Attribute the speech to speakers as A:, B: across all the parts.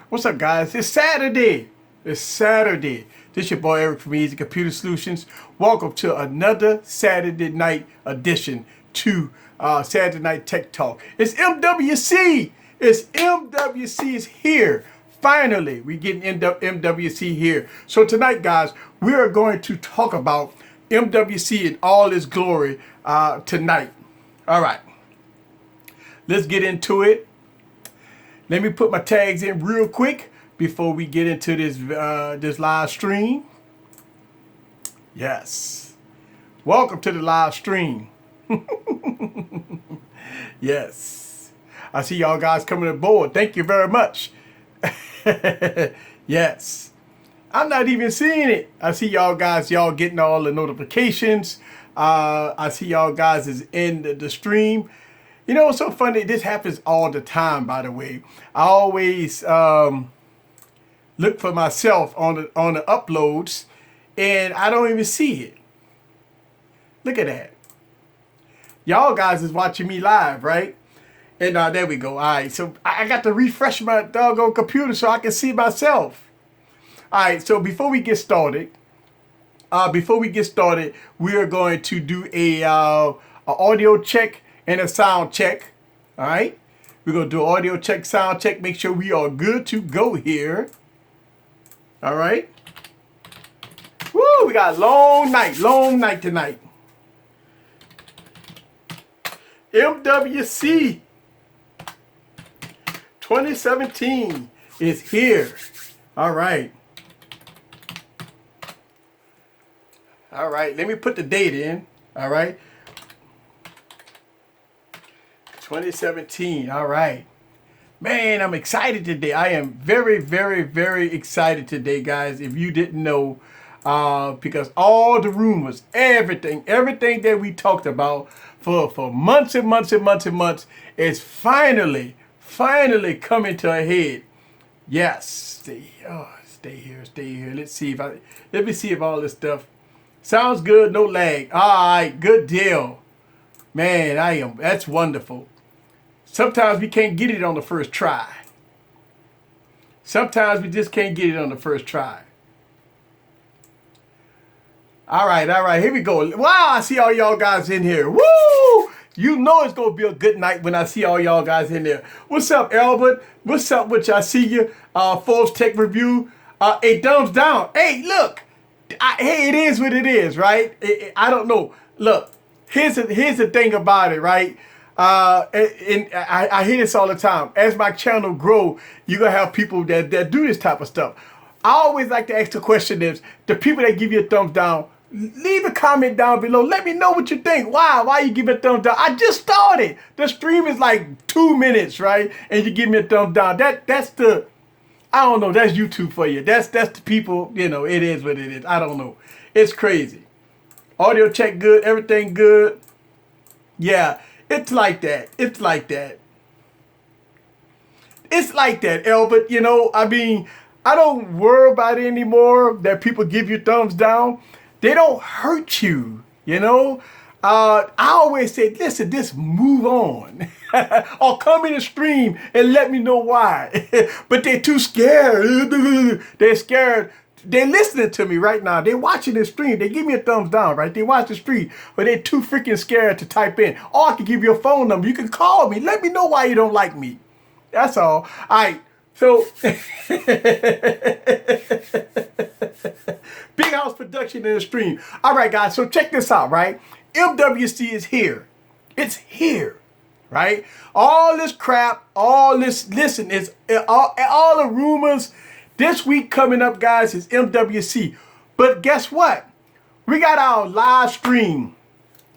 A: What's up, guys? It's Saturday. It's Saturday. This your boy Eric from Easy Computer Solutions. Welcome to another Saturday night edition to Saturday Night Tech Talk. It's MWC. It's MWC is here. Finally, we're getting MWC here. So tonight, guys, we are going to talk about MWC in all its glory tonight. All right. Let's get into it. Let me put my tags in real quick before we get into this live stream. Yes. Welcome to the live stream. Yes. I see y'all guys coming aboard. Thank you very much. Yes. I'm not even seeing it. I see y'all guys, y'all getting all the notifications. I see y'all guys is in the stream. You know what's so funny? This happens all the time, by the way. I always look for myself on the uploads, and I don't even see it. Look at that. Y'all guys is watching me live, right? And there we go. All right, so I got to refresh my doggone computer so I can see myself. All right, so before we get started, we are going to do a audio check and a sound check. All right, we're gonna do audio check, sound check, make sure we are good to go here. All right. Woo, we got a long night tonight. MWC 2017 is here. All right. All right, let me put the date in. All right. 2017. All right. Man, I'm excited today. I am very, very, very excited today, guys. If you didn't know, because all the rumors, everything that we talked about for months and months and months and months is finally coming to a head. Yes. Stay here. Let me see if all this stuff sounds good. No lag. All right. Good deal. Man, that's wonderful. Sometimes we can't get it on the first try. Sometimes we just can't get it on the first try. All right, here we go. Wow, I see all y'all guys in here. Woo! You know it's going to be a good night when I see all y'all guys in there. What's up, Albert? What's up with you? I see you. Forbes Tech Review. A thumbs down. Hey, look. Hey, it is what it is, right? I don't know. Look, here's the thing about it, right? And I hear this all the time. As my channel grow, you're going to have people that do this type of stuff. I always like to ask the question is, the people that give you a thumbs down, leave a comment down below. Let me know what you think. Why you give me a thumbs down? I just started. The stream is like 2 minutes, right? And you give me a thumbs down. That's the, I don't know, that's YouTube for you. That's the people, you know, it is what it is. I don't know. It's crazy. Audio check good, everything good. Yeah. It's like that. It's like that, Albert. You know, I mean, I don't worry about it anymore that people give you thumbs down. They don't hurt you, you know. I always say, listen, just move on. Or come in the stream and let me know why. But they're too scared. They're scared. They're listening to me right now. They're watching the stream. They give me a thumbs down, right? They watch the stream, but they're too freaking scared to type in. Or I can give you a phone number. You can call me. Let me know why you don't like me. That's all. All right. So, Big House Production in the stream. All right, guys. So check this out, right? MWC is here. It's here, right? All this crap, all this, listen, it's all the rumors. This week coming up, guys, is MWC. But guess what? We got our live stream.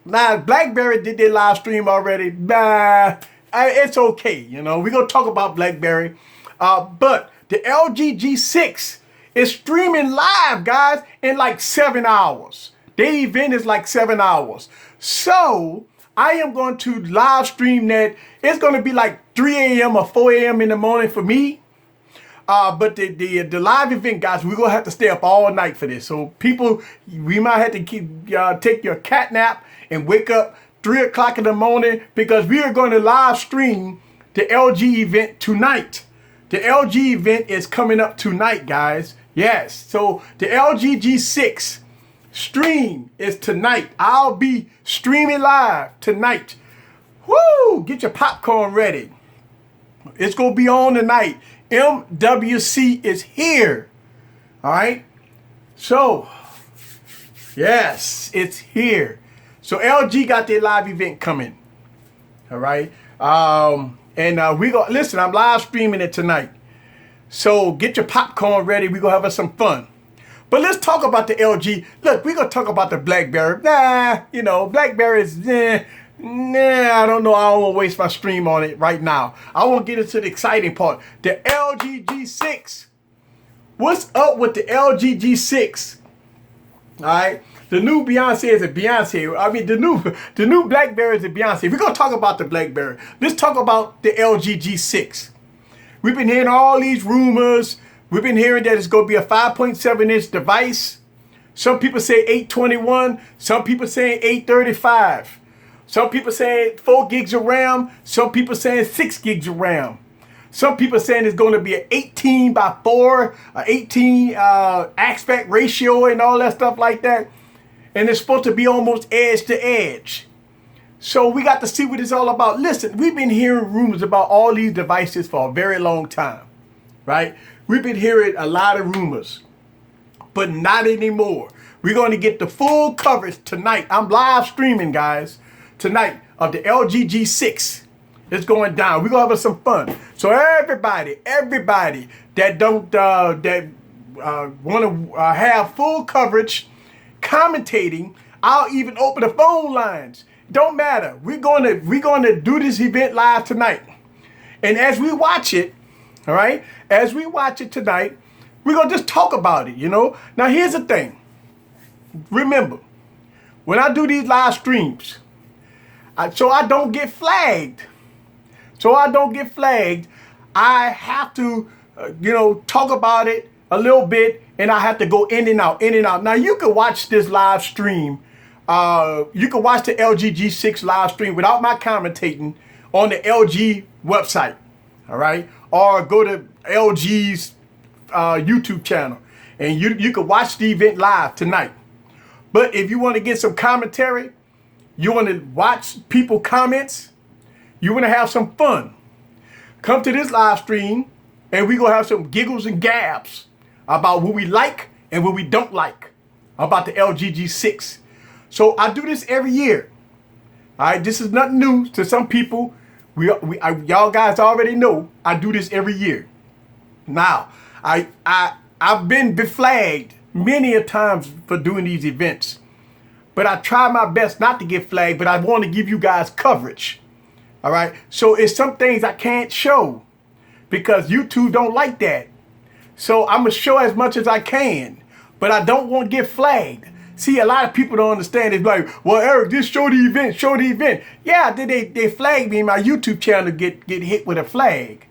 A: Now, Blackberry did their live stream already. Nah, it's okay. You know, we're going to talk about Blackberry. But the LG G6 is streaming live, guys, in like 7 hours. Their event is like 7 hours. So I am going to live stream that. It's going to be like 3 a.m. or 4 a.m. in the morning for me. But the live event, guys, we're going to have to stay up all night for this. So people, we might have to take your cat nap and wake up 3 o'clock in the morning because we are going to live stream the LG event tonight. The LG event is coming up tonight, guys. Yes, so the LG G6 stream is tonight. I'll be streaming live tonight. Woo! Get your popcorn ready. It's going to be on tonight. MWC is here. All right. So, yes, it's here. So LG got their live event coming. All right. We go, listen, I'm live streaming it tonight. So get your popcorn ready. We're going to have some fun. But let's talk about the LG. Look, we're going to talk about the Blackberry. Blackberry is, I don't know. I don't want to waste my stream on it right now. I want to get into the exciting part. The LG G6. What's up with the LG G6? All right. The new Beyonce is a Beyonce. I mean, the new Blackberry is a Beyonce. We're going to talk about the Blackberry. Let's talk about the LG G6. We've been hearing all these rumors. We've been hearing that it's going to be a 5.7-inch device. Some people say 821. Some people saying 835. Some people saying 4 gigs of RAM. Some people saying 6 gigs of RAM. Some people saying it's going to be an 18:4, 18 aspect ratio and all that stuff like that. And it's supposed to be almost edge to edge. So we got to see what it's all about. Listen, we've been hearing rumors about all these devices for a very long time, right? We've been hearing a lot of rumors, but not anymore. We're going to get the full coverage tonight. I'm live streaming, guys, tonight of the LG G6. It's going down. We're going to have some fun. So everybody that don't want to have full coverage, commentating, I'll even open the phone lines. Don't matter. We're going to do this event live tonight. And as we watch it, all right, as we watch it tonight, we're going to just talk about it, Now, here's the thing. Remember, when I do these live streams, so I don't get flagged. I have to, talk about it a little bit, and I have to go in and out. Now, you can watch this live stream. You can watch the LG G6 live stream without my commentating on the LG website, all right? Or go to LG's YouTube channel, and you can watch the event live tonight. But if you want to get some commentary, you want to watch people comments, you want to have some fun, come to this live stream, and we're going to have some giggles and gabs about what we like and what we don't like about the LG G6. So I do this every year. All right, this is nothing new to some people. Y'all guys already know I do this every year. Now, I've been beflagged many a times for doing these events, but I try my best not to get flagged. But I want to give you guys coverage. All right, so it's some things I can't show because YouTube don't like that. So I'm gonna show as much as I can, but I don't want to get flagged. See, a lot of people don't understand. It's like, well, Eric, just show the event. Yeah, they flag me, my YouTube channel get hit with a flag.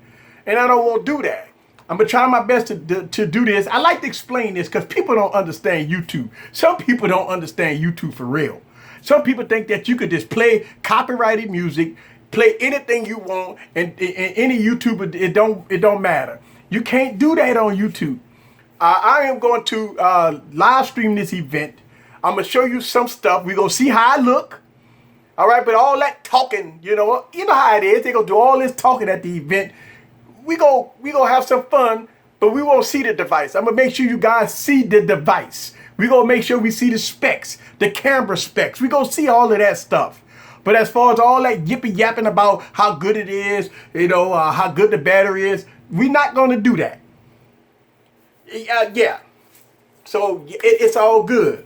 A: And I don't want to do that. I'm going to try my best to do this. I like to explain this because people don't understand YouTube. Some people don't understand YouTube for real. Some people think that you could just play copyrighted music, play anything you want, and any YouTuber, it don't matter. You can't do that on YouTube. I am going to live stream this event. I'm going to show you some stuff. We're going to see how I look. All right, but all that talking, you know how it is. They're going to do all this talking at the event. We gonna have some fun, but we won't see the device. I'm going to make sure you guys see the device. We're going to make sure we see the specs, the camera specs. We're going to see all of that stuff. But as far as all that yipping about how good it is, how good the battery is, we're not going to do that. Yeah. So it's all good.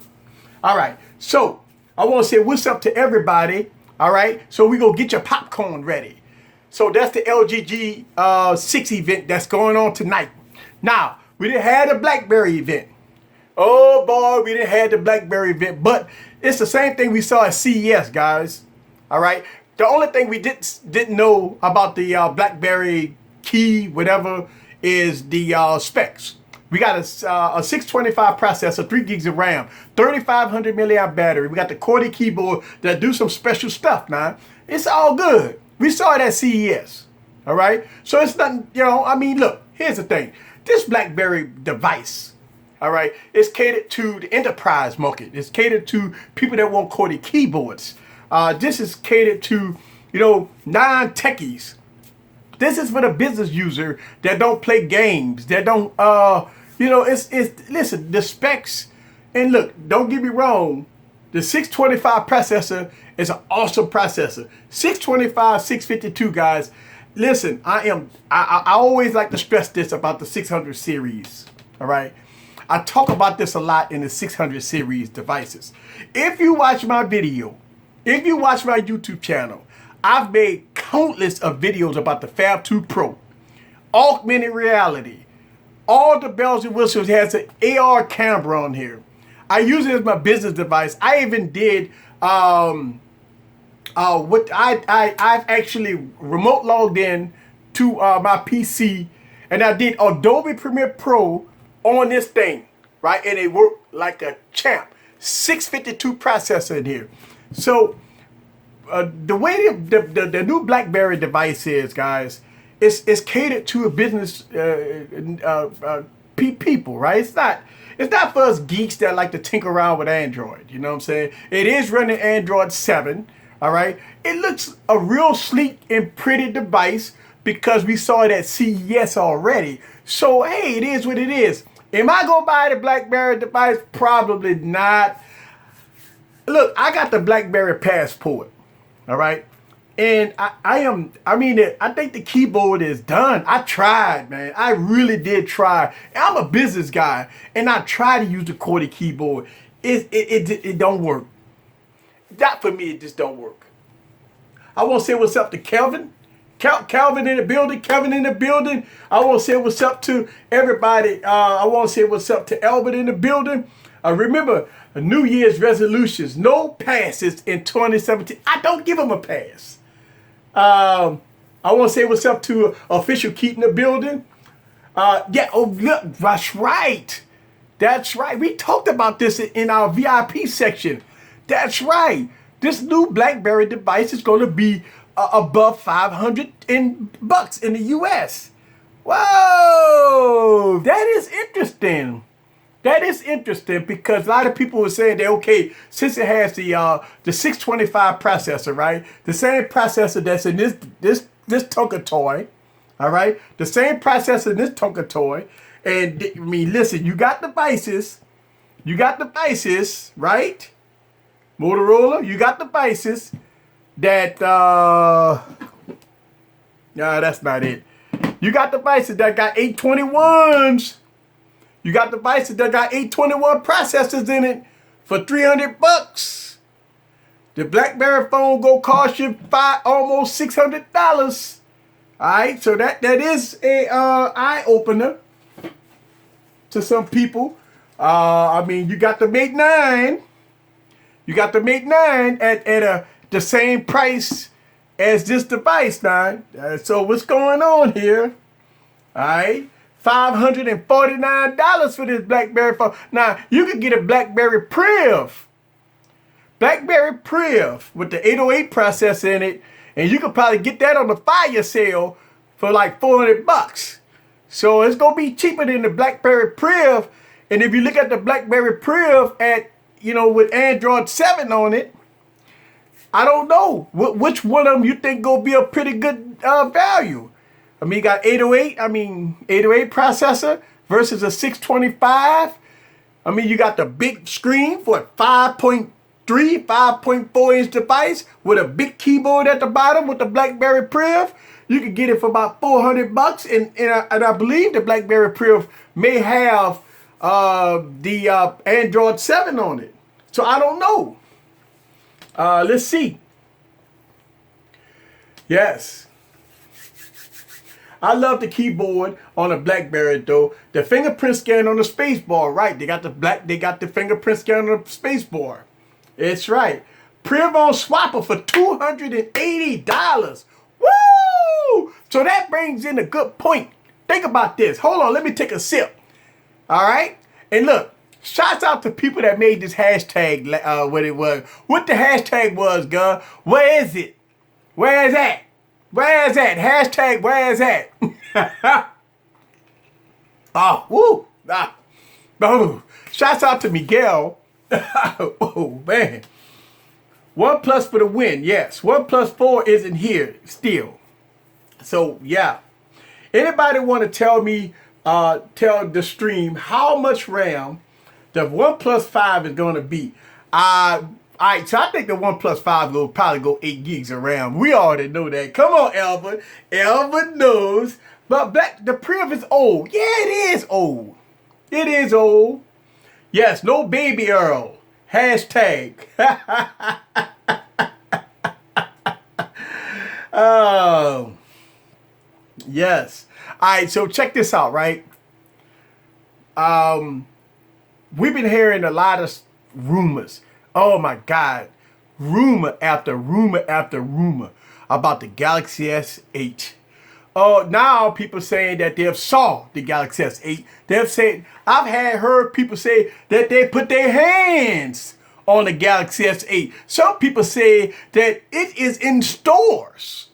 A: All right. So I want to say what's up to everybody. All right. So we're going to get your popcorn ready. So that's the LG G6 event that's going on tonight. Now, we didn't have the Blackberry event. Oh boy, we didn't have the Blackberry event. But it's the same thing we saw at CES, guys. All right. The only thing we didn't know about the Blackberry Key, whatever, is the specs. We got a 625 processor, 3 gigs of RAM, 3500 milliamp battery. We got the QWERTY keyboard that do some special stuff now. It's all good. We saw it at CES. All right. So it's nothing, you know, I mean, look, here's the thing. This BlackBerry device, all right, is catered to the enterprise market. It's catered to people that want QWERTY keyboards. This is catered to, you know, non-techies. This is for the business user that don't play games, that don't, you know, listen, the specs, and look, don't get me wrong, the 625 processor is an awesome processor. 625, 652, guys. Listen, I always like to stress this about the 600 series, all right? I talk about this a lot in the 600 series devices. If you watch my video, if you watch my YouTube channel, I've made countless of videos about the Phab 2 Pro, augmented reality, all the bells and whistles. It has an AR camera on here. I use it as my business device. I even did I've actually remote logged in to my PC, and I did Adobe Premiere Pro on this thing, right? And it worked like a champ. 652 processor in here. So the way the new BlackBerry device is, guys, it's catered to a business people, right? It's not for us geeks that like to tinker around with Android. You know what I'm saying? It is running Android 7. All right. It looks a real sleek and pretty device because we saw it at CES already. So, hey, it is what it is. Am I going to buy the BlackBerry device? Probably not. Look, I got the BlackBerry Passport. All right. And I think the keyboard is done. I tried, man. I really did try. I'm a business guy, and I try to use the QWERTY keyboard. It don't work. That for me, it just don't work. I want to say what's up to Kelvin. Kelvin in the building. Kevin in the building. I want to say what's up to everybody. I want to say what's up to Albert in the building. Remember, New Year's resolutions. No passes in 2017. I don't give them a pass. I want to say what's up to Official Keaton in the building. Yeah, oh, look, that's right. That's right. We talked about this in our VIP section. That's right. This new BlackBerry device is going to be above $500 in the US. Whoa, that is interesting. That is interesting because a lot of people were saying that, okay, since it has the 625 processor, right? The same processor that's in this Tonka toy, all right? The same processor in this Tonka toy. And I mean, listen, you got devices, right? Motorola, you got devices that, no, that's not it. You got devices that got 821s. You got devices that got 821 processors in it for $300. The BlackBerry phone go cost you almost $600. All right, so that is a eye opener to some people. I mean, you got the Mate 9. You got the Mate 9 at the same price as this device now. So what's going on here? All right. $549 for this BlackBerry phone. Now, you can get a BlackBerry Priv. BlackBerry Priv with the 808 processor in it. And you could probably get that on the fire sale for like $400. So it's going to be cheaper than the BlackBerry Priv. And if you look at the BlackBerry Priv at, you know, with Android 7 on it, I don't know which one of them you think going to be a pretty good value. I mean, you got 808 processor versus a 625. I mean, you got the big screen for a 5.3, 5.4 inch device with a big keyboard at the bottom with the BlackBerry Priv. You can get it for about $400, and I believe the BlackBerry Priv may have the Android 7 on it. So I don't know. Let's see. Yes. I love the keyboard on a BlackBerry though. The fingerprint scan on the space bar, right? They got the fingerprint scan on the space bar. It's right. Priv on Swapper for $280. Woo! So that brings in a good point. Think about this. Hold on, let me take a sip. All right? And look, shouts out to people that made this hashtag what it was. What the hashtag was, Gun. Where is it? Where is that? Where's that? Hashtag where's that? Oh, woo. Ah. Oh. Shouts out to Miguel. Oh, man. OnePlus for the win. Yes. OnePlus 4 isn't here still. So, yeah. Anybody want to tell me, tell the stream how much RAM the OnePlus 5 is going to be? All right, so I think the OnePlus 5 will probably go 8 gigs of RAM. We already know that. Come on, Albert. Albert knows. But the Priv is old. Yeah, it is old. It is old. Yes, no baby Earl. Hashtag. Oh, yes. All right, so check this out, right? We've been hearing a lot of rumors. Oh my God. Rumor after rumor after rumor about the Galaxy S8. Oh, now people saying that they've saw the Galaxy S8. They've said, I've heard people say that they put their hands on the Galaxy S8. Some people say that it is in stores.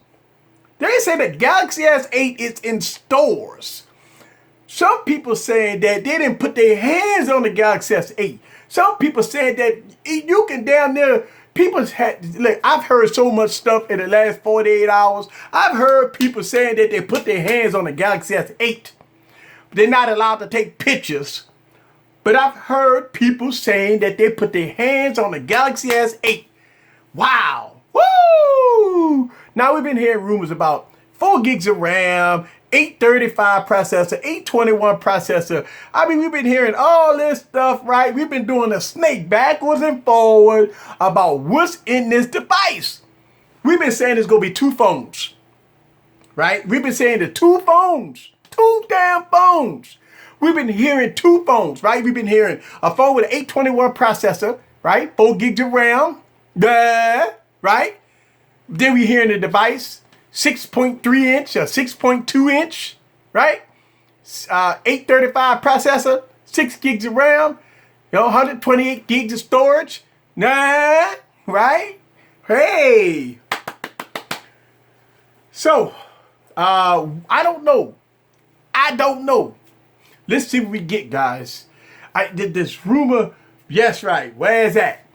A: They say that Galaxy S8 is in stores. Some people saying that they didn't put their hands on the Galaxy S8. Some people saying that you can down there, look, I've heard so much stuff in the last 48 hours. I've heard people saying that they put their hands on the Galaxy S8. They're not allowed to take pictures. But I've heard people saying that they put their hands on the Galaxy S8. Wow. Woo! Now we've been hearing rumors about 4 gigs of RAM, 835 processor, 821 processor. I mean, we've been hearing all this stuff, right? We've been doing a snake backwards and forward about what's in this device. We've been saying there's going to be 2 phones, right? We've been saying the 2 phones, 2 damn phones. We've been hearing 2 phones, right? We've been hearing a phone with an 821 processor, right? 4 gigs of RAM, right? Then we're hearing the device, 6.3 inch or 6.2 inch, right? 835 processor, 6 gigs of RAM, 128 gigs of storage, right? Hey. So, I don't know. Let's see what we get, guys. I did this rumor. Yes, right. Where's that?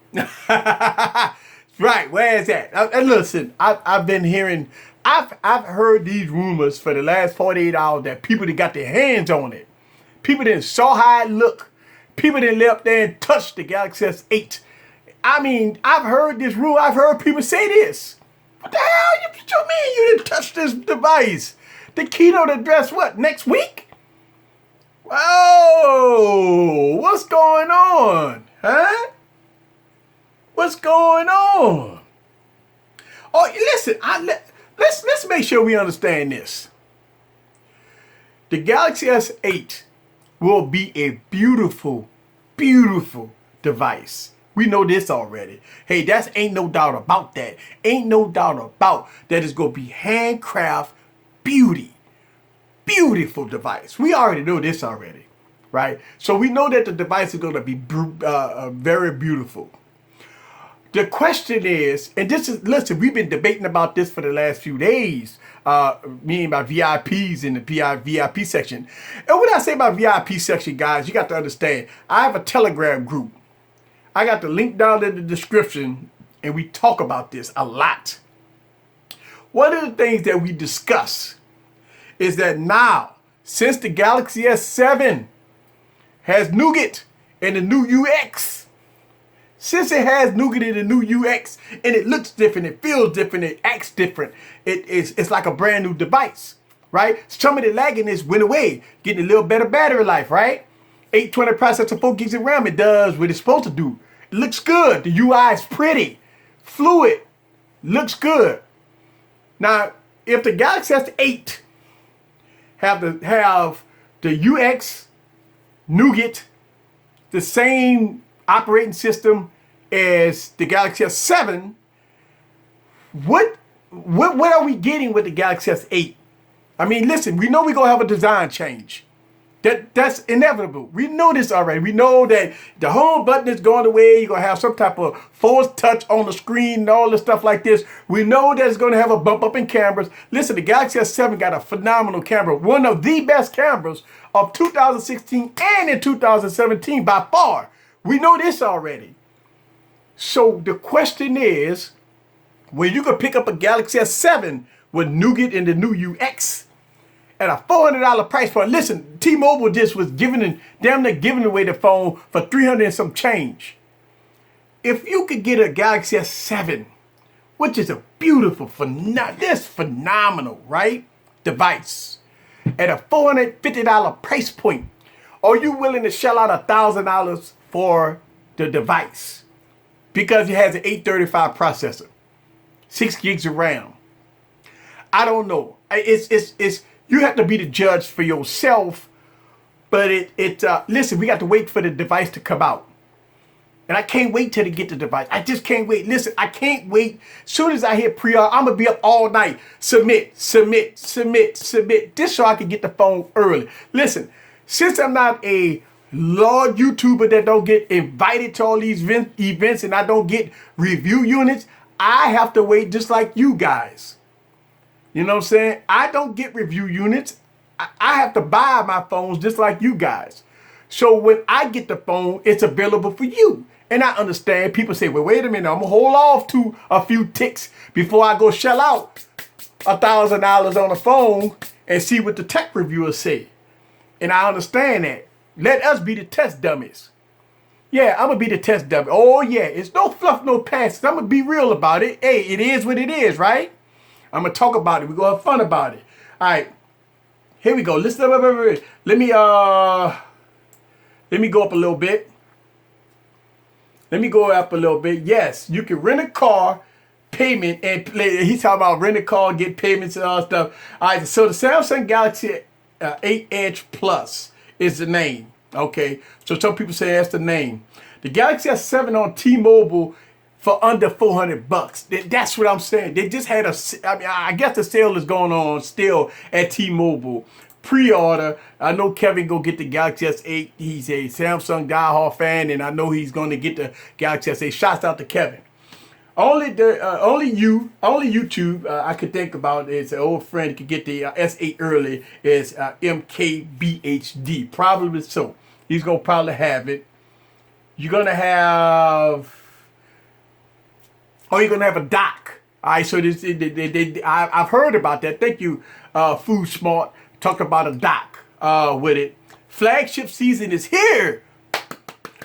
A: Right, where's that? And listen, I've been hearing, I've heard these rumors for the last 48 hours that people that got their hands on it. People that saw how it look. People that left there and touched the Galaxy S8. I mean, I've heard this rumor. I've heard people say this. What the hell? What you mean you didn't touch this device? The keynote address, what, next week? Whoa, what's going on? Huh? What's going on? Oh, listen, let's make sure we understand this. The Galaxy S8 will be a beautiful, beautiful device. We know this already. Hey, ain't no doubt about that. Ain't no doubt about that it's going to be handcraft beauty. Beautiful device. We already know this already, right? So we know that the device is going to be very beautiful. The question is, and this is, listen, we've been debating about this for the last few days, me and my VIPs in the VIP section. And when I say my VIP section, guys, you got to understand, I have a Telegram group. I got the link down in the description, and we talk about this a lot. One of the things that we discuss is that now, since the Galaxy S7 has Nougat and the new UX, since it has Nougat and the new UX, and it looks different, it feels different, it acts different, it's like a brand new device, right? Some of the lagginess went away, getting a little better battery life, right? 820 processor, 4 gigs of RAM, it does what it's supposed to do. It looks good. The UI is pretty, fluid, looks good. Now, if the Galaxy S8 have the UX, Nougat, the same operating system as the Galaxy S7, what are we getting with the Galaxy S8? I mean, listen, we know we're going to have a design change. That's inevitable. We know this already. We know that the home button is going away. You're going to have some type of force touch on the screen and all this stuff like this. We know that it's going to have a bump up in cameras. Listen, the Galaxy S7 got a phenomenal camera. One of the best cameras of 2016 and in 2017 by far. We know this already. So the question is, when you can pick up a Galaxy S7 with Nougat and the new UX, at a $400 price point. Listen, T-Mobile just was damn near giving away the phone for $300 and some change. If you could get a Galaxy S7, which is a beautiful, phenomenal, right, device, at a $450 price point, are you willing to shell out $1,000 for the device? Because it has an 835 processor, 6 gigs of RAM. I don't know. You have to be the judge for yourself, but listen, we got to wait for the device to come out. And I can't wait till they get the device. I just can't wait. Listen, I can't wait. Soon as I hit pre-order, I'm going to be up all night. Submit. This so I can get the phone early. Listen, since I'm not a large YouTuber that don't get invited to all these events and I don't get review units, I have to wait just like you guys. You know what I'm saying? I don't get review units. I have to buy my phones just like you guys. So when I get the phone, it's available for you. And I understand people say, well, wait a minute, I'm going to hold off to a few ticks before I go shell out $1,000 on a phone and see what the tech reviewers say. And I understand that. Let us be the test dummies. Yeah, I'm going to be the test dummy. Oh, yeah, it's no fluff, no passes. I'm going to be real about it. Hey, it is what it is, right? I'm going to talk about it. We're going to have fun about it. All right. Here we go. Listen, let me go up a little bit. Yes, you can rent a car, payment, and he's talking about rent a car, get payments and all that stuff. All right, so the Samsung Galaxy 8 Edge Plus is the name. Okay, so some people say that's the name. The Galaxy S7 on T-Mobile for under $400. That's what I'm saying. They just had I guess the sale is going on still at T-Mobile. Pre-order. I know Kevin go get the Galaxy S8. He's a Samsung diehard fan, and I know he's going to get the Galaxy S8. Shouts out to Kevin. Only YouTube I could think about is an old friend who could get the S8 early is MKBHD. Probably so. He's going to probably have it. You're going to have... Oh, you're going to have a dock. All right, so I've heard about that. Thank you, Food Smart. Talk about a dock with it. Flagship season is here.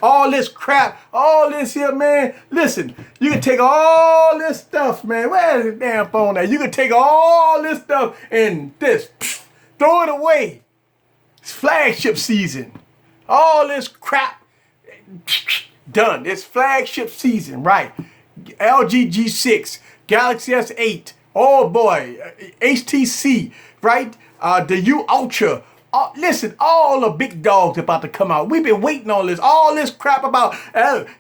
A: All this crap, all this here, man. Listen, you can take all this stuff, man. Where's the damn phone at? You can take all this stuff and throw it away. It's flagship season. All this crap, done. It's flagship season, right? LG G6, Galaxy S8, oh boy, HTC, right? The U Ultra. Listen, all the big dogs about to come out. We've been waiting on this. All this crap about,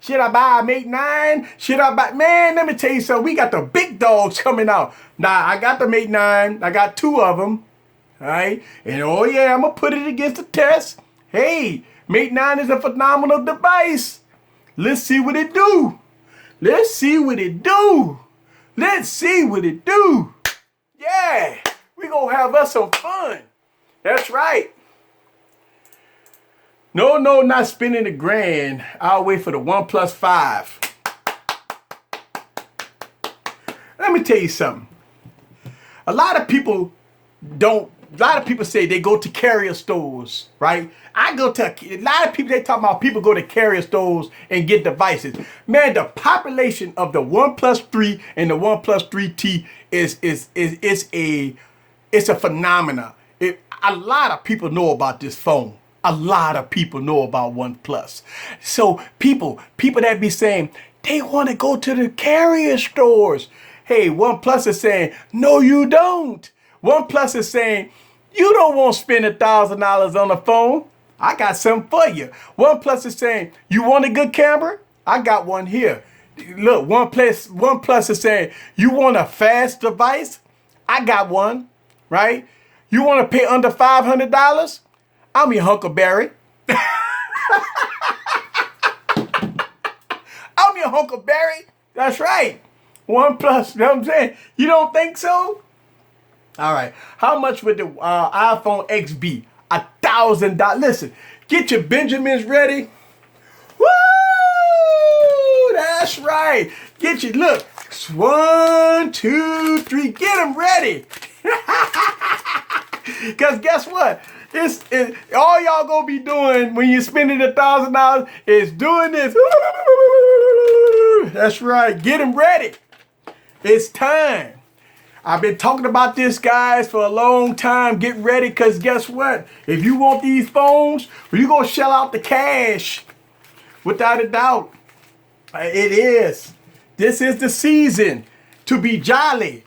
A: should I buy a Mate 9? Should I buy? Man, let me tell you something. We got the big dogs coming out. Now, I got the Mate 9. I got 2 of them. All right? And oh yeah, I'm going to put it against the test. Hey, Mate 9 is a phenomenal device. Let's see what it do. Let's see what it do. Let's see what it do. Yeah, we gonna have us some fun. That's right. No, not spending the grand. I'll wait for the OnePlus 5. Let me tell you something. A lot of people say they go to carrier stores, right? A lot of people, they talk about people go to carrier stores and get devices. Man, the population of the OnePlus 3 and the OnePlus 3T is a phenomenon. A lot of people know about this phone. A lot of people know about OnePlus. So people that be saying they want to go to the carrier stores. Hey, OnePlus is saying, no, you don't. OnePlus is saying, you don't want to spend $1,000 on a phone. I got something for you. OnePlus is saying, you want a good camera? I got one here. Look, OnePlus is saying, you want a fast device? I got one, right? You want to pay under $500? I'm your Huckleberry. I'm your Huckleberry. That's right. OnePlus, you know what I'm saying? You don't think so? All right. How much would the iPhone X be? $1,000. Listen, get your Benjamins ready. Woo! That's right. Get your, look. 1, 2, 3. Get them ready. Because guess what? All y'all gonna be doing when you're spending $1,000 is doing this. That's right. Get them ready. It's time. I've been talking about this, guys, for a long time. Get ready, because guess what? If you want these phones, you're going to shell out the cash. Without a doubt. It is. This is the season to be jolly,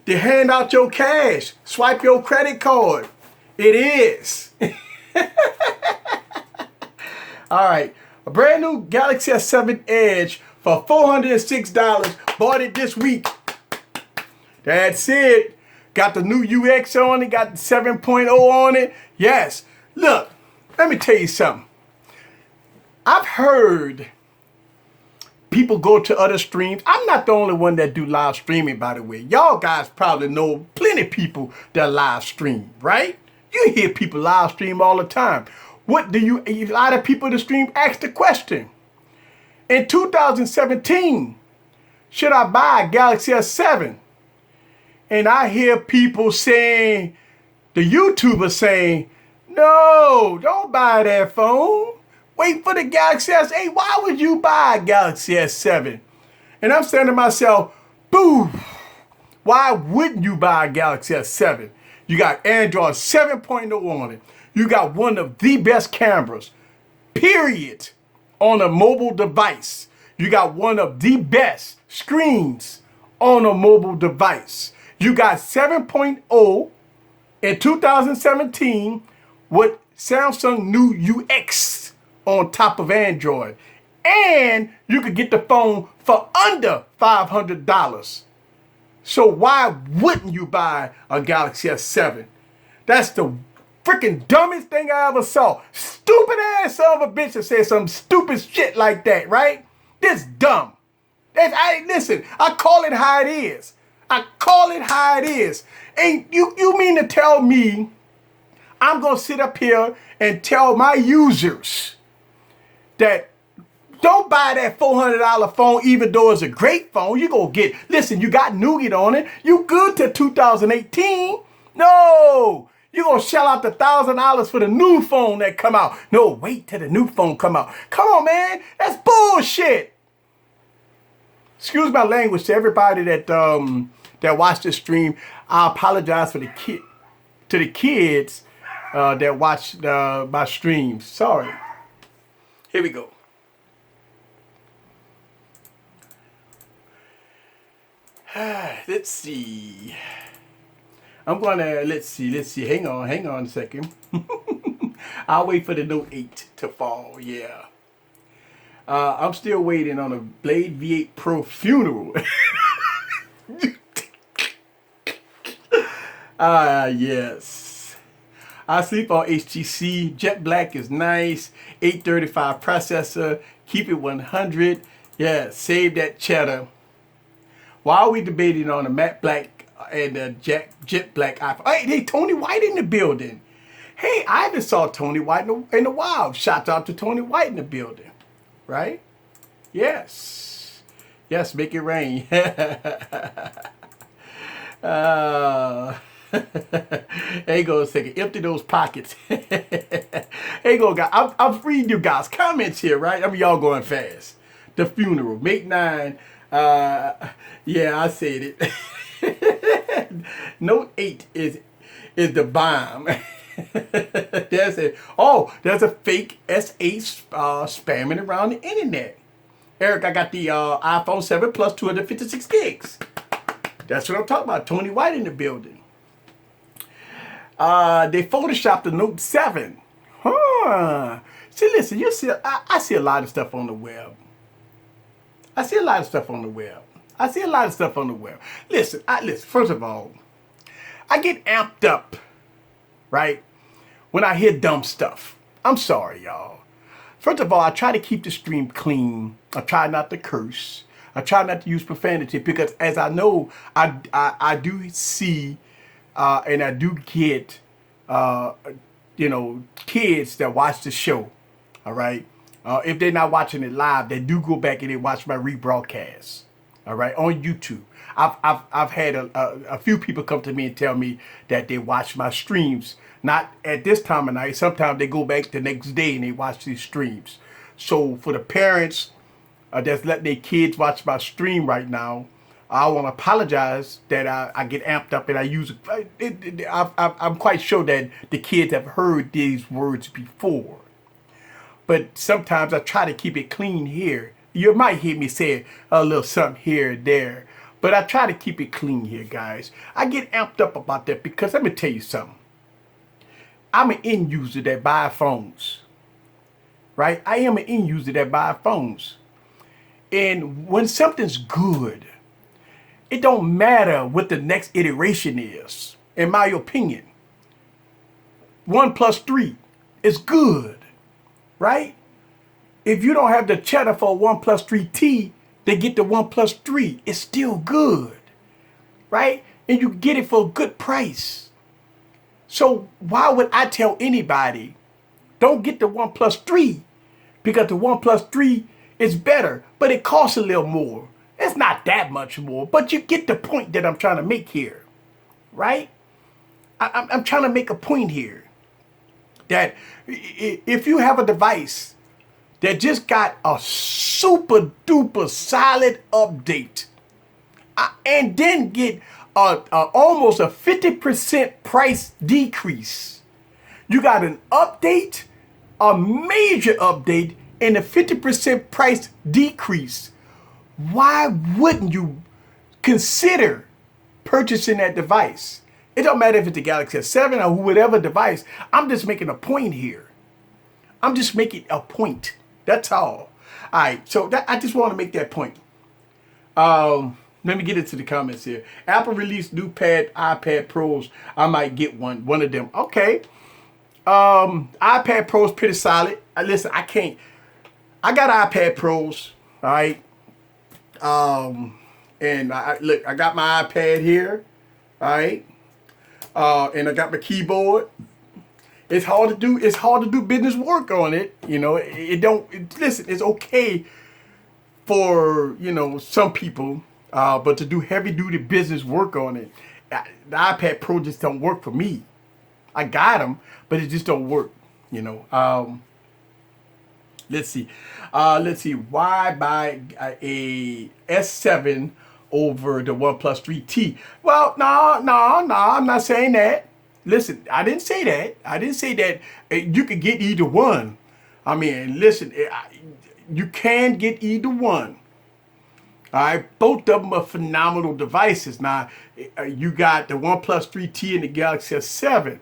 A: to hand out your cash, swipe your credit card. It is. All right. A brand new Galaxy S7 Edge for $406. Bought it this week. That's it. Got the new UX on it. Got the 7.0 on it. Yes. Look, let me tell you something. I've heard people go to other streams. I'm not the only one that do live streaming, by the way. Y'all guys probably know plenty of people that live stream, right? You hear people live stream all the time. A lot of people that stream ask the question. In 2017, should I buy a Galaxy S7? And I hear people saying, the YouTubers saying, no, don't buy that phone. Wait for the Galaxy S8. Why would you buy a Galaxy S7? And I'm saying to myself, boo, why wouldn't you buy a Galaxy S7? You got Android 7.0 on it. You got one of the best cameras, period, on a mobile device. You got one of the best screens on a mobile device. You got 7.0 in 2017 with Samsung new UX on top of Android. And you could get the phone for under $500. So why wouldn't you buy a Galaxy S7? That's the freaking dumbest thing I ever saw. Stupid ass son of a bitch that said some stupid shit like that, right? This dumb. Listen, I call it how it is. I call it how it is. And you mean to tell me I'm going to sit up here and tell my users that don't buy that $400 phone even though it's a great phone. You going to get, listen, you got Nougat on it. You good to 2018. No, you're going to shell out the $1,000 for the new phone that come out. No, wait till the new phone come out. Come on, man. That's bullshit. Excuse my language to everybody that watched this stream. I apologize for the kids that watch my streams. Sorry. Here we go. Let's see. I'm gonna let's see. Hang on a second. I'll wait for the Note 8 to fall. Yeah. I'm still waiting on a Blade V8 Pro funeral. Yes. I sleep on HTC. Jet Black is nice. 835 processor. Keep it 100. Yeah, save that cheddar. Why are we debating on a matte black and a jet black iPhone? Hey, Tony White in the building. Hey, I haven't saw Tony White in a while. Shout out to Tony White in the building. Right? Yes. Yes, make it rain. Hey, go a second. Empty those pockets. Hey, go, guys. I'm reading you guys' comments here, right? I mean, y'all going fast. The funeral. Make 9. Yeah, I said it. Note 8 is the bomb. There's a fake S8 spamming around the internet. Eric, I got the iPhone 7 Plus 256 gigs. That's what I'm talking about. Tony White in the building. They photoshopped the Note 7. Huh. See, listen, I see a lot of stuff on the web. Listen, first of all, I get amped up, right, when I hear dumb stuff. I'm sorry, y'all. First of all, I try to keep the stream clean. I try not to curse. I try not to use profanity because, as I know, I do see and I do get, kids that watch the show. All right. If they're not watching it live, they do go back and they watch my rebroadcast. All right, on YouTube. I've had a few people come to me and tell me that they watch my streams. Not at this time of night. Sometimes they go back the next day and they watch these streams. So for the parents that's letting their kids watch my stream right now, I want to apologize that I get amped up and I use it. I'm quite sure that the kids have heard these words before. But sometimes I try to keep it clean here. You might hear me say a little something here and there. But I try to keep it clean here, guys. I get amped up about that because let me tell you something. I'm an end user that buy phones. Right? I am an end user that buy phones. And when something's good, it don't matter what the next iteration is, in my opinion. 1 + 3 is good. Right? If you don't have the cheddar for 1 + 3T, they get the 1 + 3. It's still good. Right? And you get it for a good price. So why would I tell anybody, don't get the 1 + 3? Because the 1 + 3 is better, but it costs a little more. It's not that much more, but you get the point that I'm trying to make here. Right? I'm trying to make a point here. That if you have a device that just got a super duper solid update and then get almost a 50% price decrease, you got an update, a major update, and a 50% price decrease. Why wouldn't you consider purchasing that device? It don't matter if it's the Galaxy S7 or whatever device. I'm just making a point here. I'm just making a point. That's all. All right. So I just want to make that point. Let me get into the comments here. Apple released new iPad Pros. I might get one of them. Okay. iPad Pros pretty solid. Listen, I got iPad Pros. All right. And look, I got my iPad here. All right. And I got my keyboard. It's hard to do. It's hard to do business work on it. Listen, it's okay for some people, but to do heavy duty business work on it, the iPad Pro just don't work for me. I got them, but it just don't work. Let's see. Why buy a S7 over the 1 + 3T? Well, no, I'm not saying that. Listen, I didn't say that. I didn't say that you could get either one. I mean, listen, you can get either one. All right, both of them are phenomenal devices. Now, you got the 1 + 3T and the Galaxy S7.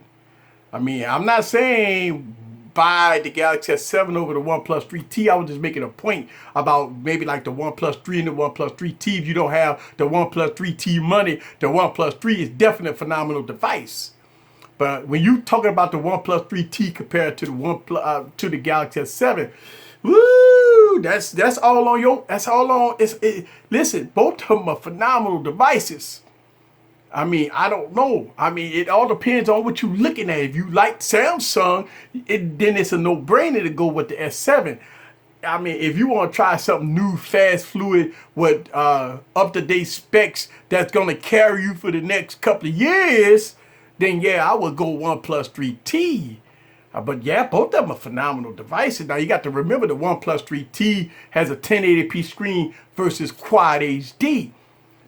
A: I mean, I'm not saying buy the Galaxy S7 over the 1 + 3T. I was just making a point about maybe like the 1 + 3 and the 1 + 3T. If you don't have the 1 + 3T money, the 1 + 3 is definitely a phenomenal device. But when you talking about the 1 + 3T compared to the to the Galaxy S7, woo, that's all on your. That's all on. Listen, both of them are phenomenal devices. I mean, I don't know. I mean, it all depends on what you're looking at. If you like Samsung, then it's a no-brainer to go with the S7. I mean, if you want to try something new, fast, fluid, with up-to-date specs that's going to carry you for the next couple of years, then yeah, I would go 1 + 3T. But yeah, both of them are phenomenal devices. Now, you got to remember the 1 + 3T has a 1080p screen versus Quad HD.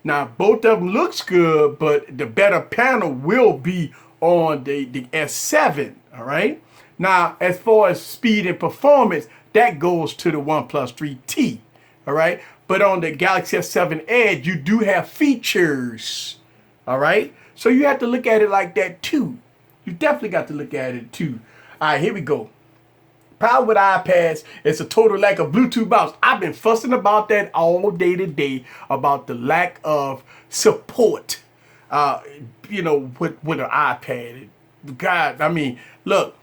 A: Now, both of them looks good, but the better panel will be on the S7, all right? Now, as far as speed and performance, that goes to the 1 + 3T, all right? But on the Galaxy S7 Edge, you do have features, all right? So you have to look at it like that, too. You definitely got to look at it, too. All right, here we go. Problem with iPads, it's a total lack of Bluetooth bounce. I've been fussing about that all day today, about the lack of support, with an iPad. God, I mean, look,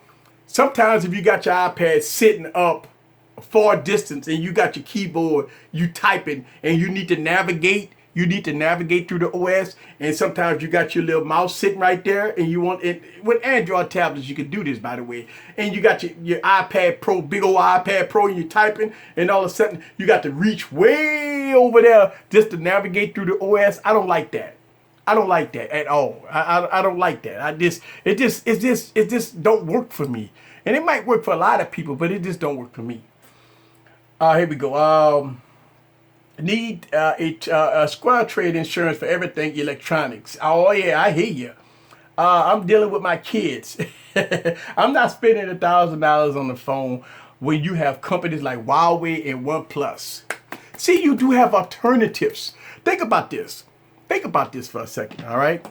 A: Sometimes if you got your iPad sitting up far distance and you got your keyboard, you typing and you need to navigate through the OS, and sometimes you got your little mouse sitting right there, and you want it with Android tablets. You can do this, by the way. And you got your iPad Pro, big old iPad Pro, and you're typing, and all of a sudden you got to reach way over there just to navigate through the OS. I don't like that. I don't like that at all. I don't like that. It just don't work for me. And it might work for a lot of people, but it just don't work for me. Here we go. Need a square trade insurance for everything electronics. Oh yeah, I hear you. I'm dealing with my kids. I'm not spending $1,000 on the phone when you have companies like Huawei and OnePlus. See, you do have alternatives. Think about this. Think about this for a second, all right?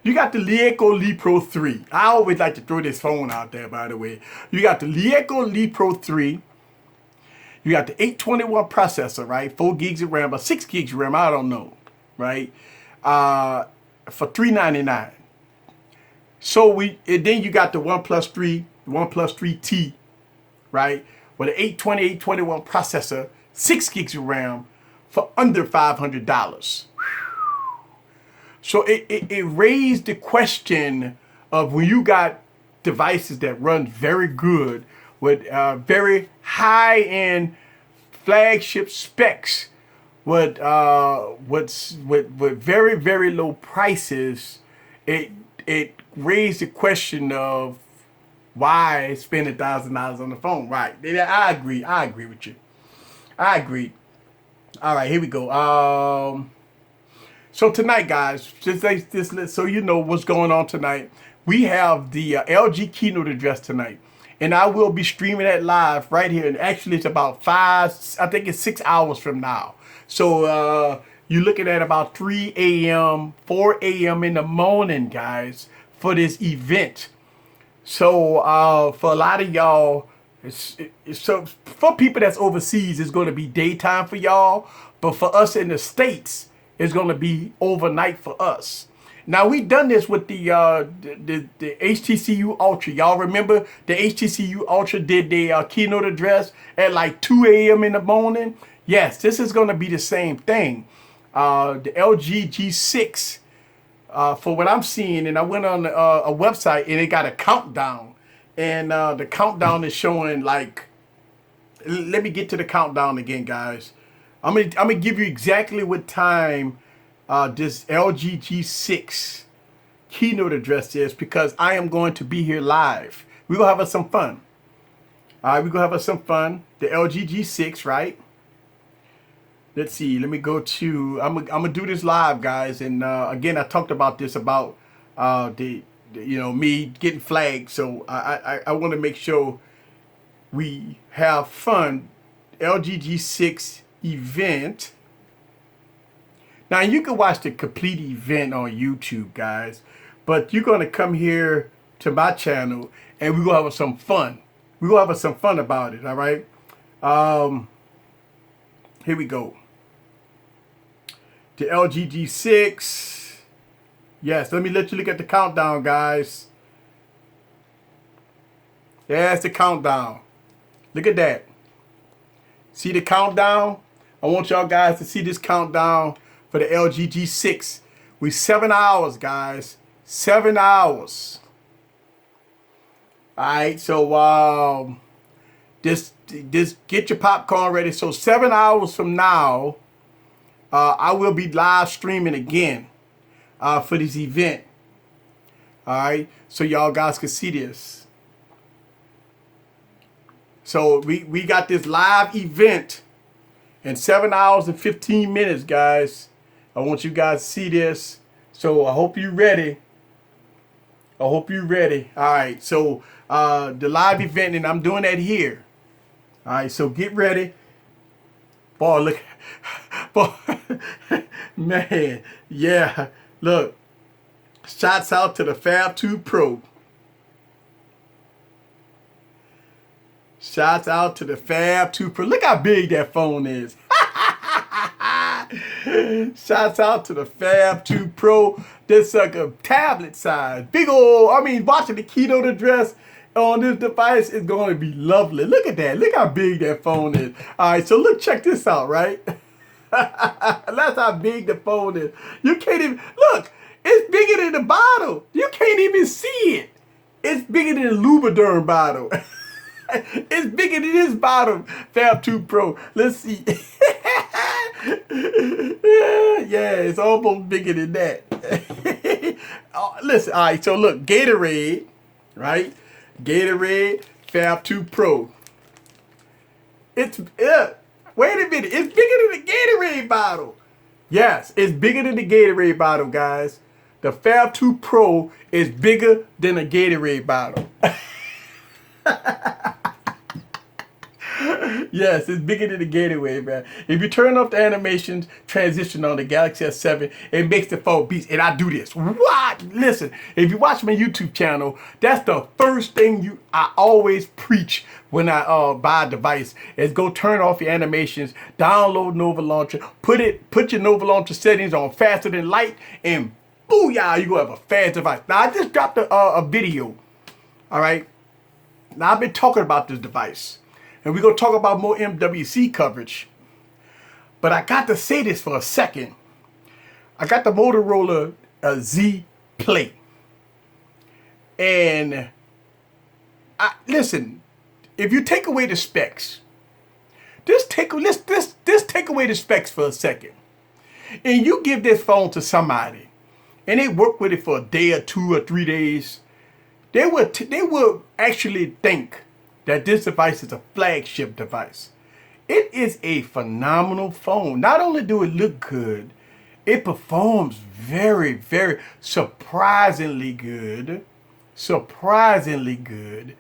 A: You got the Lenovo Lee Pro 3. I always like to throw this phone out there, by the way. You got the Lenovo Lee Pro 3. You got the 821 processor, right? 4 gigs of RAM or 6 gigs of RAM, I don't know, right? For $399. So and then you got the OnePlus 3, the OnePlus 3T, right? With an 821 processor, 6 gigs of RAM for under $500. So it raised the question of when you got devices that run very good with very high-end flagship specs with very, very low prices, it raised the question of why spend $1,000 on the phone, right? I agree with you. I agree. All right, here we go. So tonight, guys, just so you know what's going on tonight, we have the LG keynote address tonight. And I will be streaming that live right here. And actually, it's about 6 hours from now. So you're looking at about 3 a.m., 4 a.m. in the morning, guys, for this event. So for a lot of y'all, so for people that's overseas, it's going to be daytime for y'all. But for us in the States, it's going to be overnight for us. Now, we done this with the HTCU Ultra. Y'all remember the HTCU Ultra did their keynote address at like 2 a.m. in the morning? Yes, this is going to be the same thing. The LG G6, for what I'm seeing, and I went on a website and it got a countdown. And the countdown is showing like, let me get to the countdown again, guys. I'm gonna give you exactly what time this LG G6 keynote address is, because I am going to be here live. We're going to have us some fun. All right, we're going to have us some fun. The LG G6, right? Let's see. Let me go to, I'm going to do this live, guys. And again, I talked about this, about me getting flagged. So I want to make sure we have fun. LG G6 event. Now, you can watch the complete event on YouTube, guys, but you're going to come here to my channel and we're going to have some fun. We're going to have some fun about it, all right? Here we go. The LG G6. Yes, let me let you look at the countdown, guys. That's the countdown. Look at that. See the countdown? I want y'all guys to see this countdown for the LG G6. We 7 hours, guys. 7 hours. All right, so just get your popcorn ready. So 7 hours from now, I will be live streaming again for this event. All right, so y'all guys can see this. So we got this live event in 7 hours and 15 minutes, guys. I want you guys to see this. So I hope you're ready. I hope you're ready. All right. So the live event, and I'm doing that here. All right. So get ready. Boy, look. Boy, man. Yeah. Look. Shouts out to the Phab 2 Pro. Shouts out to the Phab 2 Pro. Look how big that phone is. Shouts out to the Phab 2 Pro. This sucker tablet size. Big old, watching the keynote address, on this device is going to be lovely. Look at that. Look how big that phone is. All right, so look, check this out, right? That's how big the phone is. You can't even, look, it's bigger than the bottle. You can't even see it. It's bigger than the Lubriderm bottle. It's bigger than this bottle, Phab 2 Pro. Let's see. Yeah, it's almost bigger than that. Listen, all right, so look, Gatorade, right? Gatorade Phab 2 Pro. It's, wait a minute, it's bigger than the Gatorade bottle. Yes, it's bigger than the Gatorade bottle, guys. The Phab 2 Pro is bigger than a Gatorade bottle. Yes, it's bigger than the Gatorade, man. If you turn off the animations transition on the Galaxy S7, it makes the phone beats. And I do this. What? Listen, if you watch my YouTube channel, that's the first thing I always preach when I buy a device is go turn off your animations, download Nova Launcher, put your Nova Launcher settings on faster than light, and booyah, you gonna have a fast device. Now I just dropped a video. All right. Now I've been talking about this device. And we're going to talk about more MWC coverage. But I got to say this for a second. I got the Motorola Z Play. And listen, if you take away the specs, let's take away the specs for a second. And you give this phone to somebody and they work with it for a day or 2 or 3 days, they will actually think that this device is a flagship device. It is a phenomenal phone. Not only do it look good, it performs very, very surprisingly good. Surprisingly good.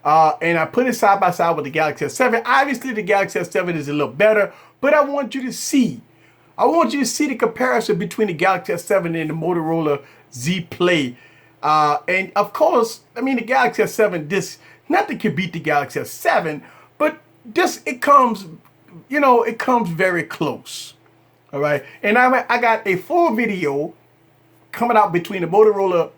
A: And I put it side by side with the Galaxy S7. Obviously, the Galaxy S7 is a little better, but I want you to see. I want you to see the comparison between the Galaxy S7 and the Motorola Z Play. And of course, I mean, the Galaxy S7, nothing can beat the Galaxy S7, but it comes very close. All right. And I got a full video coming out between the Motorola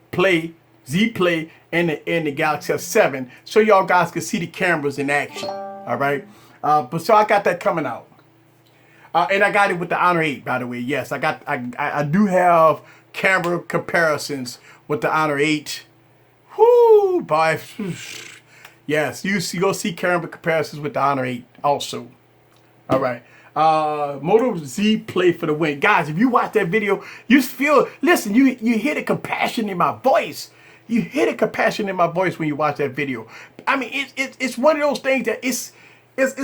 A: Z Play, and the Galaxy S7, so y'all guys can see the cameras in action. All right. So I got that coming out. And I got it with the Honor 8, by the way. Yes, I do have camera comparisons with the Honor 8. Whoo, boy. Yes, you'll see camera comparisons with the Honor 8 also. All right. Moto Z Play for the win. Guys, if you watch that video, you listen, you hear the compassion in my voice. You hear the compassion in my voice when you watch that video. I mean, it's one of those things that it's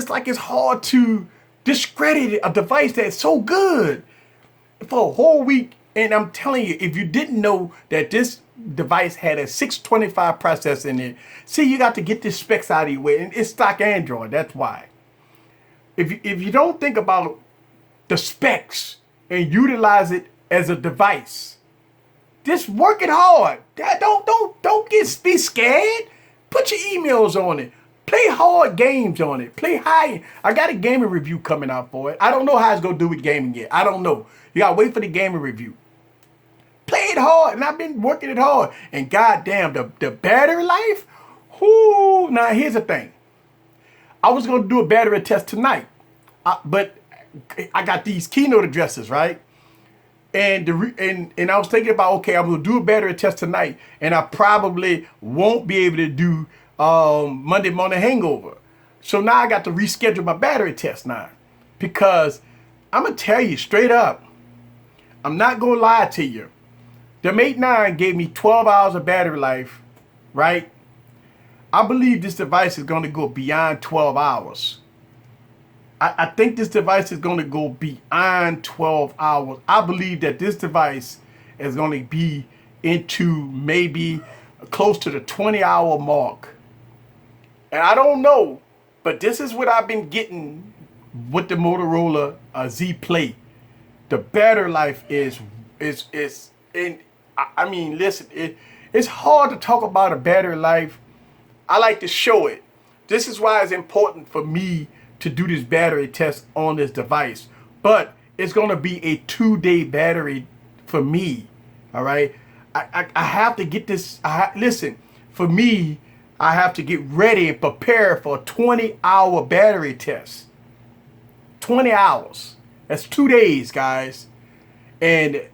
A: like it's hard to discredit a device that's so good for a whole week. And I'm telling you, if you didn't know that this device had a 625 processor in it, see, you got to get the specs out of your way. And it's stock Android, that's why. If you don't think about the specs and utilize it as a device, just work it hard. Don't be scared. Put your emails on it. Play hard games on it. Play high. I got a gaming review coming out for it. I don't know how it's going to do with gaming yet. I don't know. You got to wait for the gaming review. Play it hard. And I've been working it hard. And goddamn, the battery life. Whoo. Now, here's the thing. I was going to do a battery test tonight. But I got these keynote addresses, right? And I was thinking about, okay, I'm going to do a battery test tonight. And I probably won't be able to do Monday morning hangover. So now I got to reschedule my battery test now, because I'm gonna tell you straight up, I'm not gonna lie to you, the Mate 9 gave me 12 hours of battery life, right? I believe this device is gonna go beyond 12 hours. I think this device is gonna go beyond 12 hours. I believe that this device is gonna be into maybe close to the 20-hour mark. And I don't know, but this is what I've been getting with the Motorola Z Play. The battery life is and I mean, listen, it's hard to talk about a battery life. I like to show it. This is why it's important for me to do this battery test on this device. But it's going to be a 2-day battery for me. All right. I have to get this. Listen, for me, I have to get ready and prepare for a 20-hour battery test. 20 hours. That's 2 days, guys. And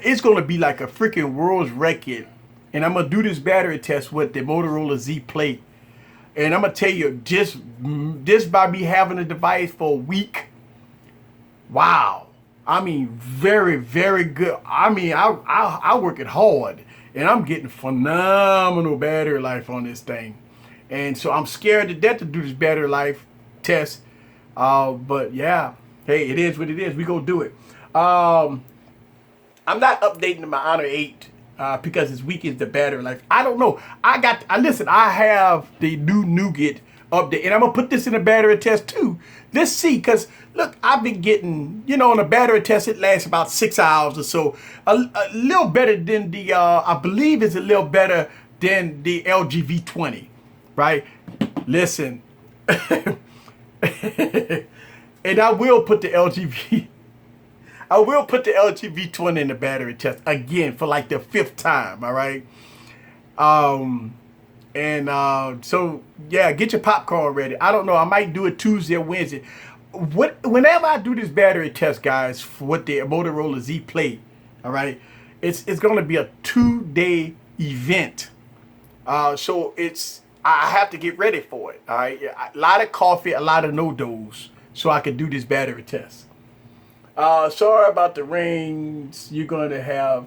A: it's going to be like a freaking world's record. And I'm going to do this battery test with the Motorola Z Plate. And I'm going to tell you, just by me having the device for a week, wow. I mean, very, very good. I mean, I work it hard. And I'm getting phenomenal battery life on this thing. And so I'm scared to death to do this battery life test. But yeah, hey, it is what it is. We gonna do it. I'm not updating my Honor 8 because it's weak as the battery life. I don't know. Listen, I have the new Nougat update. And I'm going to put this in a battery test too. Let's see, because look, I've been getting, on a battery test, it lasts about 6 hours or so. A little better than the, I believe it's a little better than the LG V20, right? Listen, and I will put the LG V20 in the battery test again for like the 5th time, all right? So yeah, get your popcorn ready. I don't know, I might do it Tuesday or Wednesday. Whenever I do this battery test, guys, with the Motorola Z Plate, all right, it's going to be a 2-day event. So I have to get ready for it. All right, a lot of coffee, a lot of no-dos, so I can do this battery test. Sorry about the rings you're going to have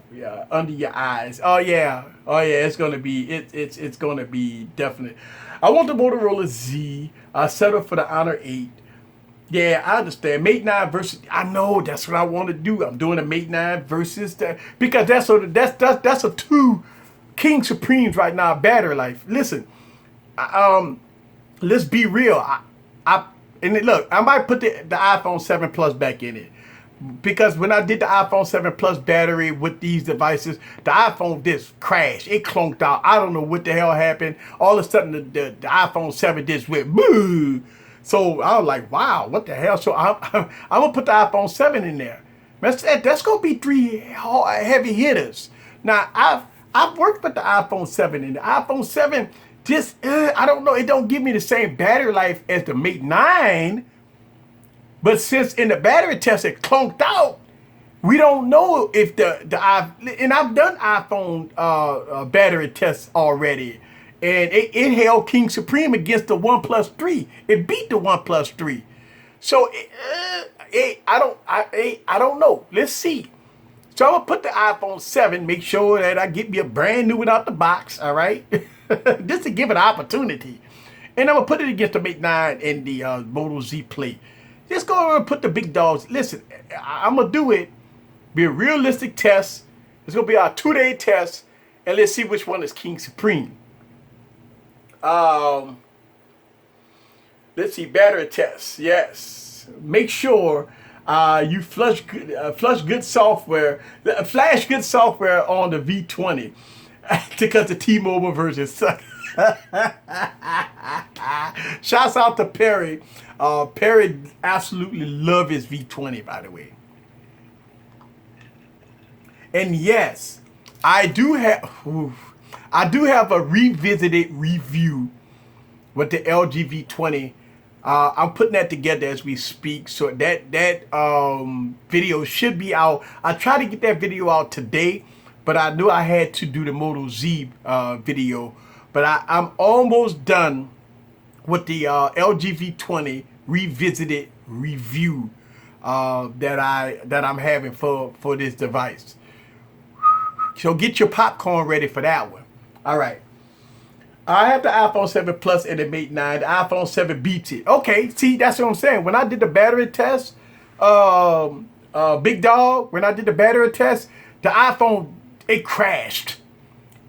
A: under your eyes. Oh yeah, it's going to be it's going to be definite. I want the Motorola Z. I settled for the Honor 8. Yeah, I understand. Mate 9 versus. I know that's what I want to do. I'm doing a Mate 9 versus that because that's a 2 King Supremes right now. Battery life. Listen, let's be real. Look, I might put the iPhone 7 Plus back in it. Because when I did the iPhone 7 Plus battery with these devices, the iPhone just crashed. It clunked out. I don't know what the hell happened. All of a sudden, the iPhone 7 just went boo. So I was like, wow, what the hell? So I'm going to put the iPhone 7 in there. That's going to be 3 heavy hitters. Now, I've worked with the iPhone 7, and the iPhone 7 just, I don't know, it don't give me the same battery life as the Mate 9. But since in the battery test it clunked out, we don't know if and I've done iPhone battery tests already, and it held King Supreme against the OnePlus 3. It beat the OnePlus 3. So I don't know. Let's see. So I'm gonna put the iPhone 7, make sure that I get me a brand new one out the box. All right, just to give it an opportunity, and I'm gonna put it against the Mate 9 and the Moto Z Plate. Just go over and put the big dogs. Listen, I'm going to do it. Be a realistic test. It's going to be our 2-day test. And let's see which one is King Supreme. Let's see, battery test. Yes. Make sure you flash good software on the V20. Because the T-Mobile version sucks. Shouts out to Perry. Perry absolutely loves his V20, by the way. And yes, I do have a revisited review with the LG V20. I'm putting that together as we speak, so that video should be out. I tried to get that video out today, but I knew I had to do the Moto Z video. But I'm almost done with the LG V20 revisited review that I'm having for this device. So get your popcorn ready for that one. All right. I have the iPhone 7 Plus and the Mate 9. The iPhone 7 beats it. Okay, see, that's what I'm saying. When I did the battery test, big dog, when I did the battery test, the iPhone, it crashed.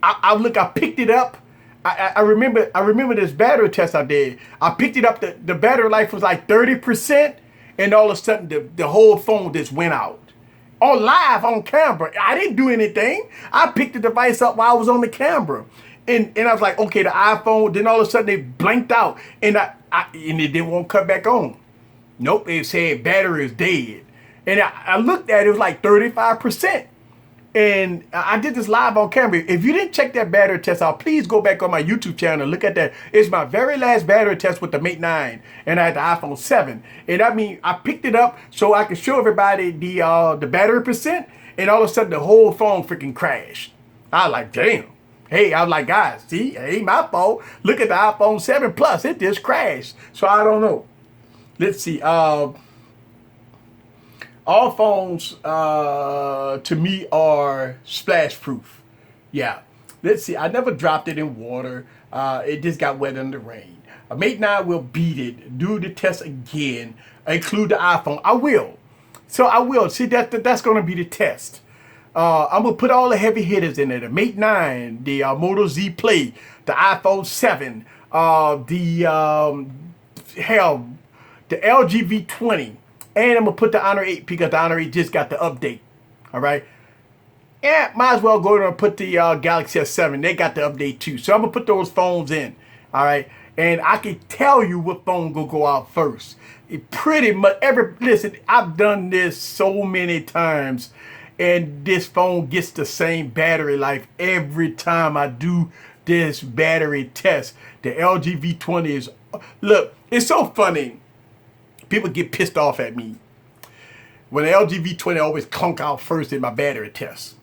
A: I picked it up. I remember this battery test I did. I picked it up. The battery life was like 30%, and all of a sudden the whole phone just went out. Live on camera. I didn't do anything. I picked the device up while I was on the camera, and I was like, okay, the iPhone. Then all of a sudden it blanked out, and it didn't want to cut back on. Nope, it said battery is dead, and I looked at it, it was like 35%. And I did this live on camera. If you didn't check that battery test out, please go back on my YouTube channel and look at that. It's my very last battery test with the Mate 9, and I had the iPhone 7. And I mean, I picked it up so I could show everybody the battery percent, and all of a sudden the whole phone freaking crashed. I was like, damn. Hey, I was like, guys, see, it ain't my fault. Look at the iPhone 7 Plus. It just crashed. So I don't know. Let's see. All phones, to me, are splash proof. Yeah. Let's see. I never dropped it in water. It just got wet in the rain. A Mate 9 will beat it. Do the test again. Include the iPhone. I will. So I will. See, that's going to be the test. I'm going to put all the heavy hitters in there. The Mate 9, the Moto Z Play, the iPhone 7, the LG V20. And I'm going to put the Honor 8 because the Honor 8 just got the update. All right. And might as well go there and put the Galaxy S7. They got the update too. So I'm going to put those phones in. All right. And I can tell you what phone will go out first. It pretty much listen, I've done this so many times. And this phone gets the same battery life every time I do this battery test. The LG V20 is, look, it's so funny. People get pissed off at me when the LG V20 always clunk out first in my battery test,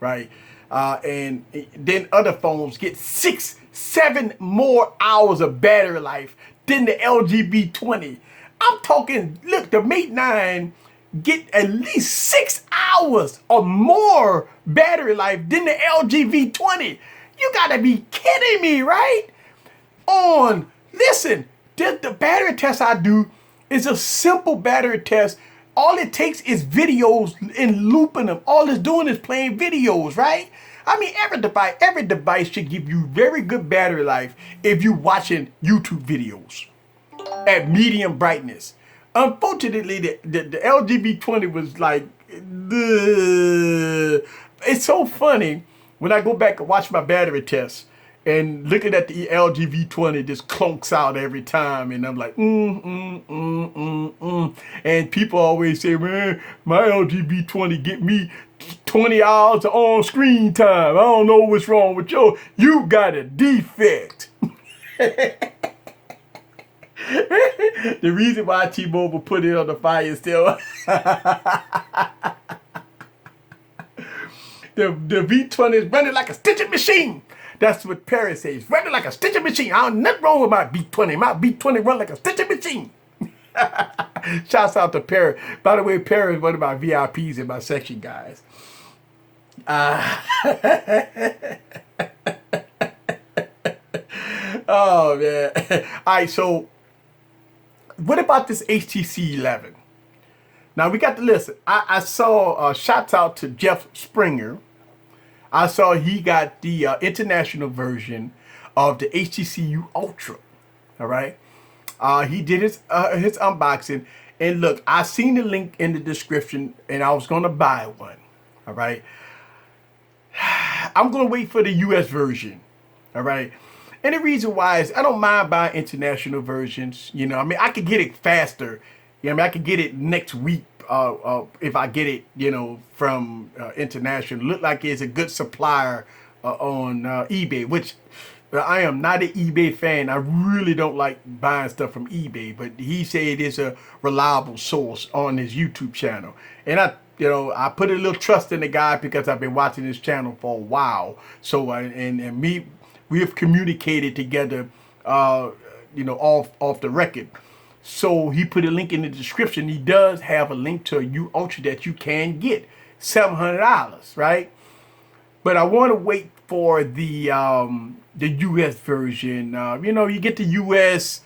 A: right? And then other phones get 6-7 more hours of battery life than the LG V20. I'm talking, look, the Mate 9 get at least 6 hours or more battery life than the LG V20. You gotta be kidding me, right? Listen, the battery test I do is a simple battery test. All it takes is videos and looping them. All it's doing is playing videos, right? I mean, every device should give you very good battery life if you're watching YouTube videos at medium brightness. Unfortunately, the LG V20 was like, it's so funny when I go back and watch my battery test and looking at the LG V20 just clunks out every time, and I'm like, And people always say, man, my LG V20 get me 20 hours of on-screen time. I don't know what's wrong with you got a defect. The reason why T-Mobile put it on the fire still. The V20 is running like a stitching machine. That's what Perry says. Running like a stitching machine. I don't nothing wrong with my V20. My V20 run like a stitching machine. Shouts out to Perry. By the way, Perry is one of my VIPs in my section, guys. Oh, man. All right, so what about this HTC 11? Now, we got to listen. I saw, shouts out to Jeff Springer. I saw he got the international version of the HTC U Ultra. All right. He did his unboxing. And look, I seen the link in the description and I was going to buy one. All right. I'm going to wait for the US version. All right. And the reason why is I don't mind buying international versions. You know, I mean, I could get it faster. You know, I mean, I could get it next week if I get it, you know, from international. Look like it's a good supplier on eBay, which I am not an eBay fan. I really don't like buying stuff from eBay, but he said it is a reliable source on his YouTube channel. And I put a little trust in the guy because I've been watching his channel for a while. So, and we have communicated together, off the record. So he put a link in the description. He does have a link to a U Ultra that you can get, $700, right? But I want to wait for the US version. You get the US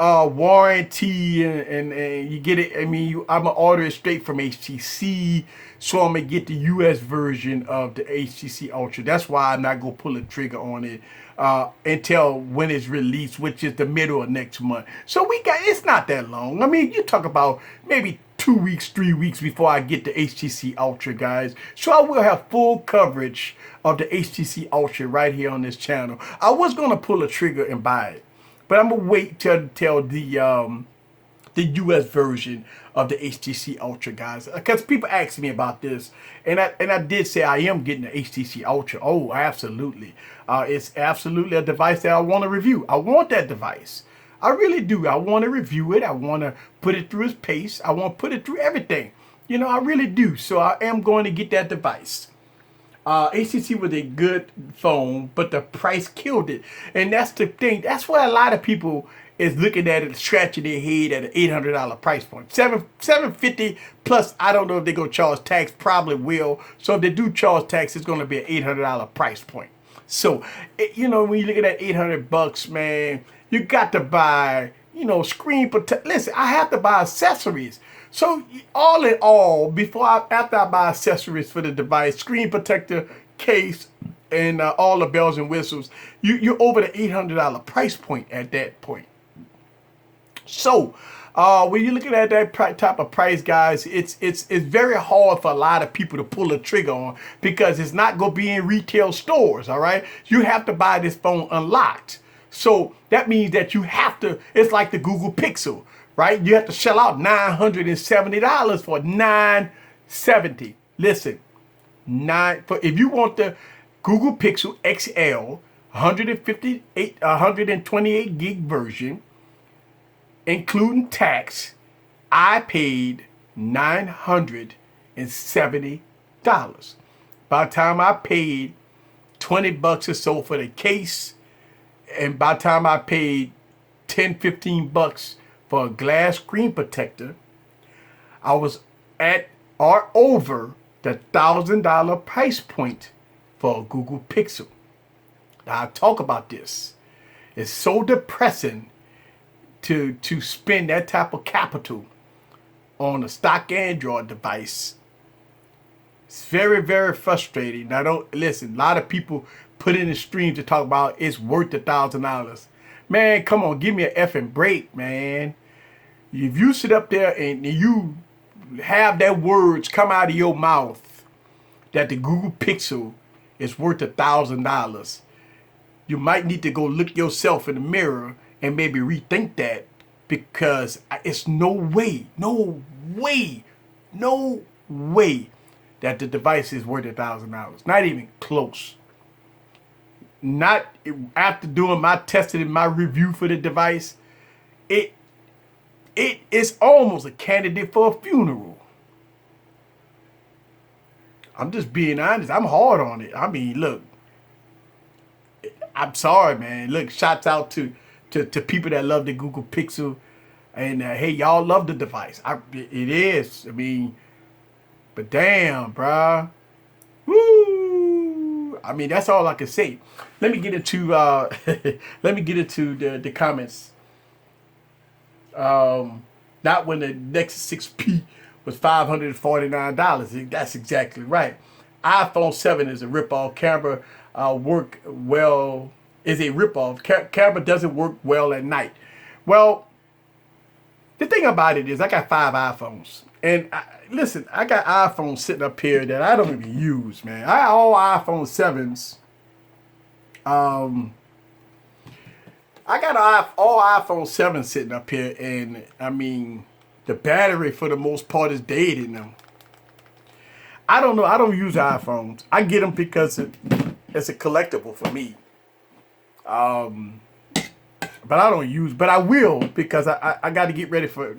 A: warranty and you get it. I mean, I'm gonna order it straight from HTC, so I'm gonna get the US version of the HTC Ultra. That's why I'm not gonna pull a trigger on it until when it's released, which is the middle of next month. So it's not that long. I mean, you talk about maybe 2 weeks, 3 weeks before I get the HTC Ultra, guys. So I will have full coverage of the HTC Ultra right here on this channel. I was gonna pull a trigger and buy it, but I'm gonna wait till the the US version of the HTC Ultra, guys. Because people ask me about this, and I did say I am getting the HTC Ultra. Oh, absolutely. It's absolutely a device that I want to review. I want that device. I really do. I want to review it. I want to put it through its pace. I want to put it through everything. You know, I really do. So I am going to get that device. HTC was a good phone, but the price killed it. And that's the thing. That's why a lot of people is looking at it, scratching their head at an $800 price point. $750 plus, I don't know if they're going to charge tax. Probably will. So if they do charge tax, it's going to be an $800 price point. So, you know, when you look at that $800, man, you got to buy, you know, screen protect. Listen, I have to buy accessories. So all in all, after I buy accessories for the device, screen protector, case, and all the bells and whistles, you're over the $800 price point at that point. So when you're looking at that type of price, guys, it's very hard for a lot of people to pull the trigger on because it's not going to be in retail stores. All right, you have to buy this phone unlocked. So that means that you have to. It's like the Google Pixel. Right? You have to shell out $970 for $970. Listen, if you want the Google Pixel XL 128 gig version, including tax, I paid $970. By the time I paid $20 or so for the case, and by the time I paid $10-15 for a glass screen protector, I was at or over the $1,000 price point for a Google Pixel. Now I talk about this. It's so depressing to spend that type of capital on a stock Android device. It's very, very frustrating. Now don't listen, a lot of people put in the stream to talk about it's worth $1,000. Man, come on, give me an effing break, man. If you sit up there and you have that words come out of your mouth that the Google Pixel is worth $1,000, you might need to go look yourself in the mirror and maybe rethink that, because it's no way that the device is worth $1,000. Not even close. Not after doing my testing and my review for the device, it is almost a candidate for a funeral. I'm just being honest. I'm hard on it. I mean, look, I'm sorry, man. Look, shouts out to people that love the Google Pixel, and hey, y'all love the device. It is. I mean, but damn, bruh. Woo! I mean, that's all I can say. Let me get into the comments. Not when the Nexus 6P was $549. That's exactly right. iPhone 7 is a ripoff. Camera work well is a ripoff. Camera doesn't work well at night. Well, the thing about it is I got 5 iPhones. And listen, I got iPhones sitting up here that I don't even use, man. I got all iPhone 7s. I got all iPhone 7 sitting up here, and I mean, the battery for the most part is dead in them. I don't know. I don't use iPhones. I get them because it's a collectible for me. But I don't use. But I will, because I got to get ready for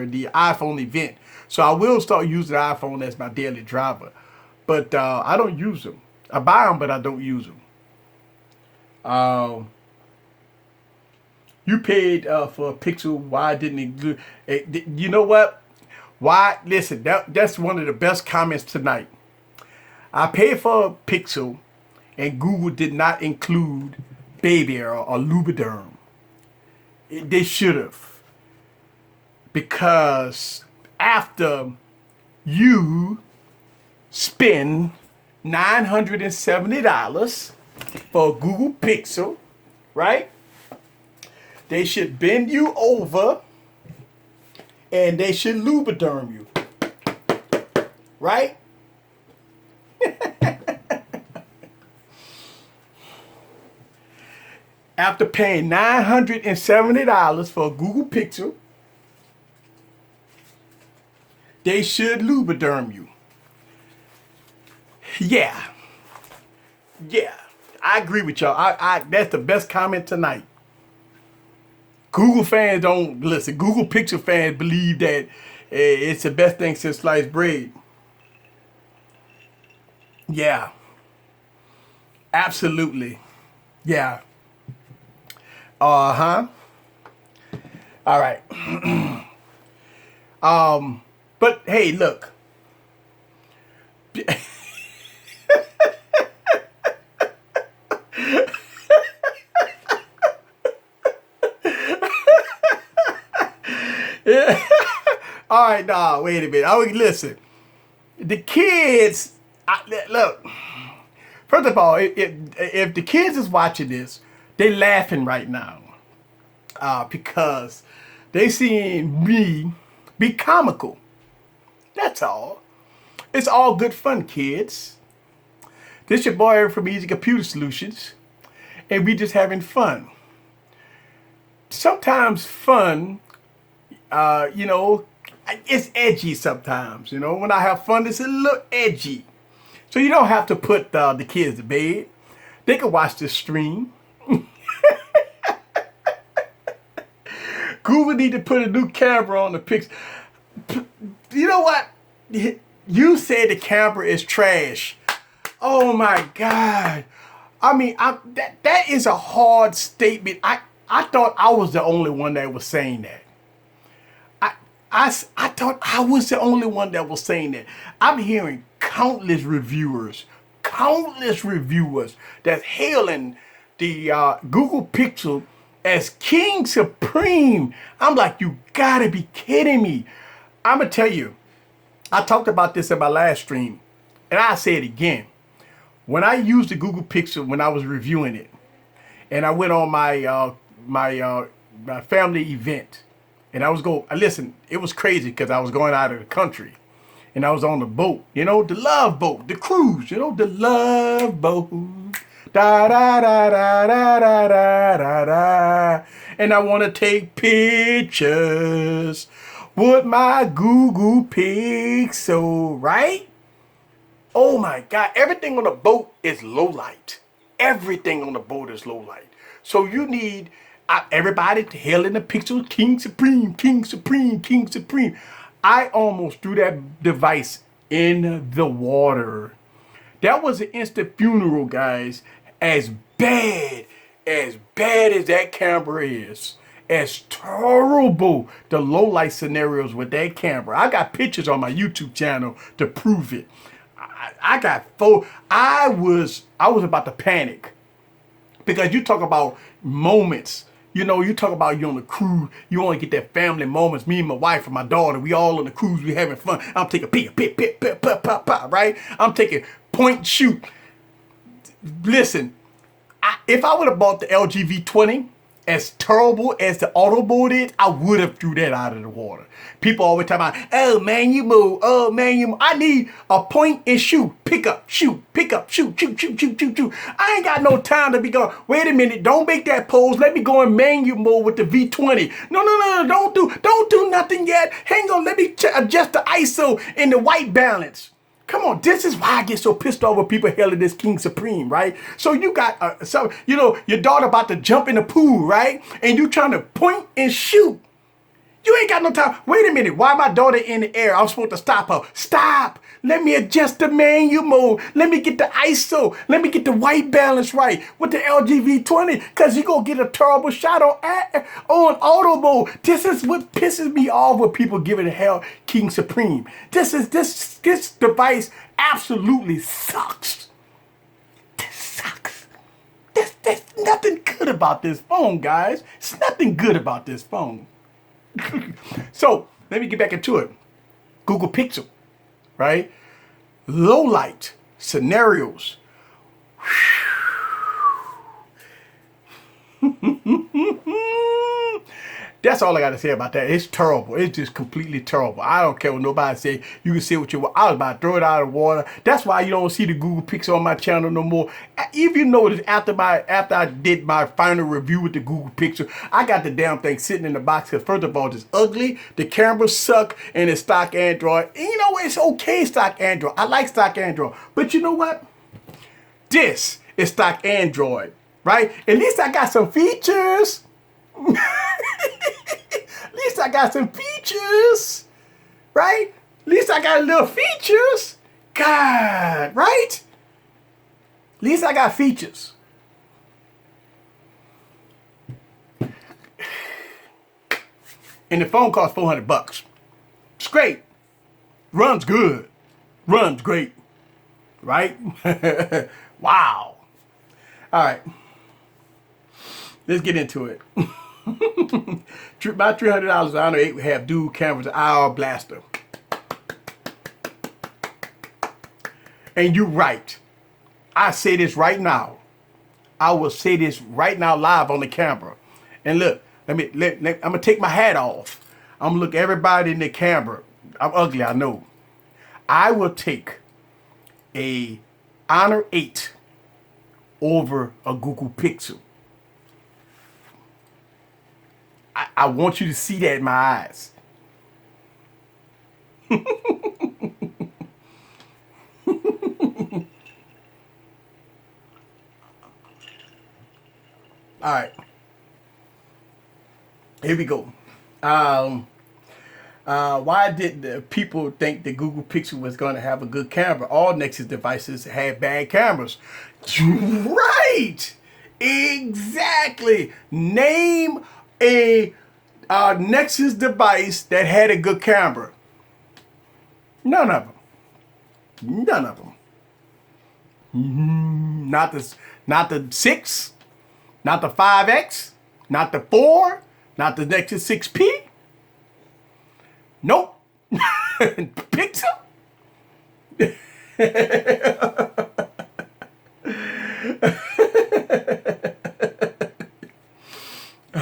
A: the iPhone event. So I will start using the iPhone as my daily driver. But I don't use them. I buy them, but I don't use them. You paid for a Pixel. Why didn't it include? You know what? Why? Listen, that's one of the best comments tonight. I paid for a Pixel, and Google did not include Baby or Lubriderm. They should have, because after you spend $970 for a Google Pixel, right? They should bend you over and they should Lubriderm you. Right? After paying $970 for a Google Pixel, they should lubriderm you. Yeah. Yeah. I agree with y'all. That's the best comment tonight. Google fans don't listen. Google Pixel fans believe that it's the best thing since sliced bread. Yeah. Absolutely. Yeah. Uh-huh. All right. But hey, look. Yeah. All right, nah, wait a minute. Listen. The kids, look. First of all, if the kids is watching this, they laughing right now because they seeing me be comical. That's all. It's all good fun, kids. This your boy from Easy Computer Solutions, and we just having fun. Sometimes fun, it's edgy sometimes. When I have fun, it's a little edgy. So you don't have to put the kids to bed. They can watch this stream. Google need to put a new camera on the Pixel. You know what? You said the camera is trash. Oh my God. I mean, that is a hard statement. I thought I was the only one that was saying that. I thought I was the only one that was saying that. I'm hearing countless reviewers that's hailing the Google Pixel as King Supreme. I'm like, you gotta be kidding me. I'm gonna tell you, I talked about this in my last stream, and I'll say it again. When I used the Google Pixel when I was reviewing it, and I went on my my family event, and I was listen, it was crazy because I was going out of the country. And I was on the boat, the love boat, the cruise, the love boat. Da da da da da da da da da. And I want to take pictures with my Google Pixel, right? Oh my God, everything on the boat is low light. Everything on the boat is low light. So you need everybody to hail in the Pixel, King Supreme, King Supreme, King Supreme. I almost threw that device in the water. That was an instant funeral, guys. As bad as that camera is, as terrible the low light scenarios with that camera. I got pictures on my YouTube channel to prove it. I got I was about to panic because you talk about moments. You talk about you on the cruise, you want to get that family moments. Me and my wife and my daughter, we all on the cruise, we having fun. I'm taking pip, right? I'm taking point and shoot. Listen, if I would have bought the LG V20, as terrible as the auto mode is, I would have threw that out of the water. People always talk about, oh man, you move. Oh man, you move. I need a point and shoot. Pick up, shoot, pick up, shoot. I ain't got no time to be going, wait a minute, don't make that pose. Let me go in manual mode with the V20. No, don't do nothing yet. Hang on, let me adjust the ISO and the white balance. Come on, this is why I get so pissed off when people hailing this King Supreme, right? So you got, your daughter about to jump in the pool, right? And you trying to point and shoot. You ain't got no time. Wait a minute, why my daughter in the air? I'm supposed to stop her. Stop. Let me adjust the manual mode. Let me get the ISO. Let me get the white balance right with the LG V20 because you're going to get a terrible shot on auto mode. This is what pisses me off when people giving hell King Supreme. This device absolutely sucks. This sucks. There's nothing good about this phone, guys. It's nothing good about this phone. So let me get back into it. Google Pixel, right? Low light scenarios. That's all I got to say about that. It's terrible. It's just completely terrible. I don't care what nobody say. You can say what you want. I was about to throw it out of the water. That's why you don't see the Google Pixel on my channel no more. If you notice, after I did my final review with the Google Pixel, I got the damn thing sitting in the box. Because first of all, it's ugly. The cameras suck. And it's stock Android. And you know what? It's okay stock Android. I like stock Android. But you know what? This is stock Android. Right? At least I got some features. At least I got some features. Right? At least I got little features. God, right? At least I got features. And the phone costs $400. It's great. Runs good. Runs great. Right? Wow. All right. Let's get into it. About $300, the Honor 8 will have dual cameras, IR blaster. And you're right. I say this right now. I will say this right now live on the camera. And look, I'm gonna take my hat off. I'm gonna look everybody in the camera. I'm ugly, I know. I will take a Honor 8 over a Google Pixel. I want you to see that in my eyes. All right. Here we go. Why did the people think the Google Pixel was going to have a good camera? All Nexus devices had bad cameras. Right. Exactly. Name a Nexus device that had a good camera. None of them. None of them. Not the 6, not the 5X, not the 4, not the Nexus 6P. Nope. Pixel.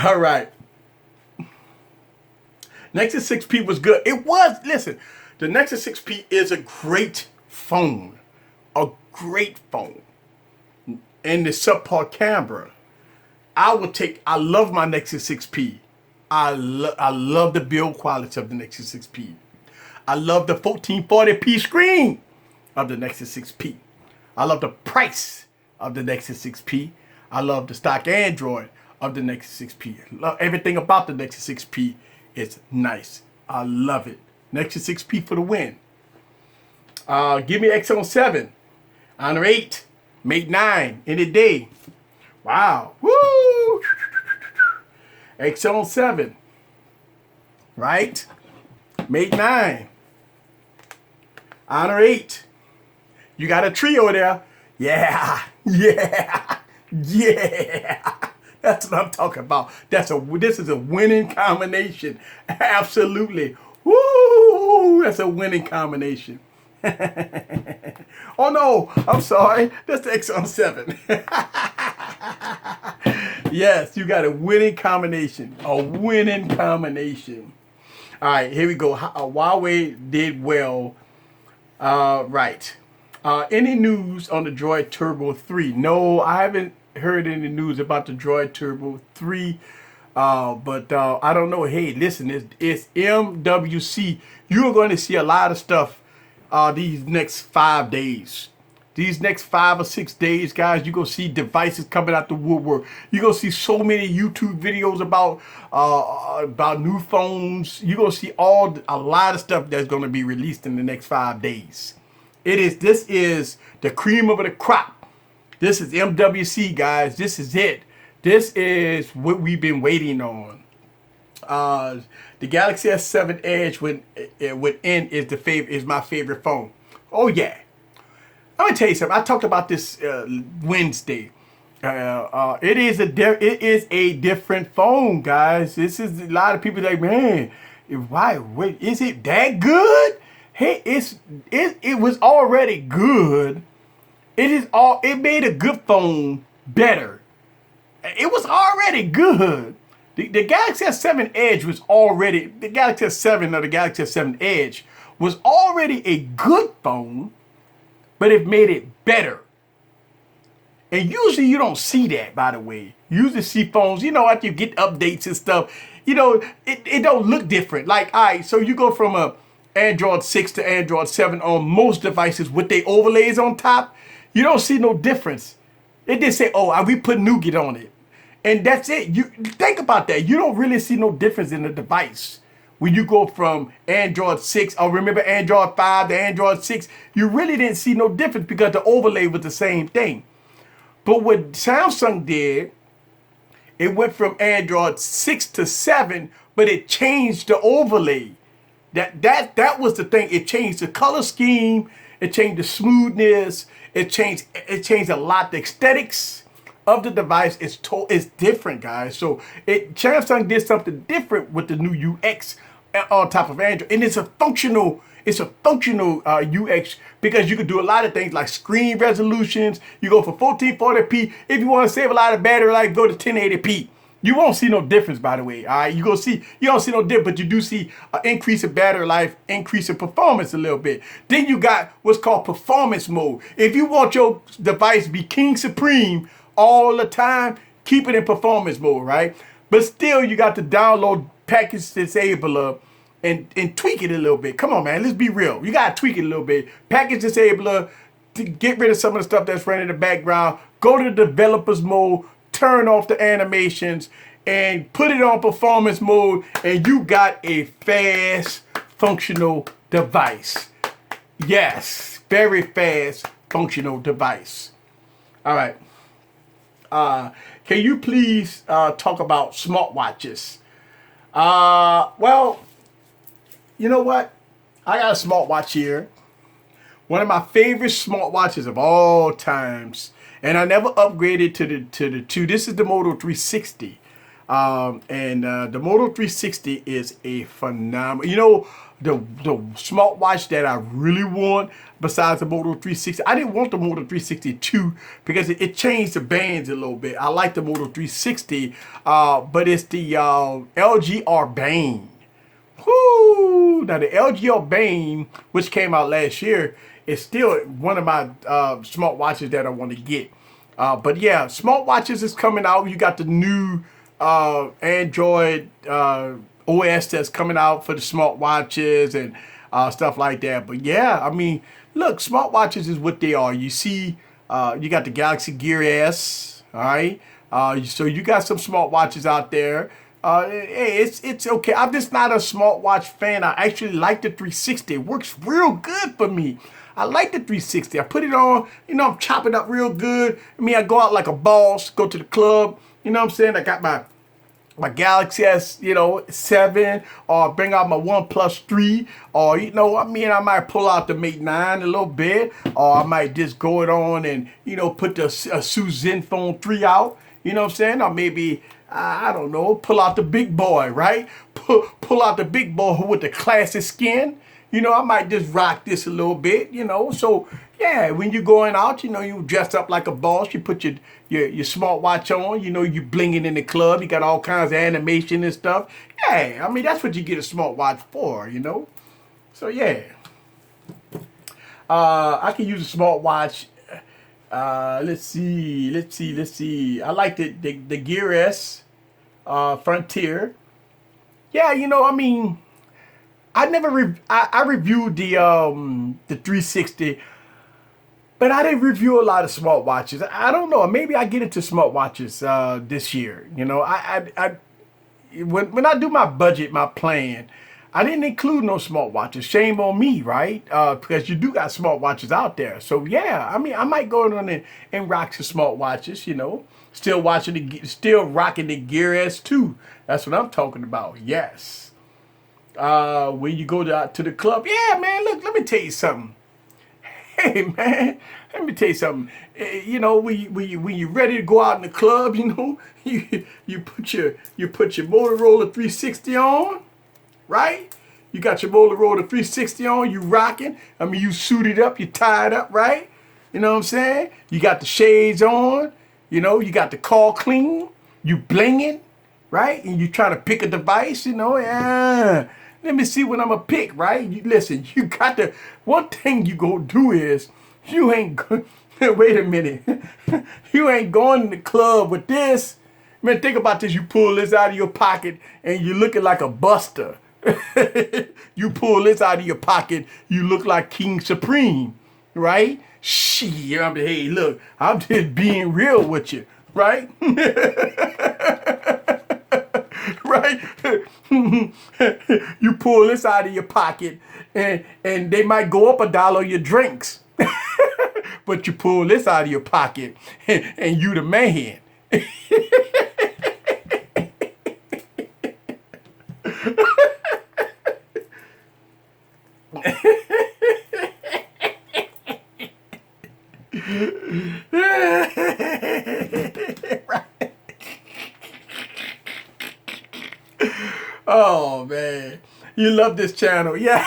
A: All right. Nexus 6P was good. It was, listen, the Nexus 6P is a great phone. A great phone. And the subpar camera. I love my Nexus 6P. I love the build quality of the Nexus 6P. I love the 1440p screen of the Nexus 6P. I love the price of the Nexus 6P. I love the stock Android of the Nexus 6P. I love everything about the Nexus 6P. It's nice. I love it. Nexus 6P for the win. Give me X on 7. Honor 8. Mate 9. Any day. Wow. Woo! X on 7. Right? Mate 9. Honor 8. You got a trio there. Yeah. Yeah. Yeah. That's what I'm talking about. This is a winning combination. Absolutely. Woo! That's a winning combination. Oh no, I'm sorry. That's the X on 7. Yes, you got a winning combination. A winning combination. All right, here we go. Huawei did well. Right. Any news on the Droid Turbo 3? No, I haven't heard any news about the Droid Turbo 3. But I don't know. Hey, listen, it's MWC. You're going to see a lot of stuff these next 5 days. These next 5 or 6 days, guys, you're going to see devices coming out the woodwork. You're going to see so many YouTube videos about new phones. You're going to see a lot of stuff that's going to be released in the next 5 days. This is the cream of the crop. This is MWC, guys. This is it. This is what we've been waiting on. The Galaxy S7 Edge is my favorite phone. Oh yeah. I'm gonna tell you something. I talked about this Wednesday. It is a different phone, guys. This is a lot of people like, man, why is it that good? Hey, it was already good. It made a good phone better. It was already good, The Galaxy S7 Edge was already, the Galaxy S7 or the Galaxy S7 Edge was already a good phone, but it made it better. And usually you don't see that, by the way. You usually see phones, after you get updates and stuff, it don't look different. Like, all right, so you go from a Android 6 to Android 7 on most devices with their overlays on top, you don't see no difference. They just say, oh, we put Nougat on it. And that's it. You think about that. You don't really see no difference in the device. When you go from Android 6, or remember Android 5 to Android 6, you really didn't see no difference because the overlay was the same thing. But what Samsung did, it went from Android 6 to 7, but it changed the overlay. That was the thing. It changed the color scheme. It changed the smoothness. It changed a lot. The aesthetics of the device is different, guys. So Samsung did something different with the new UX on top of Android, and it's a functional UX because you can do a lot of things like screen resolutions. You go for 1440p. If you want to save a lot of battery life, go to 1080p. You won't see no difference, by the way. All right, you don't see no difference, but you do see an increase in battery life, increase in performance a little bit. Then you got what's called performance mode. If you want your device to be king supreme all the time, keep it in performance mode, right? But still, you got to download package disabler and tweak it a little bit. Come on, man, let's be real. You got to tweak it a little bit. Package disabler to get rid of some of the stuff that's running in the background. Go to developers mode, turn off the animations, and put it on performance mode, and you got a fast, functional device. Yes, very fast, functional device. All right. Can you please talk about smartwatches? Well, you know what? I got a smartwatch here. One of my favorite smartwatches of all times. And I never upgraded to the 2. This is the Moto 360. The Moto 360 is a phenomenal, the smartwatch that I really want besides the Moto 360. I didn't want the Moto 360 2 because it changed the bands a little bit. I like the Moto 360, but it's the LG Urbane. Whoo! Now the LG Urbane, which came out last year, is still one of my smartwatches that I want to get. But yeah, smartwatches is coming out. You got the new Android OS that's coming out for the smartwatches and stuff like that. But yeah, I mean, look, smartwatches is what they are. You see, you got the Galaxy Gear S, all right? So you got some smartwatches out there. Hey, it's okay. I'm just not a smartwatch fan. I actually like the 360. It works real good for me. I like the 360. I put it on, I'm chopping up real good. I go out like a boss, go to the club, you know what I'm saying? I got my Galaxy S, 7, or bring out my OnePlus 3, or, I might pull out the Mate 9 a little bit, or I might just go it on and, put the Asus Zenfone 3 out, you know what I'm saying? Or maybe, I don't know, pull out the big boy, right? Pull out the big boy with the classic skin. I might just rock this a little bit, So, yeah, when you're going out, you dressed up like a boss. You put your smartwatch on. You blinging in the club. You got all kinds of animation and stuff. Yeah, that's what you get a smartwatch for, So, yeah. I can use a smartwatch. Let's see. I like the Gear S Frontier. Yeah, I reviewed the 360, but I didn't review a lot of smartwatches. I don't know. Maybe I get into smartwatches this year. When I do my budget, my plan, I didn't include no smartwatches. Shame on me, right? Because you do got smartwatches out there. So yeah, I might go on and rock some smartwatches. Still rocking the Gear S2. That's what I'm talking about. Yes. When you go to the club, yeah, man, look, let me tell you something. Hey, man, let me tell you something. When you're ready to go out in the club, you put your Motorola 360 on, right? You got your Motorola 360 on, you rocking. You suited up, you tied up, right? You know what I'm saying? You got the shades on, you got the car clean, you blinging, right? And you trying to pick a device, you know, let me see what I'm gonna pick, right? Listen, you got to, one thing you gonna do is, you ain't, wait a minute, you ain't going to the club with this. Man, think about this, you pull this out of your pocket and you looking like a buster. You pull this out of your pocket, you look like King Supreme, right? Shit, hey, look, I'm just being real with you, right? Right? You pull this out of your pocket and they might go up $1 your drinks. But you pull this out of your pocket and you the man. Oh man, you love this channel, yeah.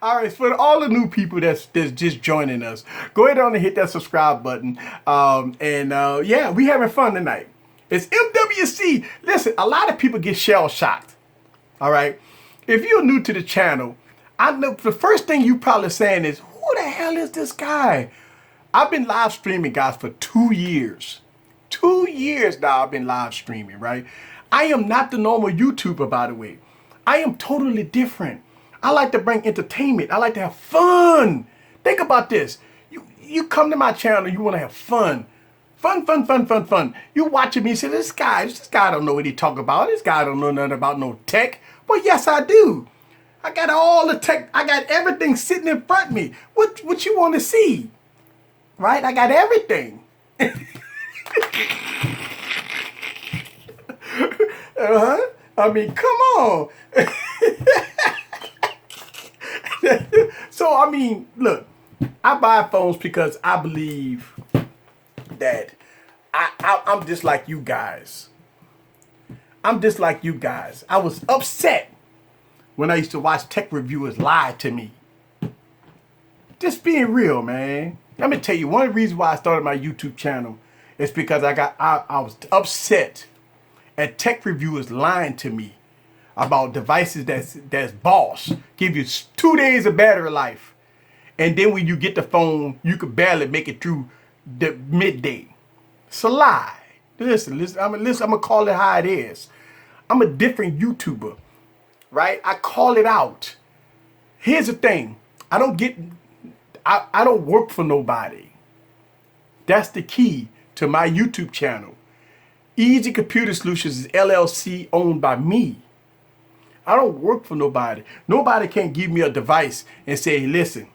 A: All right, for all the new people that's just joining us, go ahead on and hit that subscribe button. Yeah, we having fun tonight. It's MWC. Listen, a lot of people get shell shocked. All right, if you're new to the channel, I know the first thing you probably saying is, who the hell is this guy? I've been live streaming, guys, for 2 years. 2 years now I've been live streaming, right? I am not the normal YouTuber, by the way. I am totally different. I like to bring entertainment. I like to have fun. Think about this. You come to my channel, you want to have fun. Fun. You watching me and say, this guy don't know what he talk about. This guy don't know nothing about no tech. Well, yes, I do. I got all the tech. I got everything sitting in front of me. What you want to see? Right? I got everything. I mean, come on. So, I mean, look, I buy phones because I believe that I'm just like you guys. I'm just like you guys. I was upset when I used to watch tech reviewers lie to me. Just being real, man. Let me tell you, one of the reasons why I started my YouTube channel is because I was upset at tech reviewers lying to me about devices that's boss, give you 2 days of battery life, and then when you get the phone, you could barely make it through the midday. It's a lie. Listen, I'm gonna call it how it is. I'm a different YouTuber, right? I call it out. Here's the thing. I don't work for nobody. That's the key to my YouTube channel. Easy Computer Solutions is LLC, owned by me. I don't work for nobody. Nobody can give me a device and say, listen,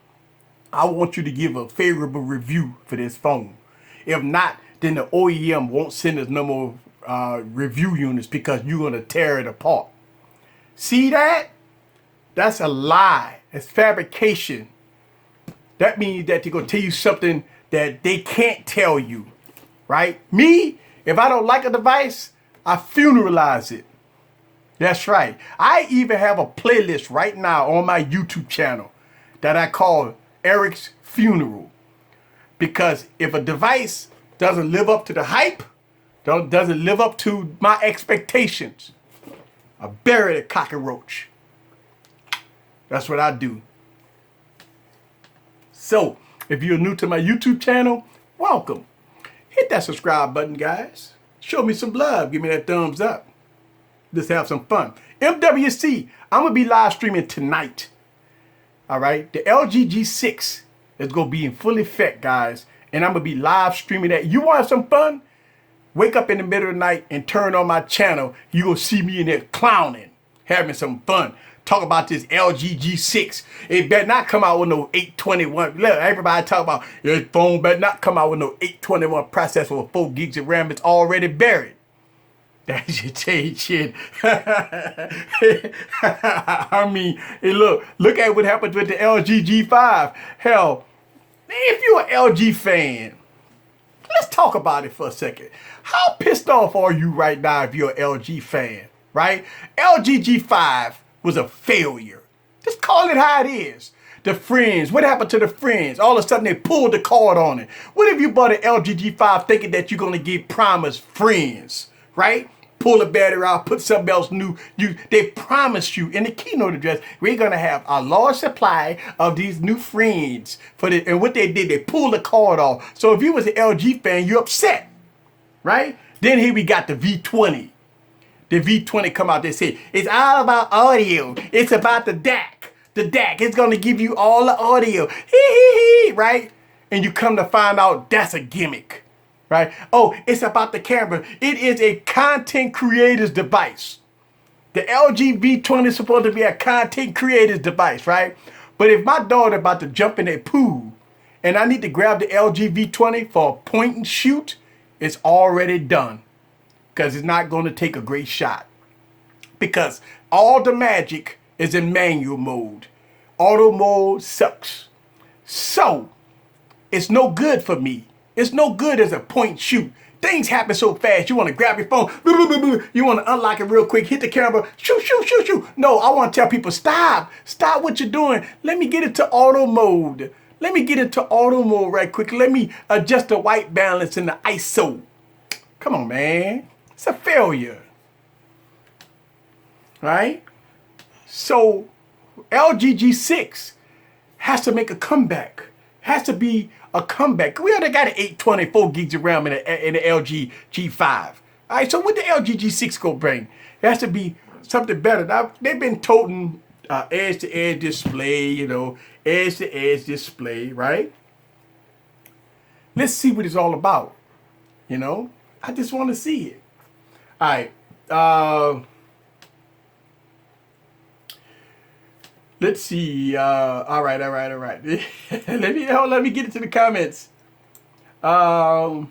A: I want you to give a favorable review for this phone. If not, then the OEM won't send us no more review units because you're going to tear it apart. See that? That's a lie. It's fabrication. That means that they're going to tell you something that they can't tell you, right? Me, if I don't like a device, I funeralize it. That's right. I even have a playlist right now on my YouTube channel that I call Eric's Funeral. Because if a device doesn't live up to the hype, doesn't live up to my expectations, I bury the cockroach. That's what I do. So, if you're new to my YouTube channel, welcome. Hit that subscribe button, guys. Show me some love. Give me that thumbs up. Let's have some fun. MWC, I'm going to be live streaming tonight. All right. The LG G6 is going to be in full effect, guys. And I'm going to be live streaming that. You want some fun? Wake up in the middle of the night and turn on my channel. You're going to see me in there clowning, having some fun. Talk about this LG G6. It better not come out with no 821. Look, everybody talk about your phone better not come out with no 821 processor with 4 gigs of RAM. It's already buried. That should change shit. I mean, hey, look at what happened with the LG G5. Hell, if you're an LG fan, let's talk about it for a second. How pissed off are you right now if you're an LG fan, right? LG G5 was a failure. Just call it how it is. The friends, what happened to the friends? All of a sudden they pulled the cord on it. What if you bought an LG G5 thinking that you're going to get promised friends, right? Pull the battery out, put something else new. They promised you in the keynote address, we're going to have a large supply of these new friends. And what they did, they pulled the cord off. So if you was an LG fan, you're upset, right? Then here we got the V20. The V20 come out, they say, it's all about audio. It's about the DAC. The DAC, it's going to give you all the audio. Right? And you come to find out that's a gimmick. Right? Oh, it's about the camera. It is a content creator's device. The LG V20 is supposed to be a content creator's device, right? But if my daughter about to jump in a pool and I need to grab the LG V20 for a point and shoot, it's already done. Because it's not going to take a great shot. Because all the magic is in manual mode. Auto mode sucks. So, it's no good for me. It's no good as a point shoot. Things happen so fast. You want to grab your phone. You want to unlock it real quick. Hit the camera. Shoot, shoot, shoot, shoot. No, I want to tell people, stop. Stop what you're doing. Let me get into auto mode. Let me get into auto mode right quick. Let me adjust the white balance and the ISO. Come on, man. It's a failure. Right? So, LG G6 has to make a comeback. Has to be a comeback. We already got an 824 gigs of RAM in the LG G5. All right, so what the LG G6 gonna bring? It has to be something better. Now, they've been toting edge-to-edge display, you know, edge-to-edge display, right? Let's see what it's all about, you know? I just want to see it. All right. Let's see. All right. let me get into the comments. Hey,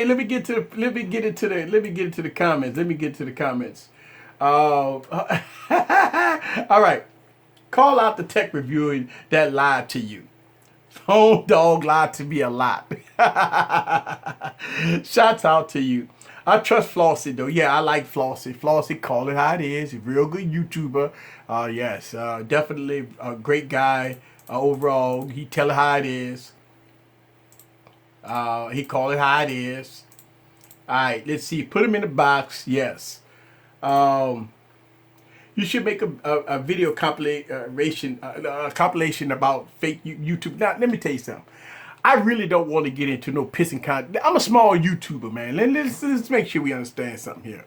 A: let me get into the comments. All right. Call out the tech reviewer that lied to you. Phone dog lied to me a lot. Shouts out to you. I trust Flossie though. Yeah, I like Flossie. Flossie, call it how it is. He's a real good YouTuber. Yes, definitely a great guy. Overall, he tell it how it is. He call it how it is. All right, let's see. Put him in the box. Yes. You should make a video compilation about fake YouTube. Now, let me tell you something. I really don't want to get into no pissing content. I'm a small YouTuber, man. Let's make sure we understand something here.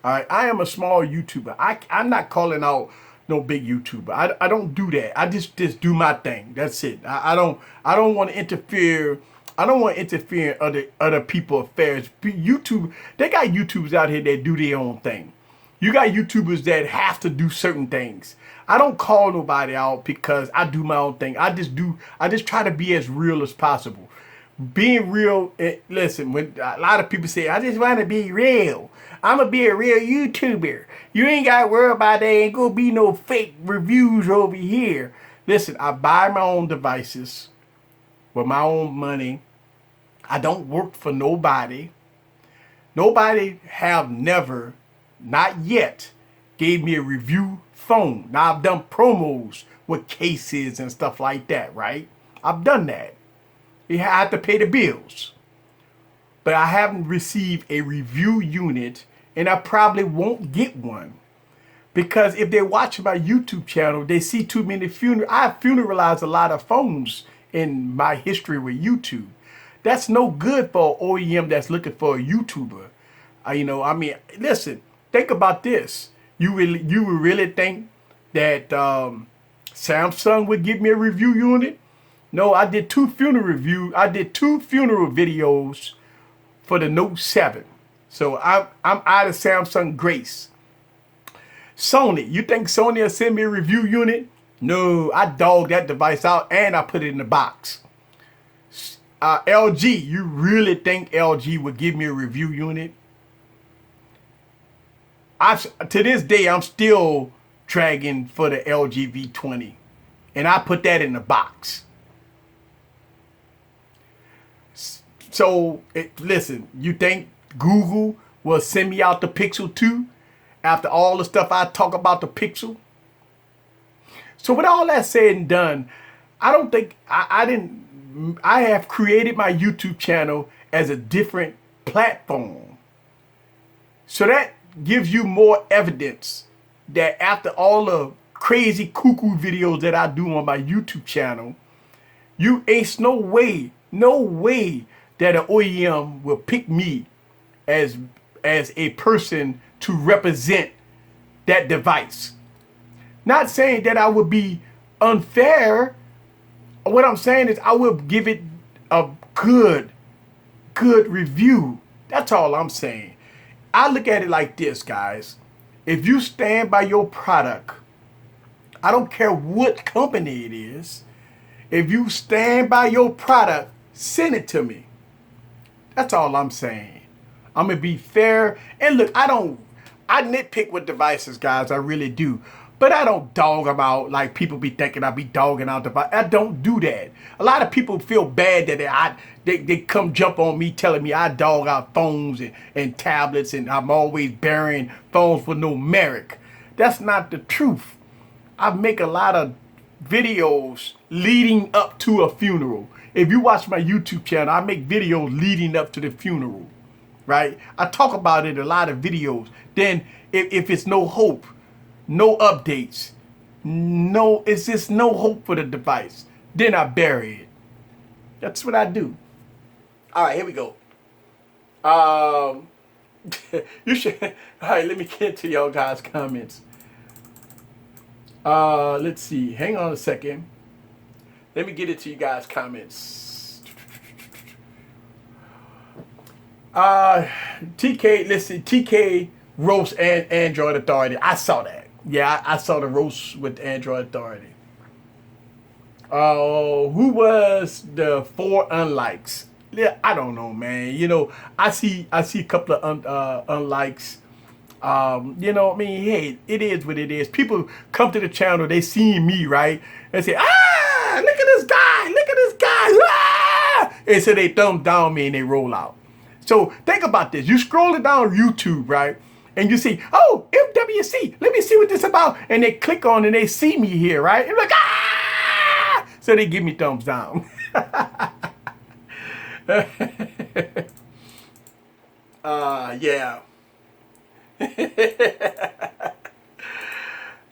A: All right, I am a small YouTuber. I'm not calling out no big YouTuber. I don't do that. I just do my thing. That's it. I don't want to interfere. I don't want to interfere in other people's affairs. YouTube, they got YouTubers out here that do their own thing. You got YouTubers that have to do certain things. I don't call nobody out because I do my own thing. I just try to be as real as possible. Being real, listen, when a lot of people say, I just want to be real. I'm going to be a real YouTuber. You ain't got to worry about there ain't going to be no fake reviews over here. Listen, I buy my own devices with my own money. I don't work for nobody. Nobody have never, not yet, gave me a review phone. Now, I've done promos with cases and stuff like that, right? I've done that. You have to pay the bills. But I haven't received a review unit, and I probably won't get one. Because if they watch my YouTube channel, they see too many funerals. I've funeralized a lot of phones in my history with YouTube. That's no good for an OEM that's looking for a YouTuber. Listen, think about this. You would really think that Samsung would give me a review unit? No, I did two funeral reviews. I did two funeral videos for the Note 7. So I'm out of Samsung grace. Sony, you think Sony will send me a review unit? No, I dogged that device out and I put it in the box. LG, you really think LG would give me a review unit? To this day, I'm still dragging for the LG V20. And I put that in the box. So, listen, you think Google will send me out the Pixel 2 after all the stuff I talk about the Pixel? So with all that said and done, I don't think I have created my YouTube channel as a different platform. So that gives you more evidence that after all the crazy cuckoo videos that I do on my YouTube channel, you ain't no way that an OEM will pick me as a person to represent that device. Not saying that I would be unfair. What I'm saying is I will give it a good review. That's all I'm saying. I look at it like this, guys. If you stand by your product, I don't care what company it is. If you stand by your product, send it to me. That's all I'm saying. I'm going to be fair. And look, I nitpick with devices, guys. I really do. But I don't dog them out like people be thinking I be dogging out devices. I don't do that. A lot of people feel bad that they come jump on me telling me I dog out phones and tablets and I'm always burying phones for no merit. That's not the truth. I make a lot of videos leading up to a funeral. If you watch my YouTube channel, I make videos leading up to the funeral, right? I talk about it in a lot of videos. Then if it's no hope, no updates, it's just no hope for the device, then I bury it. That's what I do. All right, here we go. You should. All right, let me get to y'all guys' comments. Let's see. Hang on a second. Let me get it to you guys' comments. TK, listen, TK roast and Android Authority. I saw that. Yeah, I saw the roast with Android Authority. Who was the 4 unlikes? Yeah, I don't know, man. You know, I see a couple of unlikes. You know, I mean, hey, it is what it is. People come to the channel, they see me, right? And say, look at this guy, ah! And so they thumb down me and they roll out. So think about this. You scrolling down YouTube, right? And you see, oh, MWC, let me see what this is about. And they click on and they see me here, right? And like, ah! So they give me thumbs down. Yeah.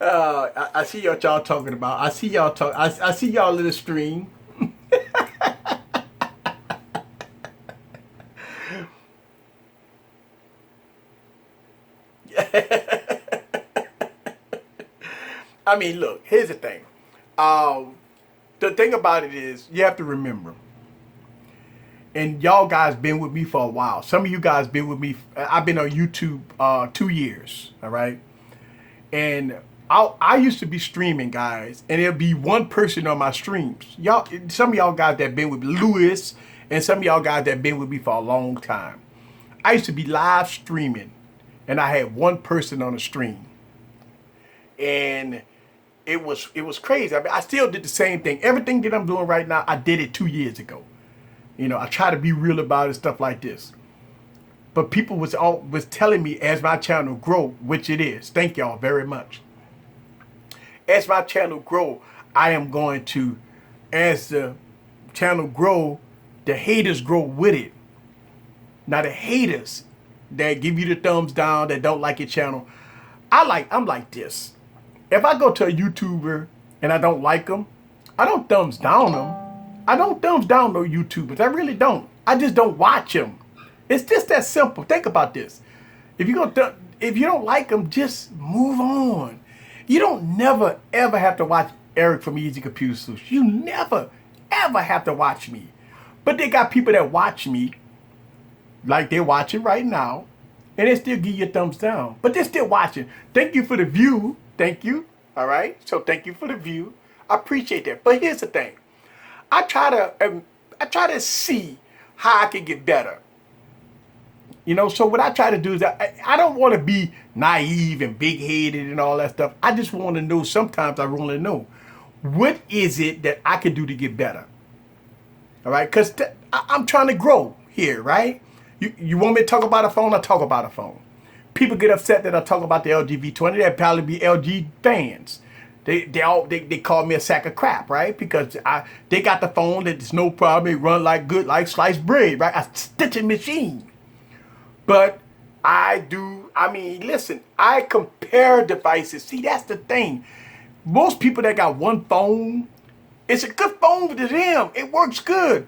A: I see what y'all talking about. I see y'all talk. I see y'all in the stream. I mean, look. Here's the thing. The thing about it is, you have to remember. And y'all guys been with me for a while. Some of you guys been with me. I've been on YouTube 2 years. All right. And I used to be streaming, guys, and there'll be one person on my streams. Y'all, some of y'all guys that been with Lewis, and some of y'all guys that been with me for a long time. I used to be live streaming, and I had one person on the stream, and it was crazy. I mean, I still did the same thing. Everything that I'm doing right now, I did it 2 years ago. You know, I try to be real about it, stuff like this. But people was telling me as my channel grow, which it is. Thank y'all very much. As my channel grow, I am going to, as the channel grow, the haters grow with it. Now the haters that give you the thumbs down, that don't like your channel, I'm like this. If I go to a YouTuber and I don't like them, I don't thumbs down them. I don't thumbs down no YouTubers. I really don't. I just don't watch them. It's just that simple. Think about this. If you don't like them, just move on. You don't never ever have to watch Eric from Easy Computer Solutions. You never ever have to watch me. But they got people that watch me, like they're watching right now, and they still give you a thumbs down. But they're still watching. Thank you for the view. Thank you. All right. So thank you for the view. I appreciate that. But here's the thing. I try to see how I can get better. You know, so what I try to do is I don't want to be naive and big-headed and all that stuff. I just want to know, sometimes I want to know, what is it that I can do to get better? All right, because I'm trying to grow here, right? You want me to talk about a phone? I talk about a phone. People get upset that I talk about the LG V20. They'll probably be LG fans. they call me a sack of crap, right? Because they got the phone that there's no problem. It run like good, like sliced bread, right? A stitching machine. But I mean, listen, I compare devices. See, that's the thing. Most people that got one phone, it's a good phone to them. It works good.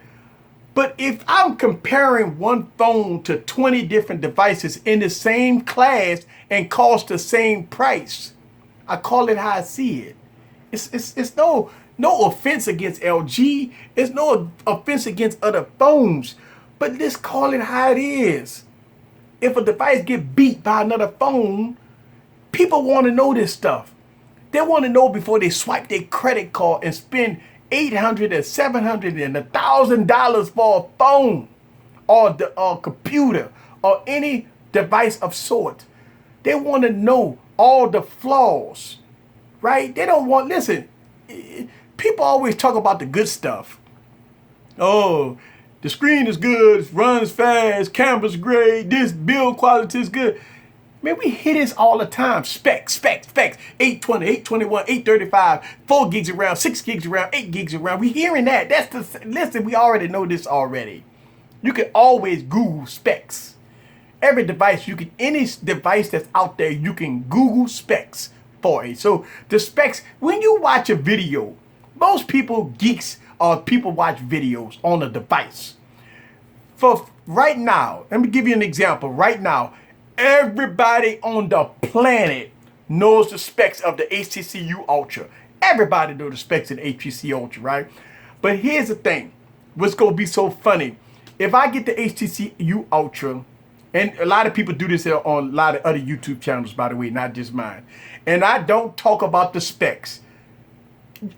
A: But if I'm comparing one phone to 20 different devices in the same class and cost the same price, I call it how I see it. It's no offense against LG. It's no offense against other phones. But let's call it how it is. If a device get beat by another phone, people want to know this stuff. They want to know before they swipe their credit card and spend $800 and $700 and $1,000 for a phone or a computer or any device of sort. They want to know all the flaws, right? They don't want, listen, people always talk about the good stuff. Oh, the screen is good, runs fast, camera's great, this build quality is good. Man, we hear this all the time. Specs. 820, 821, 835, 4 gigs of RAM, 6 gigs of RAM, 8 gigs of RAM. We hearing that. Listen, we already know this already. You can always Google specs. Every device, any device that's out there, you can Google specs for it. So the specs, when you watch a video, most people, geeks, or people watch videos on a device. For right now, let me give you an example. Right now, everybody on the planet knows the specs of the HTC Ultra. Everybody knows the specs of the HTC Ultra, right? But here's the thing. What's going to be so funny. If I get the HTC Ultra, and a lot of people do this on a lot of other YouTube channels, by the way, not just mine, and I don't talk about the specs,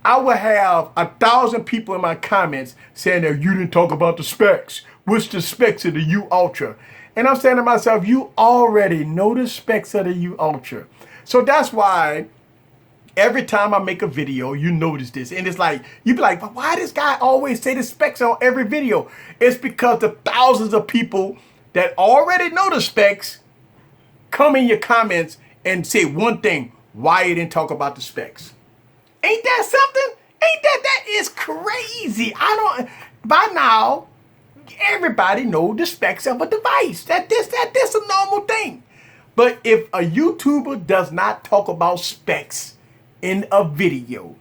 A: I will have 1,000 people in my comments saying that you didn't talk about the specs. What's the specs of the U Ultra? And I'm saying to myself, you already know the specs of the U Ultra. So that's why every time I make a video, you notice this. And it's like, you be like, but why this guy always say the specs on every video? It's because the thousands of people that already know the specs come in your comments and say one thing, why you didn't talk about the specs. Ain't that something? That is crazy. By now, everybody knows the specs of a device. That's a normal thing. But if a YouTuber does not talk about specs in a video,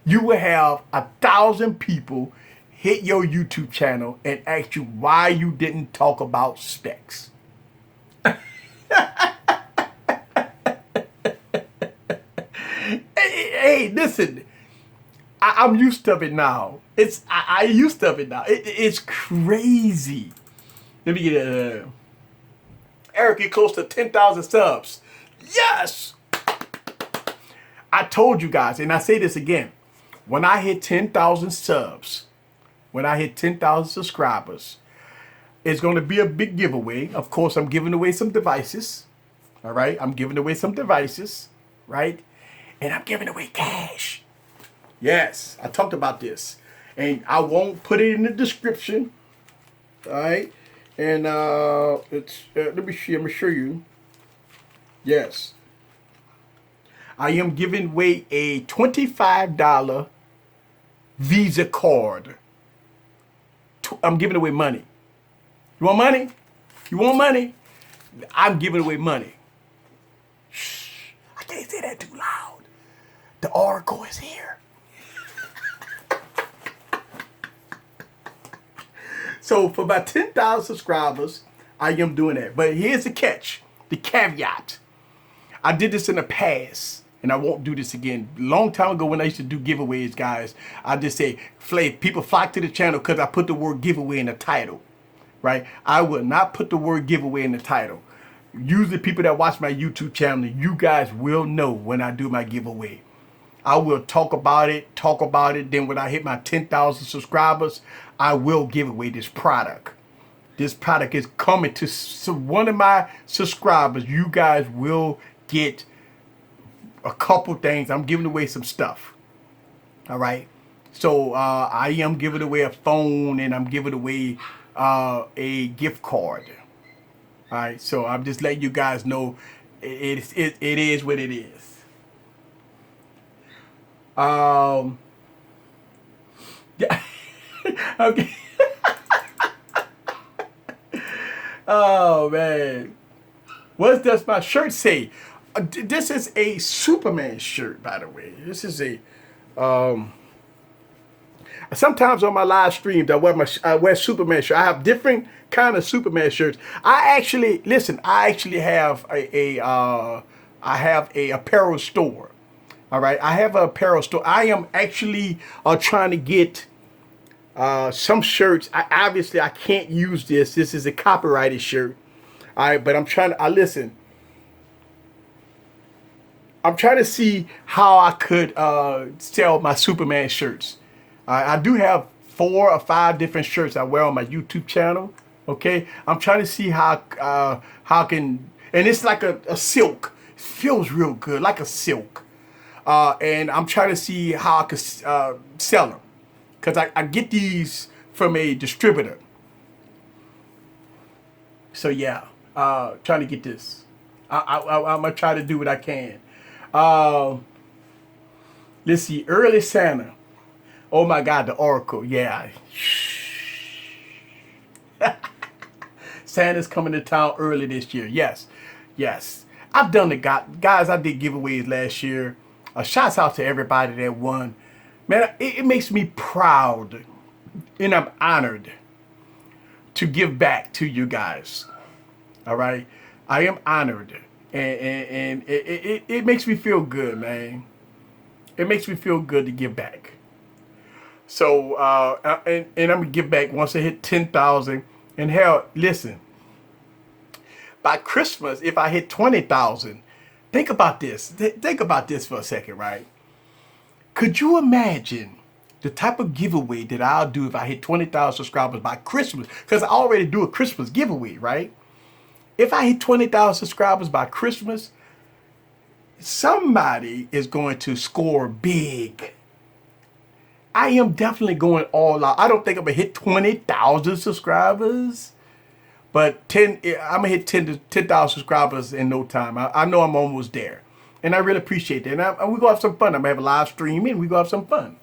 A: you will have 1,000 people hit your YouTube channel and ask you why you didn't talk about specs. Hey, listen, I'm used to it now. I used to it now. It's crazy. Let me get Eric, you're close to 10,000 subs. Yes! I told you guys, and I say this again. When I hit 10,000 subs, when I hit 10,000 subscribers, it's going to be a big giveaway. Of course, I'm giving away some devices. All right? I'm giving away some devices, right? And I'm giving away cash. Yes, I talked about this. And I won't put it in the description. All right? And let me see. I'm going to show you. Yes. I am giving away a $25 Visa card. I'm giving away money. You want money? You want money? I'm giving away money. Shh. I can't say that too loud. The Oracle is here. So for about 10,000 subscribers, I am doing that. But here's the catch, the caveat. I did this in the past, and I won't do this again. Long time ago when I used to do giveaways, guys, I just say, people flock to the channel because I put the word giveaway in the title, right? I will not put the word giveaway in the title. Usually people that watch my YouTube channel, you guys will know when I do my giveaway. I will talk about it. Then when I hit my 10,000 subscribers, I will give away this product. This product is coming to one of my subscribers. You guys will get a couple things. I'm giving away some stuff. All right. So I am giving away a phone, and I'm giving away a gift card. All right. So I'm just letting you guys know it is what it is. Yeah. Okay. Oh man. What does my shirt say? This is a Superman shirt, by the way. This is a sometimes on my live streams I wear Superman shirt. I have different kind of Superman shirts. I actually listen. I actually have I have a apparel store. All right, I have an apparel store. I am actually trying to get some shirts. Obviously I can't use this. This is a copyrighted shirt. All right, but I'm trying to. Listen. I'm trying to see how I could sell my Superman shirts. I do have 4 or 5 different shirts I wear on my YouTube channel. Okay, I'm trying to see how can, and it's like a silk. It feels real good, like a silk. And I'm trying to see how I could sell them, because I get these from a distributor. So yeah, trying to get this. I'm gonna try to do what I can. Let's see, early Santa. Oh my God, the Oracle. Yeah. Santa's coming to town early this year. Yes. Yes. I've done it, guys. I did giveaways last year. Shouts out to everybody that won. Man, it makes me proud, and I'm honored to give back to you guys. All right. I am honored. And it makes me feel good, man. It makes me feel good to give back. So, and I'm going to give back once I hit 10,000. And hell, listen, by Christmas, if I hit 20,000, think about this. Think about this for a second, right? Could you imagine the type of giveaway that I'll do if I hit 20,000 subscribers by Christmas? Because I already do a Christmas giveaway, right? If I hit 20,000 subscribers by Christmas, somebody is going to score big. I am definitely going all out. I don't think I'm going to hit 20,000 subscribers, but I'm going to hit 10,000 subscribers in no time. I know I'm almost there, and I really appreciate that. And we're going to have some fun. I'm going to have a live stream, and we're going to have some fun.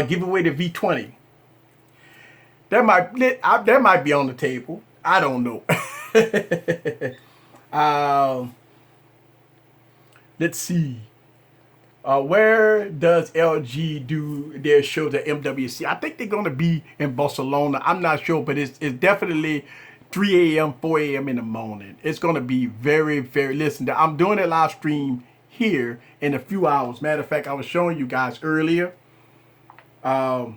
A: Give away the V20. That might be on the table. I don't know. Let's see. Where does LG do their shows at MWC? I think they're going to be in Barcelona. I'm not sure, but it's definitely 3 a.m., 4 a.m. in the morning. It's going to be very, very, listen, I'm doing a live stream here in a few hours. Matter of fact, I was showing you guys earlier that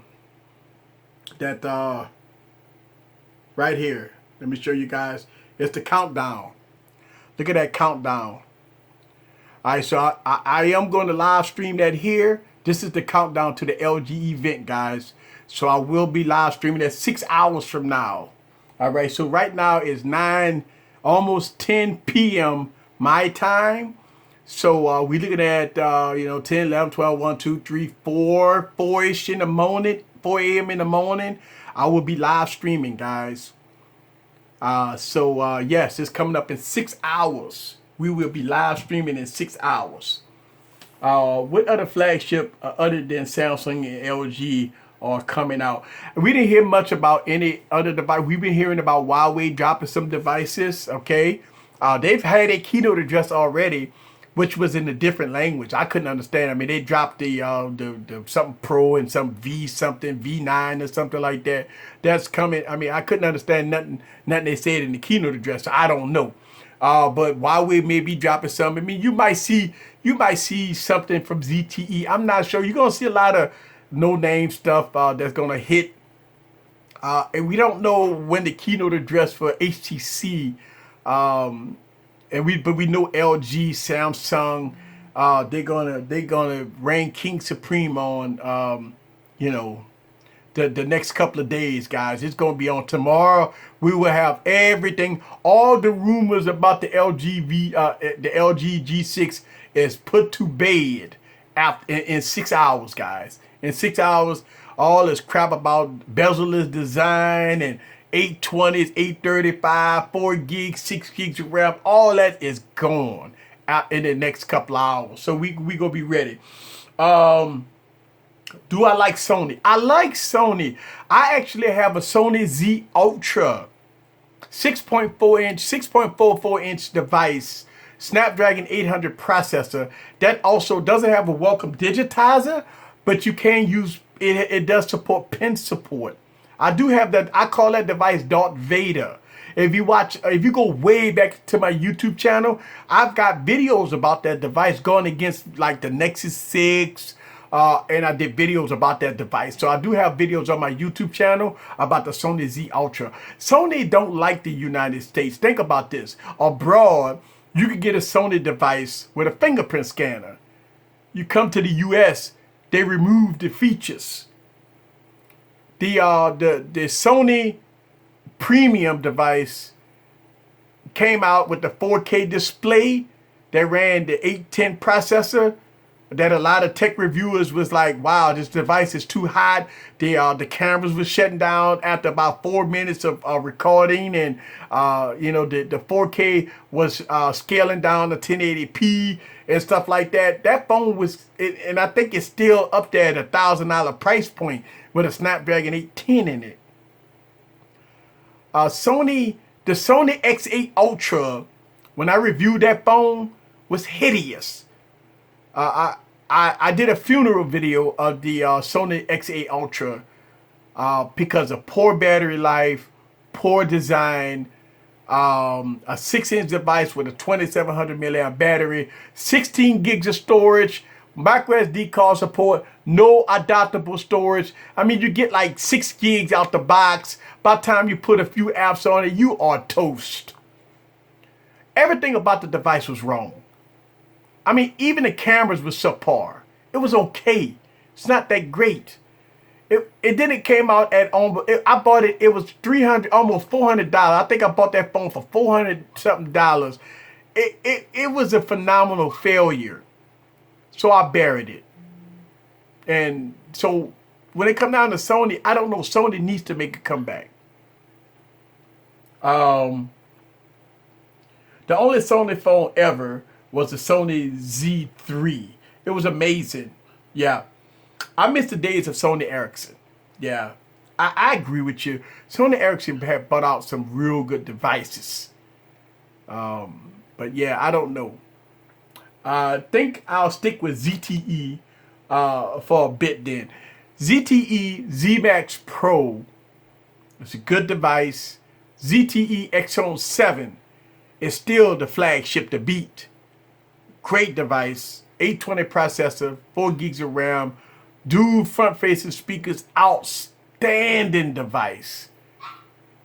A: right here. Let me show you guys. It's the countdown. Look at that countdown. All right, so I am going to live stream that here. This is the countdown to the LG event, guys. So I will be live streaming that 6 hours from now. All right, so right now is 9, almost 10 p.m. my time. So we're looking at, 10, 11, 12, 1, 2, 3, 4, 4-ish in the morning, 4 a.m. in the morning. I will be live streaming, guys. Yes, it's coming up in 6 hours. We will be live streaming in 6 hours. What other flagship other than Samsung and LG are coming out? We didn't hear much about any other device. We've been hearing about Huawei dropping some devices. Okay, they've had a keynote address already, which was in a different language. I couldn't understand. I mean, they dropped the something Pro and some V something V9 or something like that. That's coming. I mean, I couldn't understand nothing they said in the keynote address. So I don't know. But Huawei may be dropping some. I mean, you might see something from ZTE. I'm not sure. You're gonna see a lot of no-name stuff that's gonna hit. And we don't know when the keynote address for HTC. But we know LG, Samsung, they're gonna reign king supreme on the next couple of days, guys. It's gonna be on tomorrow. We will have everything. All the rumors about the LG G6 is put to bed in 6 hours, guys. In 6 hours, all this crap about bezel-less design and 820s, 835, 4 gigs, 6 gigs of RAM, all that is gone out in the next couple of hours. So we gonna be ready. Do I like Sony? I like Sony. I actually have a Sony Z Ultra 6.44 inch device, Snapdragon 800 processor that also doesn't have a welcome digitizer, but you can use it. It does support pen support. I do have that. I call that device Darth Vader. If you go way back to my YouTube channel, I've got videos about that device going against like the Nexus 6, and I did videos about that device. So I do have videos on my YouTube channel about the Sony Z Ultra. Sony don't like the United States. Think about this. Abroad, you can get a Sony device with a fingerprint scanner. You come to the US, they remove the features. The Sony premium device came out with the 4K display that ran the 810 processor that a lot of tech reviewers was like, wow, this device is too hot. The cameras were shutting down after about 4 minutes of recording, and the 4K was scaling down to 1080p and stuff like that. That phone was, and I think it's still up there at $1,000 price point with a Snapdragon 810 in it. The Sony X8 Ultra, when I reviewed that phone, was hideous. I did a funeral video of the Sony X8 Ultra because of poor battery life, poor design, a 6-inch device with a 2700 milliamp battery, 16 gigs of storage, micro SD card support, no adaptable storage. I mean, you get like 6 gigs out the box. By the time you put a few apps on it, you are toast. Everything about the device was wrong. I mean, even the cameras were subpar. It was okay. It's not that great. It then came out at almost, I bought it, it was $300, almost $400. I think I bought that phone for $400 something dollars. It was a phenomenal failure. So I buried it. And so when it come down to Sony, I don't know, Sony needs to make a comeback. The only Sony phone ever was the Sony Z3. It was amazing. Yeah. I miss the days of Sony Ericsson. Yeah. I agree with you. Sony Ericsson had brought out some real good devices. But yeah, I don't know. I think I'll stick with ZTE for a bit then. ZTE Z Max Pro. It's a good device. ZTE Exxon 7 is still the flagship to beat. Great device. 820 processor, 4 gigs of RAM, dual front-facing speakers, outstanding device.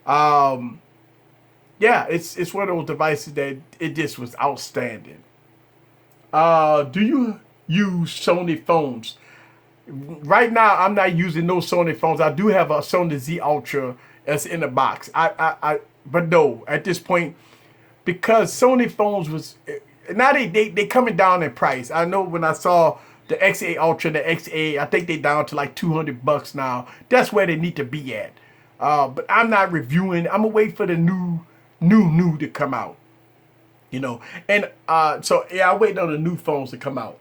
A: Yeah, it's one of those devices that it just was outstanding. Do you use Sony phones? Right now, I'm not using no Sony phones. I do have a Sony Z Ultra that's in the box. But no, at this point, because Sony phones was, now they coming down in price. I know when I saw the X8 Ultra and the X8, I think they down to like $200 now. That's where they need to be at. But I'm not reviewing. I'm gonna wait for the new to come out. And so yeah, I wait on the new phones to come out.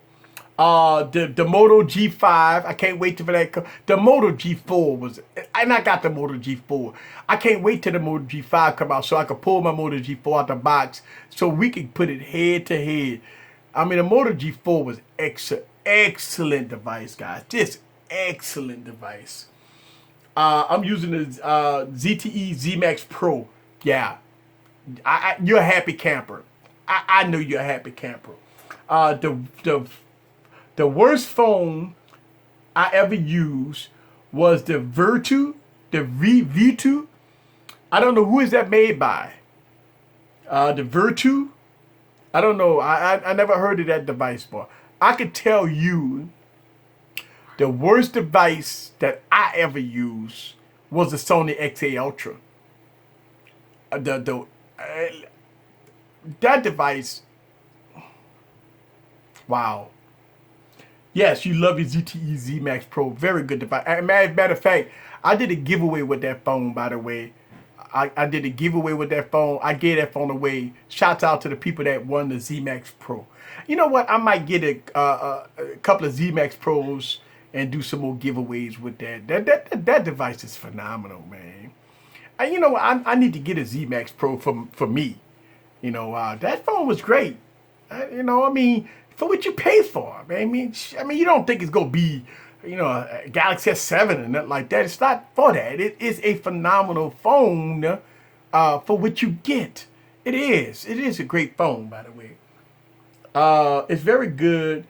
A: The Moto G5, I can't wait for that. The Moto G4 was, and I got the Moto G4. I can't wait till the Moto G5 come out so I can pull my Moto G4 out the box so we can put it head to head. I mean, the Moto G4 was excellent device, guys. Just excellent device. I'm using the ZTE Z Max Pro. Yeah, you're a happy camper. I know you're a happy camper. The worst phone I ever used was the Virtu, the V2. I don't know who is that made by. The Virtu. I don't know. I never heard of that device before. I could tell you the worst device that I ever used was the Sony X8 Ultra. That device. Wow. Yes, you love your ZTE Z Max Pro. Very good device. Matter of fact, I did a giveaway with that phone, by the way. I did a giveaway with that phone. I gave that phone away. Shouts out to the people that won the Z Max Pro. You know what? I might get a couple of Z Max Pros and do some more giveaways with that. That device is phenomenal, man. And you know, I need to get a Z Max Pro for me. You know, that phone was great. You know, I mean, for what you pay for, man. I mean, you don't think it's gonna be, you know, a Galaxy S7 and nothing like that. It's not for that. It is a phenomenal phone for what you get. It is. It is a great phone, by the way. It's very good.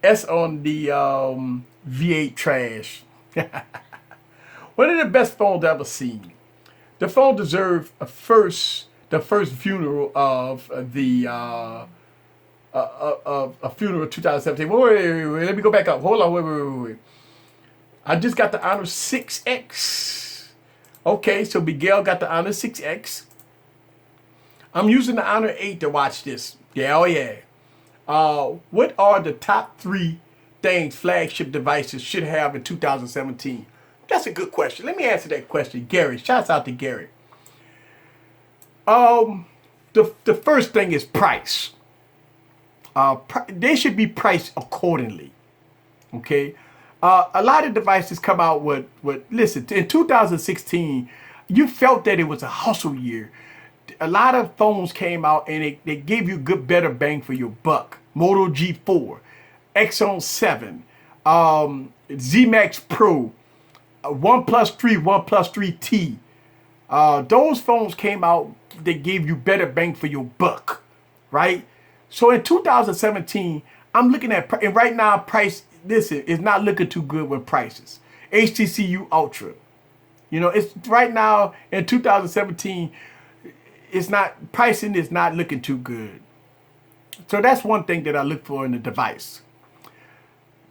A: S on the V8 trash. One of the best phones I've ever seen. The phone deserved the first funeral of the a funeral 2017. Wait, let me go back up. Hold on, wait. I just got the Honor 6X. Okay, so Miguel got the Honor 6X. I'm using the Honor 8 to watch this. Yeah, oh yeah. What are the top 3 things flagship devices should have in 2017? That's a good question. Let me answer that question. Gary, shouts out to Gary. The first thing is price. They should be priced accordingly. Okay. A lot of devices come out with listen, in 2016, you felt that it was a hustle year. A lot of phones came out and they gave you better bang for your buck. Moto G4, Exxon 7, Z Max Pro, OnePlus 3, OnePlus 3T. Those phones came out, they gave you better bang for your buck, right? So in 2017, I'm looking at, and right now price, listen, is not looking too good with prices. HTC Ultra, you know, it's right now in 2017, it's not, pricing is not looking too good. So that's one thing that I look for in the device.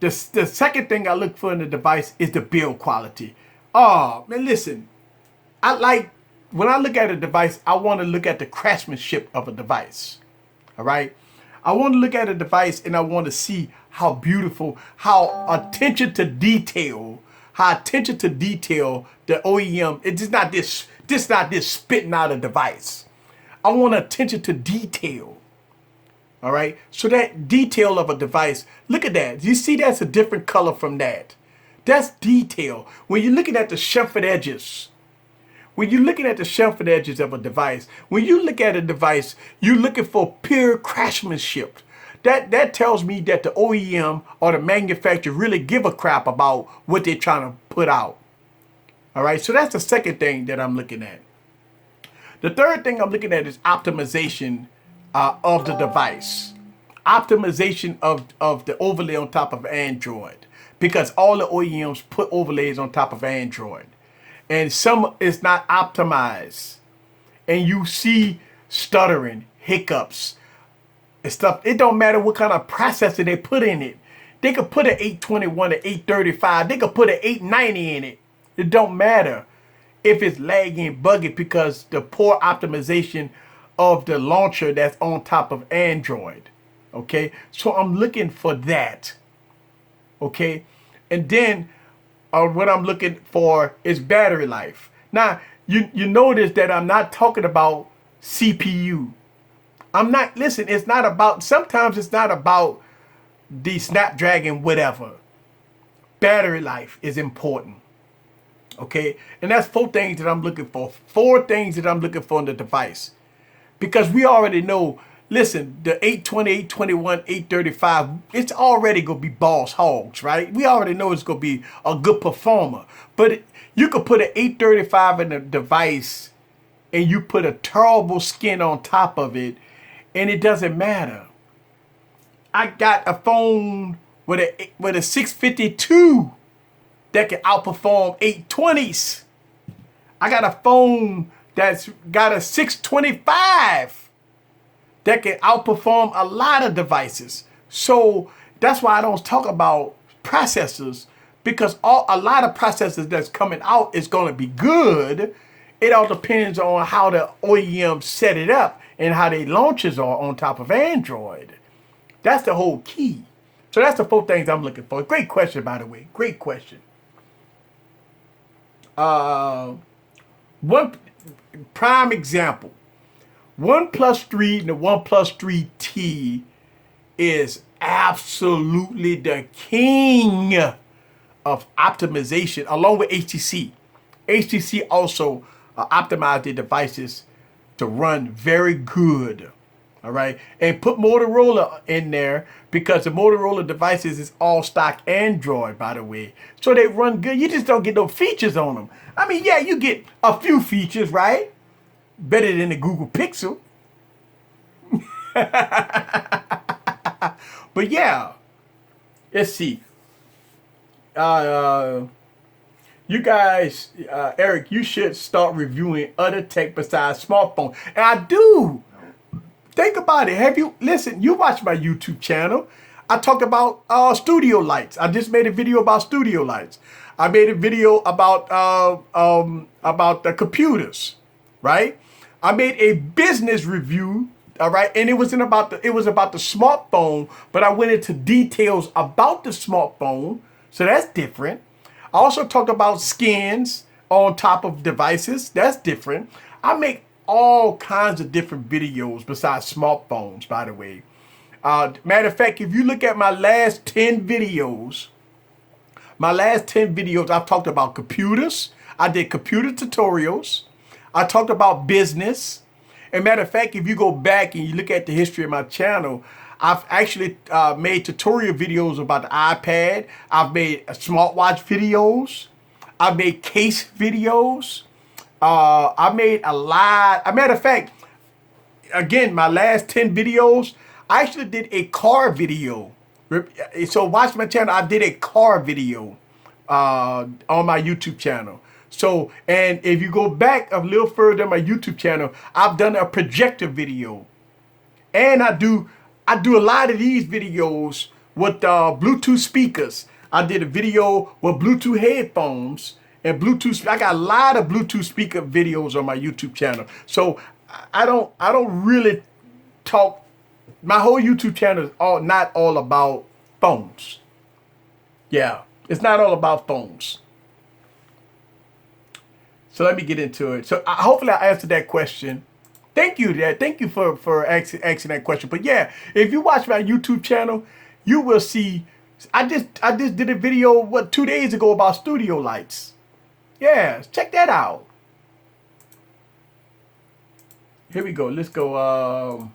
A: The second thing I look for in the device is the build quality. Oh, man, listen, when I look at a device, I want to look at the craftsmanship of a device. All right. I want to look at a device and I want to see how beautiful, how attention to detail the OEM. It's just not this spitting out a device. I want attention to detail. All right. So that detail of a device, look at that. You see that's a different color from that. That's detail. When you're looking at the chamfered edges, of a device, when you look at a device, you're looking for pure craftsmanship. That tells me that the OEM or the manufacturer really give a crap about what they're trying to put out. All right. So that's the second thing that I'm looking at. The third thing I'm looking at is optimization of the device. Optimization of the overlay on top of Android. Because all the OEMs put overlays on top of Android. And some is not optimized. And you see stuttering, hiccups, and stuff. It don't matter what kind of processor they put in it. They could put an 821, an 835. They could put an 890 in it. It don't matter if it's lagging and buggy because the poor optimization of the launcher that's on top of Android. Okay, so I'm looking for that. Okay, and then what I'm looking for is battery life. Now, you notice that I'm not talking about CPU. I'm not, listen, it's not about, sometimes it's not about the Snapdragon, whatever. Battery life is important. Okay, and that's 4 things that I'm looking for. 4 things that I'm looking for in the device. Because we already know, listen, the 820, 821, 835, it's already going to be boss hogs, right? We already know it's going to be a good performer. But you could put an 835 in a device and you put a terrible skin on top of it and it doesn't matter. I got a phone with a 652 that can outperform 820s. I got a phone that's got a 625 that can outperform a lot of devices. So that's why I don't talk about processors, because a lot of processors that's coming out is going to be good. It all depends on how the OEM set it up and how their launches are on top of Android. That's the whole key. So that's the 4 things I'm looking for. Great question, by the way. Great question. prime example. OnePlus 3 and the OnePlus 3T is absolutely the king of optimization, along with HTC. HTC also optimized their devices to run very good. All right, and put Motorola in there because the Motorola devices is all stock Android, by the way. So they run good. You just don't get no features on them. I mean, yeah, you get a few features, right? Better than the Google Pixel. But yeah, let's see. You guys, Eric, you should start reviewing other tech besides smartphone. And I do. Think about it. Have you, listen, you watch my YouTube channel. I talked about studio lights. I just made a video about studio lights. I made a video about the computers, right? I made a business review, all right? And it was about the smartphone, but I went into details about the smartphone. So that's different. I also talked about skins on top of devices. That's different. I make all kinds of different videos besides smartphones, by the way. Matter of fact, if you look at my last 10 videos, I've talked about computers. I did computer tutorials. I talked about business. And matter of fact, if you go back and you look at the history of my channel, I've actually made tutorial videos about the iPad. I've made smartwatch videos. I've made case videos. I made a lot. As a matter of fact, again, my last 10 videos, I actually did a car video. So watch my channel. I did a car video on my YouTube channel. So, and if you go back a little further on my YouTube channel, I've done a projector video. And I do a lot of these videos with Bluetooth speakers. I did a video with Bluetooth headphones and Bluetooth. I got a lot of Bluetooth speaker videos on my YouTube channel. So I don't really talk. My whole YouTube channel is not all about phones. Yeah, it's not all about phones. So let me get into it. So hopefully I answered that question. Thank you, Dad. Thank you for asking that question. But yeah, if you watch my YouTube channel, you will see. I just did a video 2 days ago about studio lights. Yeah, check that out. Here we go. Let's go.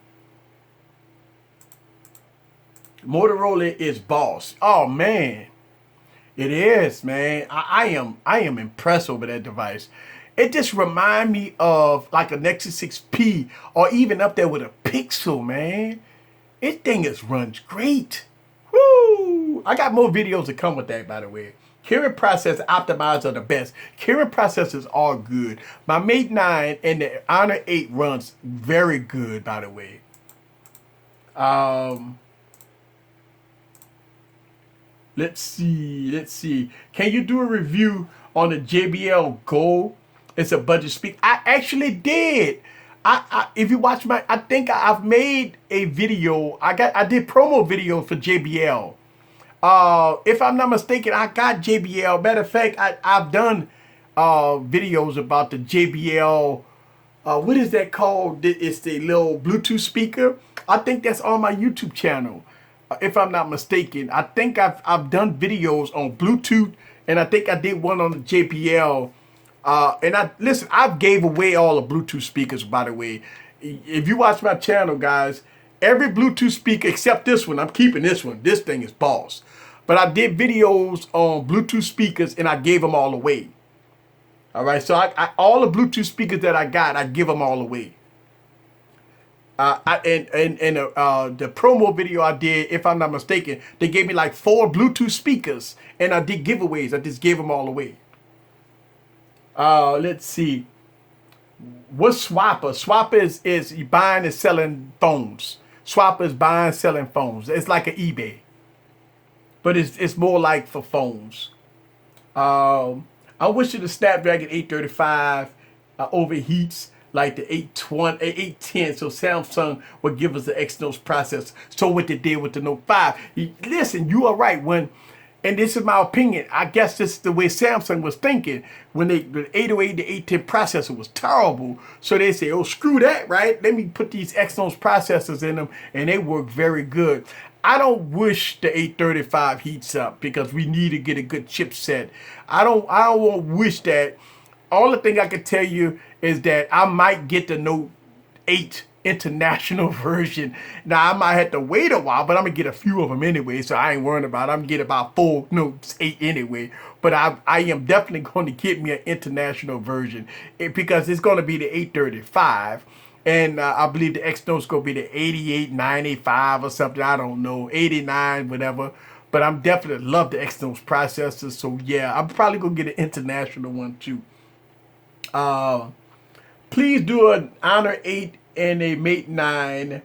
A: Motorola is boss. Oh man, it is, man. I am impressed over that device. It just reminds me of like a Nexus 6P or even up there with a Pixel, man. This thing runs great. Woo! I got more videos to come with that, by the way. Kirin processor optimized are the best. Kirin processors are good. My Mate 9 and the Honor 8 runs very good, by the way. Let's see. Can you do a review on the JBL Go? It's a budget speaker. I actually did. If you watch I think I've made a video. I did promo videos for JBL. If I'm not mistaken, I got JBL. Matter of fact, I've done videos about the JBL. What is that called? It's the little Bluetooth speaker. I think that's on my YouTube channel. If I'm not mistaken, I think I've done videos on Bluetooth, and I think I did one on the JBL. And listen, I've gave away all the Bluetooth speakers, by the way. If you watch my channel, guys, every Bluetooth speaker except this one, I'm keeping this one. This thing is boss. But I did videos on Bluetooth speakers, and I gave them all away. All right, so all the Bluetooth speakers that I got, I give them all away. The promo video I did, if I'm not mistaken, they gave me like 4 Bluetooth speakers, and I did giveaways. I just gave them all away. Let's see. What's Swapper? Swapper is buying and selling phones. Swapper is buying and selling phones. It's like an eBay, but it's more like for phones. I wish the Snapdragon 835 overheats like the 810, so Samsung would give us the Exynos processor. So what they did with the Note 5. Listen, you are right. and this is my opinion, I guess this is the way Samsung was thinking when the 808, the 810 processor was terrible. So they say, oh, screw that, right? Let me put these Exynos processors in them, and they work very good. I don't wish the 835 heats up because we need to get a good chipset. I don't wish that. All the thing I can tell you is that I might get the Note 8 international version. Now I might have to wait a while, but I'm gonna get a few of them anyway, so I ain't worrying about it. I'm gonna get about 4 Notes 8 anyway. But I am definitely going to get me an international version because it's going to be the 835, and I believe the Exynos going to be the 8895 or something. I don't know, 89, whatever. But I'm definitely love the Exynos processors, so yeah, I'm probably gonna get an international one too. Please do an Honor 8 and a Mate 9.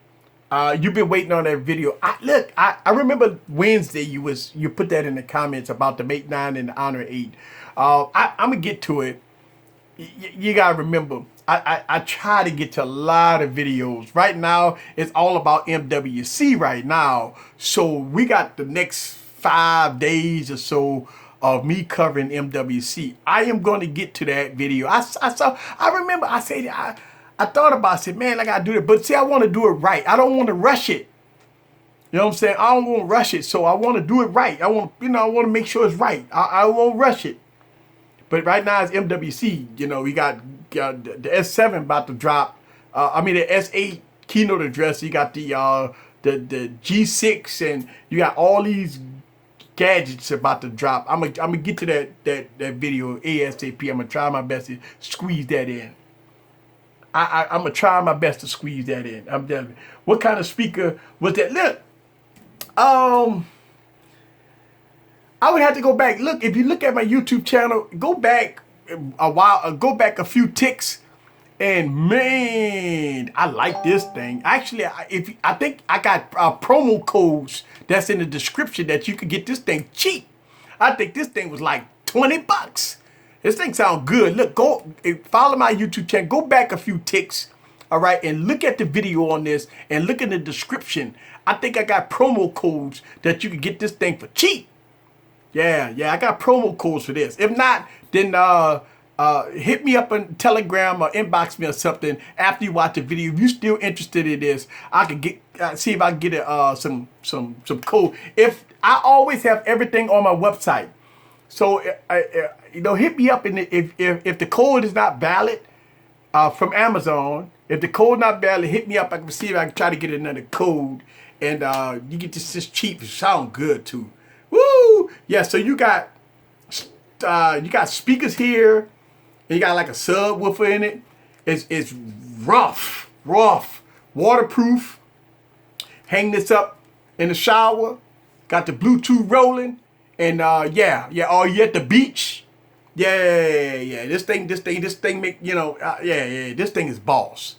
A: You've been waiting on that video. I remember Wednesday you put that in the comments about the Mate 9 and the Honor 8. I'm gonna get to it. You gotta remember, I try to get to a lot of videos. Right now, it's all about MWC right now. So we got the next 5 days or so of me covering MWC. I am going to get to that video. I remember I said, I thought about it, I said, man, I gotta do it. But see, I want to do it right. I don't want to rush it. You know what I'm saying? I don't want to rush it. So I want to do it right. I want to make sure it's right. I won't rush it. But right now it's MWC. You know, we got the S7 about to drop. I mean the S8 keynote address. You got the G6, and you got all these gadgets about to drop. I'm gonna get to that video ASAP. I'm gonna try my best to squeeze that in. I'm gonna try my best to squeeze that in. I'm telling you. What kind of speaker was that? Look, I would have to go back. Look, if you look at my YouTube channel, go back a few ticks, and man, I like this thing. Actually, I think I got promo codes that's in the description that you could get this thing cheap. I think this thing was like $20. This thing sounds good. Look, follow my YouTube channel. Go back a few ticks, all right, and look at the video on this and look in the description. I think I got promo codes that you can get this thing for cheap. Yeah, I got promo codes for this. If not, then hit me up on Telegram or inbox me or something after you watch the video. If you're still interested in this, I can see if I can get some code. If I always have everything on my website. So, hit me up, and if the code is not valid from Amazon, if the code not valid, hit me up. I can see if I can try to get another code, and you get this cheap. It sound good too. Woo! Yeah. So you got speakers here, and you got like a subwoofer in it. It's rough, waterproof. Hang this up in the shower. Got the Bluetooth rolling. And oh, you at the beach? Yeah. This thing make this thing is boss.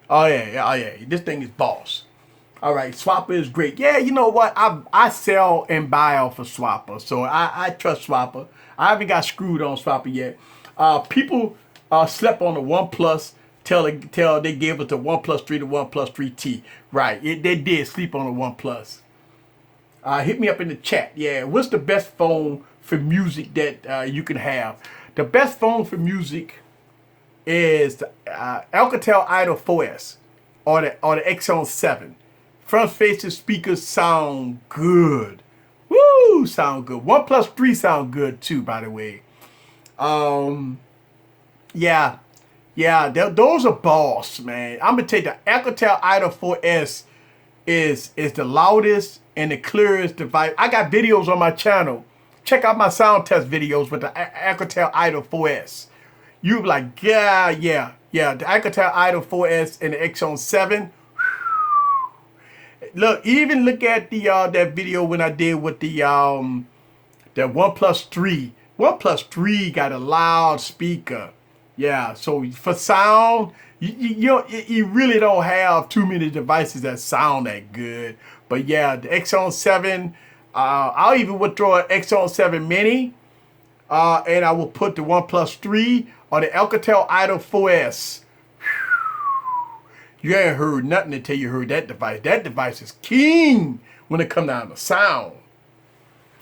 A: Oh yeah. This thing is boss. All right, Swapper is great. Yeah, you know what? I sell and buy off of Swapper, so I trust Swapper. I haven't got screwed on Swapper yet. People slept on the OnePlus till they gave us the OnePlus 3 to OnePlus 3T. Right, they did sleep on the OnePlus. Hit me up in the chat. Yeah, what's the best phone for music that you can have? The best phone for music is the Alcatel Idol 4S or the Exynos 7. Front-facing speakers sound good. Woo, sound good. OnePlus 3 sound good too, by the way. Those are boss, man. I'm gonna take the Alcatel Idol 4S is the loudest and the clearest device. I got videos on my channel. Check out my sound test videos with the Alcatel Idol 4S. You be like, yeah. The Alcatel Idol 4S and the Exynos 7. Look at the that video when I did with the OnePlus 3. OnePlus 3 got a loud speaker. Yeah, so for sound, you really don't have too many devices that sound that good. But yeah, the Exynos 7, I'll even throw an Exynos 7 Mini, and I will put the OnePlus 3 or the Alcatel Idol 4S. You ain't heard nothing until you heard that device. That device is king when it comes down to sound.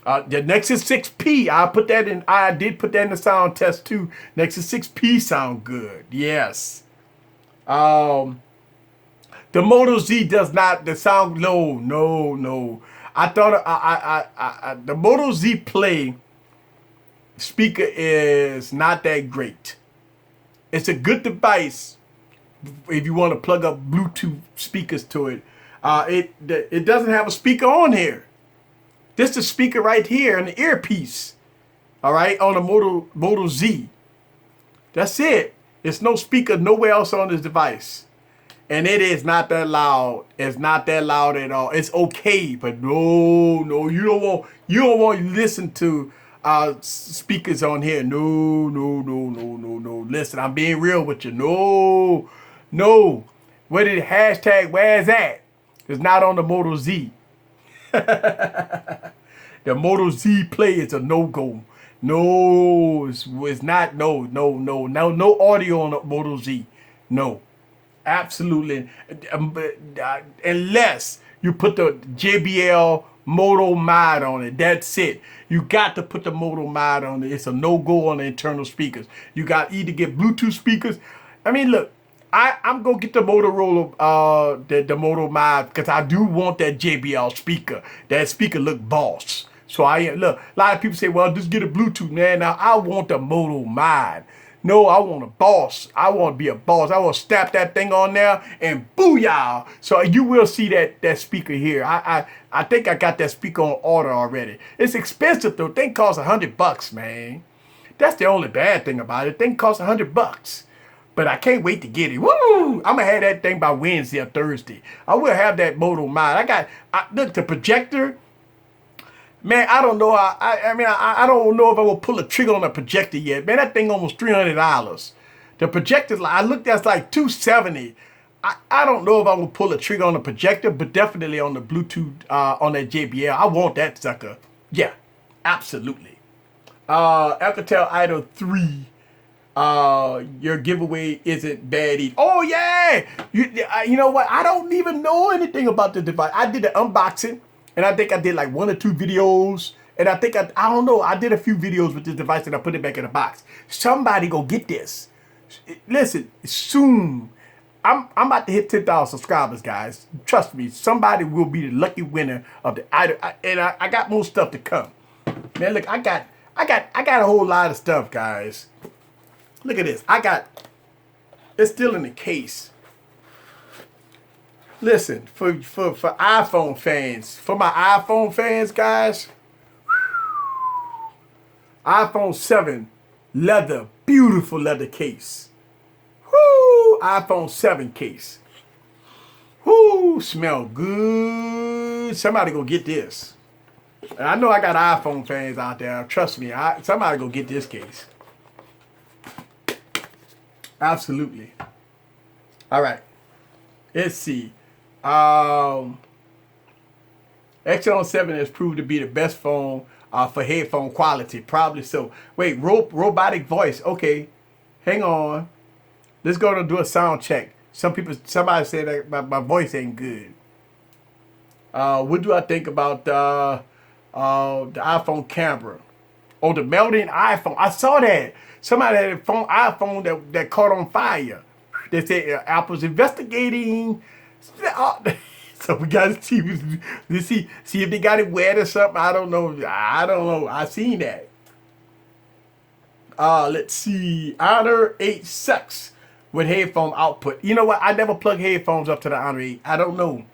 A: The Nexus 6P, I put that in. I did put that in the sound test too. Nexus 6P sound good. Yes. The Moto Z does not. The sound low. No. I thought the Moto Z Play speaker is not that great. It's a good device if you want to plug up Bluetooth speakers to it. It doesn't have a speaker on here. This is the speaker right here and the earpiece. All right, on the Moto Z. That's it. There's no speaker nowhere else on this device. And it is not that loud. It's not that loud at all. It's okay, but no, you don't want to listen to speakers on here. No. Listen, I'm being real with you. No. Where did where's that? It's not on the Moto Z. The Moto Z Play is a no-go. No, it's not. No audio on the Moto Z. No. Absolutely. Unless you put the JBL Moto Mod on it. That's it. You got to put the Moto Mod on it. It's a no-go on the internal speakers. You got either get Bluetooth speakers. I mean, look, I'm going to get the Motorola, the Moto Mod because I do want that JBL speaker. That speaker look boss. So look, a lot of people say, well, just get a Bluetooth, man. Now, I want the Moto Mod. No, I want a boss. I want to be a boss. I want to snap that thing on there and booyah. So you will see that speaker here. I think I got that speaker on order already. It's expensive though. Thing costs $100, man. That's the only bad thing about it. Thing costs $100. But I can't wait to get it. Woo! I'm gonna have that thing by Wednesday or Thursday. I will have that Moto Mod. Look, the projector. Man, I don't know. I don't know if I will pull a trigger on a projector yet. Man, that thing almost $300. The projector's I looked at like $270. I don't know if I will pull a trigger on the projector, but definitely on the Bluetooth on that JBL. I want that sucker. Yeah, absolutely. Alcatel Idol 3. Your giveaway isn't bad either. Oh yeah, you know what? I don't even know anything about the device. I did the unboxing. And I think I did like 1 or 2 videos. And I think, I don't know, I did a few videos with this device and I put it back in the box. Somebody go get this. Listen, soon. I'm about to hit 10,000 subscribers, guys. Trust me, somebody will be the lucky winner of the item. And I got more stuff to come. Man, look, I got a whole lot of stuff, guys. Look at this. It's still in the case. Listen, for iPhone fans, for my iPhone fans, guys, iPhone 7 leather, beautiful leather case. Whoo, iPhone 7 case. Whoo, smell good. Somebody go get this. And I know I got iPhone fans out there. Trust me, somebody go get this case. Absolutely. All right. Let's see. Exxon 7 has proved to be the best phone for headphone quality. Probably so. Wait, robotic voice. Okay, hang on. Let's go to do a sound check. Somebody said that my voice ain't good. What do I think about the iPhone camera? Oh, the melting iPhone. I saw that. Somebody had a iPhone that caught on fire. They said Apple's investigating. So we gotta see if they got it wet or something. I don't know. I seen that. Let's see. Honor 8 sucks with headphone output. You know what? I never plug headphones up to the Honor 8. I don't know.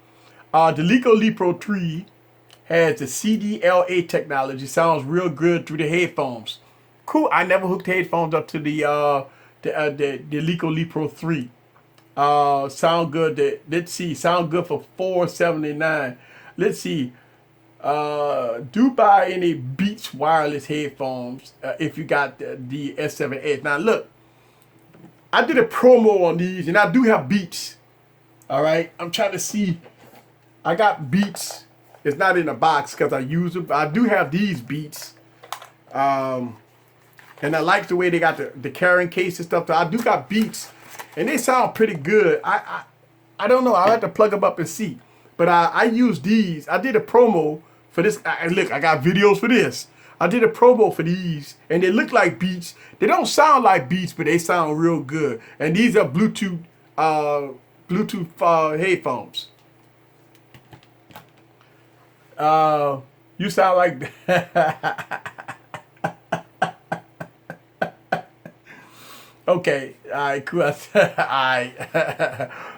A: The Lenovo Phab 3 has the CDLA technology. Sounds real good through the headphones. Cool. I never hooked headphones up to the Lenovo Phab 3. Sound good. Let's see. Sound good for $479. Let's see. Do buy any Beats wireless headphones if you got the S7 Edge. Now look, I did a promo on these, and I do have Beats. All right. I'm trying to see. I got Beats. It's not in the box because I use them. But I do have these Beats. And I like the way they got the carrying case and stuff. So I do got Beats. And they sound pretty good. I don't know. I'll have to plug them up and see. But I use these. I did a promo for this. Look, I got videos for this. I did a promo for these, and they look like Beats. They don't sound like Beats, but they sound real good. And these are Bluetooth headphones. You sound like okay, all right, cool. All right.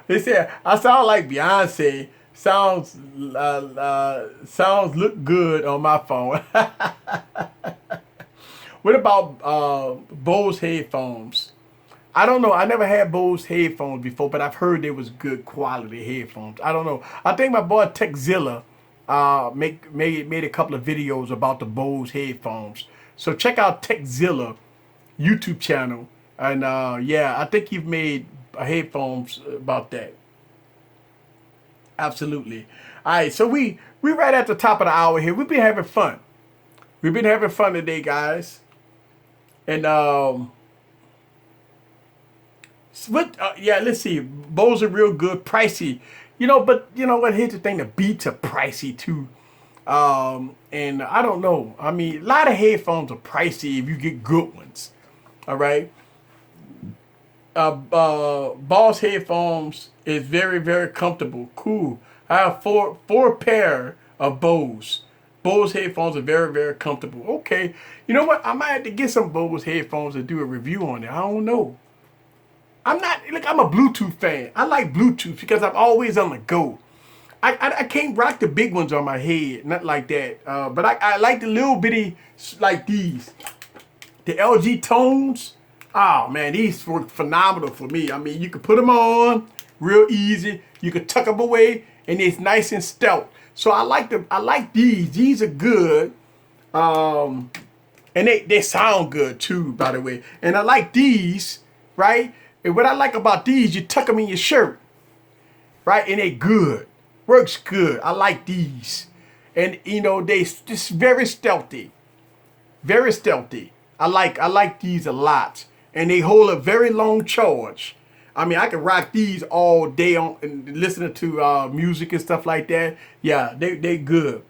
A: They said I sound like Beyonce. Sounds look good on my phone. What about Bose headphones? I don't know. I never had Bose headphones before, but I've heard they was good quality headphones. I don't know. I think my boy Techzilla made a couple of videos about the Bose headphones. So check out Techzilla YouTube channel, and yeah, I think you've made headphones about that. Absolutely. All right, so we right at the top of the hour here. We've been having fun. We've been having fun today, guys. And yeah, let's see. Bose are real good, pricey. You know, but you know what? Here's the thing: the Beats are pricey too. And I don't know. I mean, a lot of headphones are pricey if you get good ones. All right. Bose headphones is very, very comfortable. Cool. I have four pair of Bose. Bose headphones are very, very comfortable. Okay. You know what? I might have to get some Bose headphones and do a review on it. I don't know. I'm a Bluetooth fan. I like Bluetooth because I'm always on the go. I can't rock the big ones on my head. Not like that. But I like the little bitty, like these. The LG Tones. Oh man, these work phenomenal for me. I mean, you can put them on real easy. You can tuck them away, and it's nice and stealth. So I like them. I like these. These are good, and they sound good too, by the way. And I like these, right? And what I like about these, you tuck them in your shirt, right? And they good, works good. I like these, and you know they just very stealthy, very stealthy. I like these a lot. And they hold a very long charge. I mean, I can rock these all day on and listening to music and stuff like that. Yeah, they good.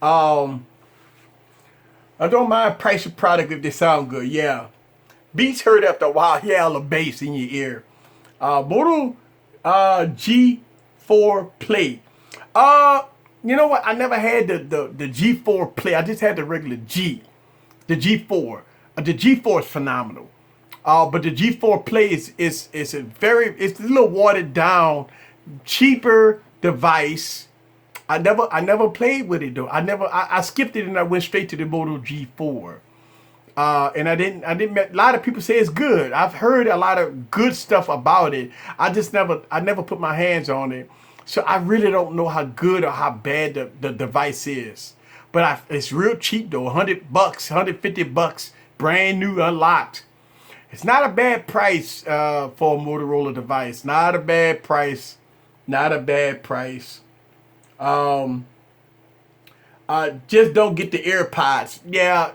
A: I don't mind price of product if they sound good. Yeah, Beats heard after a while. Yeah, all the bass in your ear. Moto G4 Play. You know what? I never had the G4 Play. I just had the regular G, the G4. The G4 is phenomenal, but the G4 Play is it's a little watered down, cheaper device. I never played with it though. I skipped it and I went straight to the Moto G4, and I didn't. A lot of people say it's good. I've heard a lot of good stuff about it. I never put my hands on it, so I really don't know how good or how bad the device is. But it's real cheap though, $100, $150. Brand new, unlocked. It's not a bad price for a Motorola device. Not a bad price. Not a bad price. Just don't get the AirPods. Yeah,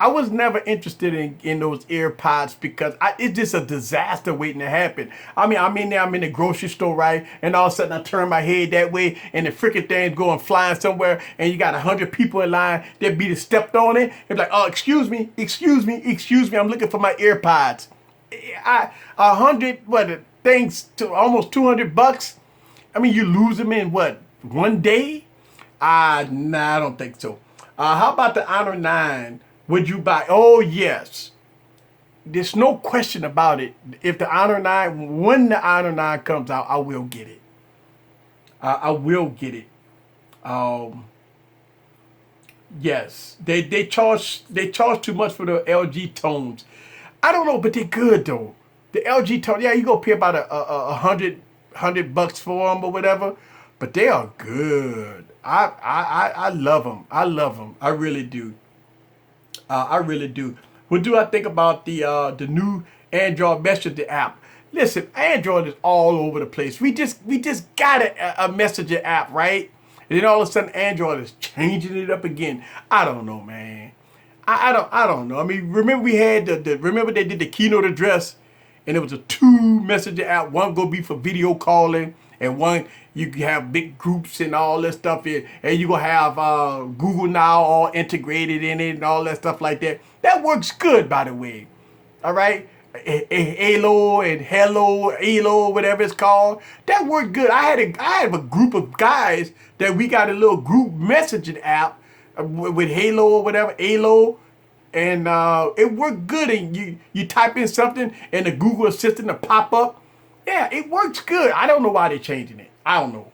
A: I was never interested in those AirPods because it's just a disaster waiting to happen. I mean, I'm in the grocery store, right? And all of a sudden I turn my head that way and the freaking thing's going flying somewhere and you got 100 people in line that be stepped on it. It's like, oh, excuse me. I'm looking for my AirPods. 100, things to almost $200. I mean, you lose them in what, one day? Nah, I don't think so. How about the Honor 9? Would you buy? Oh, yes. There's no question about it. If the Honor 9, when the Honor 9 comes out, I will get it. I will get it. Yes. They charge too much for the LG Tones. I don't know, but they're good though. The LG Tones, yeah, you go pay about $100 for them or whatever, but they are good. I love them. I love them. I really do. I really do. What do I think about the new Android Messenger app? Listen, Android is all over the place. We just got a Messenger app, right? And then all of a sudden Android is changing it up again. I don't know, man. I don't know. I mean, remember we had remember they did the keynote address and it was a 2 Messenger app. One gonna be for video calling and one you can have big groups and all this stuff in, and you gonna have Google Now all integrated in it and all that stuff like that. That works good, by the way. All right, Elo and Hello, Elo, whatever it's called. That worked good. I have a group of guys that we got a little group messaging app with Halo or whatever, Elo. And it worked good, and you type in something and the Google Assistant will pop up. Yeah, it works good. I don't know why they're changing it. I don't know.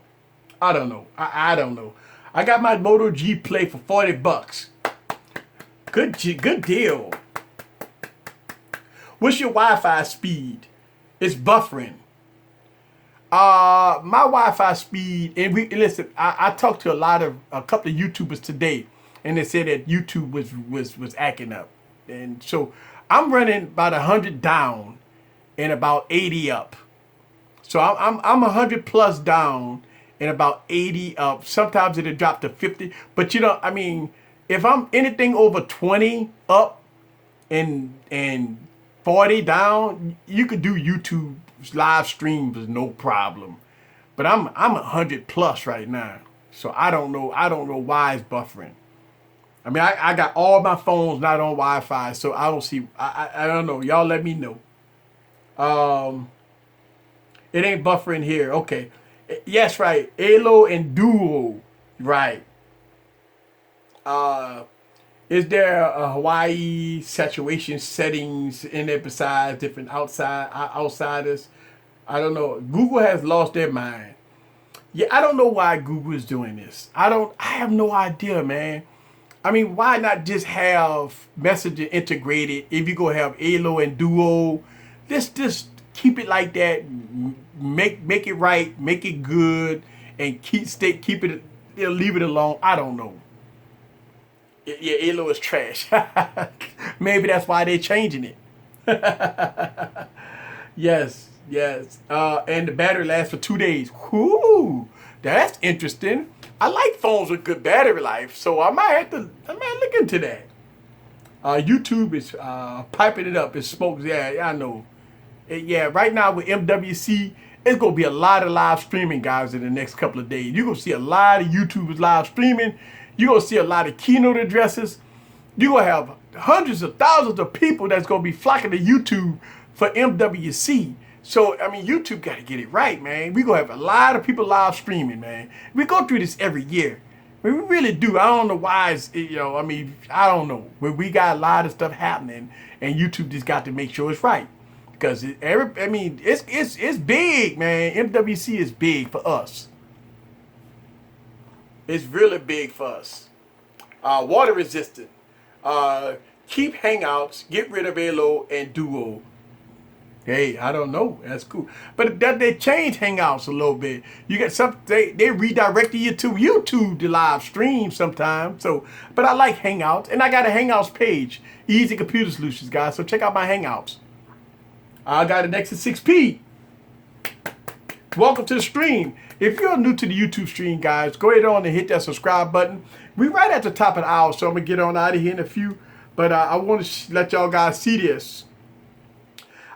A: I don't know. I got my Moto G Play for $40. Good deal. What's your Wi-Fi speed? It's buffering. My Wi-Fi speed, and listen, I talked to a couple of YouTubers today, and they said that YouTube was acting up. And so I'm running about 100 down and about 80 up. So I'm 100 plus down and about 80 up. Sometimes it'll drop to 50. But I mean, if I'm anything over 20 up and 40 down, you could do YouTube live streams with no problem. But I'm 100 plus right now. So I don't know why it's buffering. I mean, I got all my phones not on Wi-Fi, so I don't see. I don't know. Y'all let me know. It ain't buffering here. Okay. Yes, right. Elo and Duo. Right. Is there a Hawaii saturation settings in there besides different outsiders? I don't know. Google has lost their mind. Yeah, I don't know why Google is doing this. I have no idea, man. I mean, why not just have messaging integrated? If you go have Elo and Duo, just keep it like that. Make it right, make it good, and keep it. Leave it alone. I don't know. Yeah, Elo is trash. Maybe that's why they're changing it. Yes. And the battery lasts for 2 days. Whoo, that's interesting. I like phones with good battery life, so I might look into that. YouTube is piping it up. It smokes. Yeah, I know. Yeah, right now with MWC, it's gonna be a lot of live streaming, guys, in the next couple of days. You're gonna see a lot of YouTubers live streaming. You're gonna see a lot of keynote addresses. You're gonna have hundreds of thousands of people that's gonna be flocking to YouTube for MWC. So, I mean, YouTube got to get it right, man. We're going to have a lot of people live streaming, man. We go through this every year. I mean, we really do. I don't know why it's, I mean, I don't know. But we got a lot of stuff happening, and YouTube just got to make sure it's right. Because, it's big, man. MWC is big for us. It's really big for us. Water resistant. Keep Hangouts, get rid of Elo and Duo. Hey, I don't know. That's cool. But they changed Hangouts a little bit. You get they redirected you to YouTube to live stream sometimes. So, but I like Hangouts, and I got a Hangouts page, Easy Computer Solutions, guys. So check out my Hangouts. I got an Nexus 6P. Welcome to the stream. If you're new to the YouTube stream, guys, go ahead on and hit that subscribe button. We're right at the top of the hour, so I'm gonna get on out of here in a few. But I want to let y'all guys see this.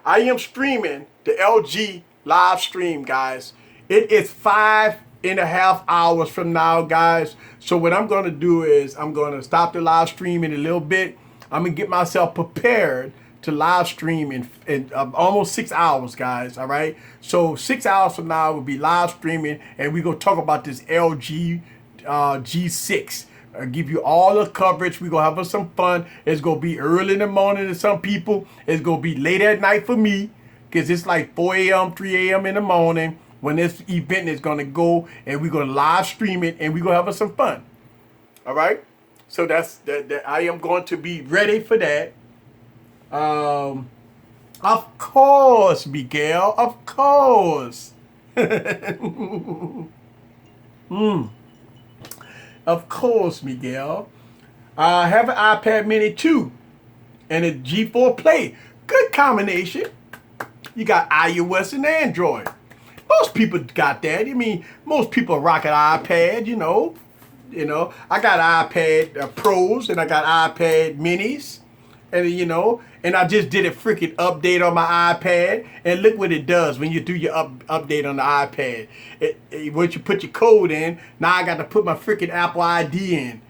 A: I am streaming the LG live stream, guys. It is 5.5 hours from now, guys. So what I'm going to do is I'm going to stop the live stream in a little bit. I'm going to get myself prepared to live stream in almost 6 hours, guys. All right. So 6 hours from now, we'll be live streaming, and we're going to talk about this LG G6. I'll give you all the coverage. We're going to have some fun. It's going to be early in the morning to some people. It's going to be late at night for me, because it's like 4 a.m., 3 a.m. in the morning when this event is going to go, and we're going to live stream it, and we're going to have some fun. All right? So that's that. I am going to be ready for that. Of course, Miguel. Of course. Of course, Miguel. I have an iPad mini too, and a G4 Play. Good combination. You got iOS and Android. Most people got that. I mean, most people rock an iPad, you know. I got iPad Pros, and I got iPad minis. And you know, and I just did a freaking update on my iPad, and look what it does when you do your update on the iPad. Once you put your code in, now I got to put my freaking Apple ID in.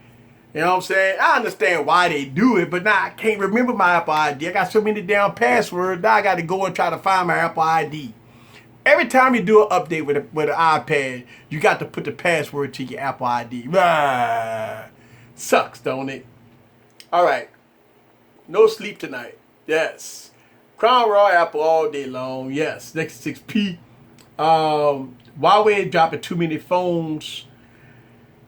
A: You know what I'm saying? I understand why they do it, but now I can't remember my Apple ID. I got so many damn passwords. Now I got to go and try to find my Apple ID. Every time you do an update with an iPad, you got to put the password to your Apple ID. Sucks, don't it? All right. No sleep tonight. Yes. Crown Raw Apple all day long. Yes. Next 6P. Huawei dropping too many phones.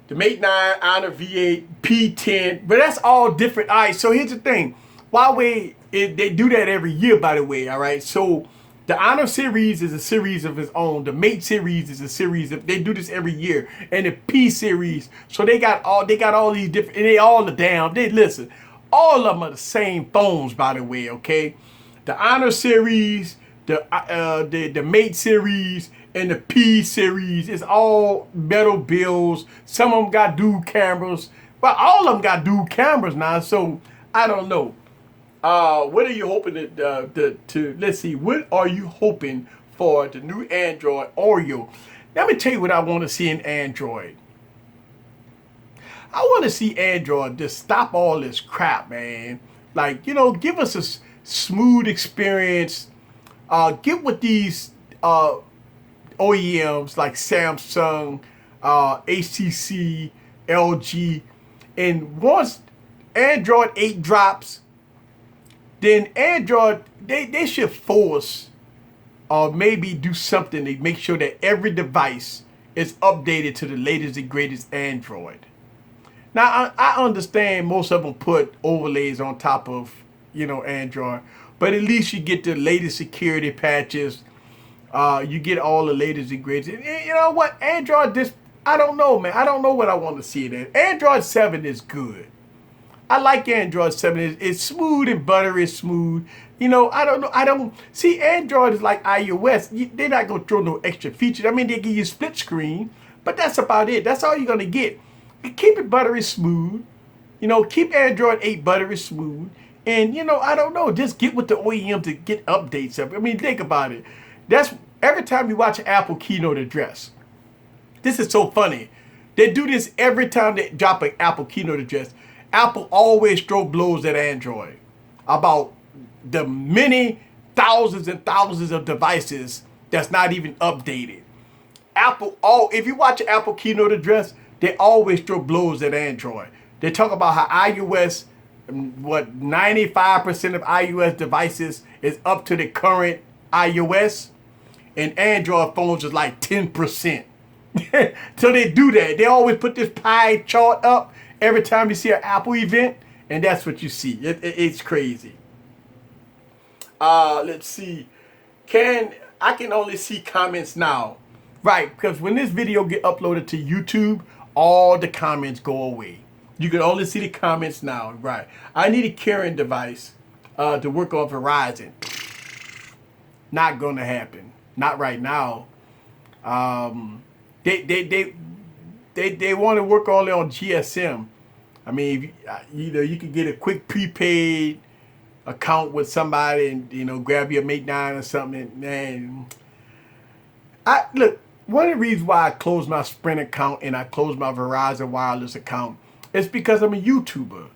A: The Mate 9, Honor V8, P10. But that's all different. All right. So here's the thing. Huawei, they do that every year, by the way. All right. So the Honor series is a series of its own. The Mate series is a series of, they do this every year. And the P series. So they got all these different, and they all are down. They listen. All of them are the same phones, by the way, okay? The Honor series, the Mate series, and the P series. It's all metal bills. Some of them got dual cameras. Well, all of them got dual cameras now, so I don't know. What are you hoping to let's see, what are you hoping for the new Android Oreo? Let me tell you what I want to see in Android. I want to see Android just stop all this crap, man. Like, you know, give us a smooth experience. Get with these OEMs like Samsung, HTC, LG. And once Android 8 drops, then Android, they should force or maybe do something to make sure that every device is updated to the latest and greatest Android. Now, I understand most of them put overlays on top of, you know, Android. But at least you get the latest security patches. You get all the latest and greatest. And you know what? Android, I don't know, man. I don't know what I want to see there. Android 7 is good. I like Android 7. It's smooth and buttery smooth. You know, I don't know. See, Android is like iOS. They're not going to throw no extra features. I mean, they give you split screen. But that's about it. That's all you're going to get. Keep it buttery smooth. You know, keep Android 8 buttery smooth. And, you know, I don't know. Just get with the OEM to get updates up. I mean, think about it. That's every time you watch an Apple keynote address. This is so funny. They do this every time they drop an Apple keynote address. Apple always throw blows at Android about the many thousands and thousands of devices that's not even updated. If you watch an Apple keynote address, they always throw blows at Android. They talk about how iOS, 95% of iOS devices is up to the current iOS, and Android phones is like 10%. So they do that. They always put this pie chart up every time you see an Apple event, and that's what you see. It's crazy. Let's see. I can only see comments now. Right, because when this video get uploaded to YouTube, all the comments go away. You can only see the comments now. Right. I need a carrying device to work on Verizon. Not going to happen. Not right now. They want to work only on GSM. I mean, either you could get a quick prepaid account with somebody and, you know, grab your Mate 9 or something. Man, look, one of the reasons why I closed my Sprint account and I closed my Verizon Wireless account is because I'm a YouTuber.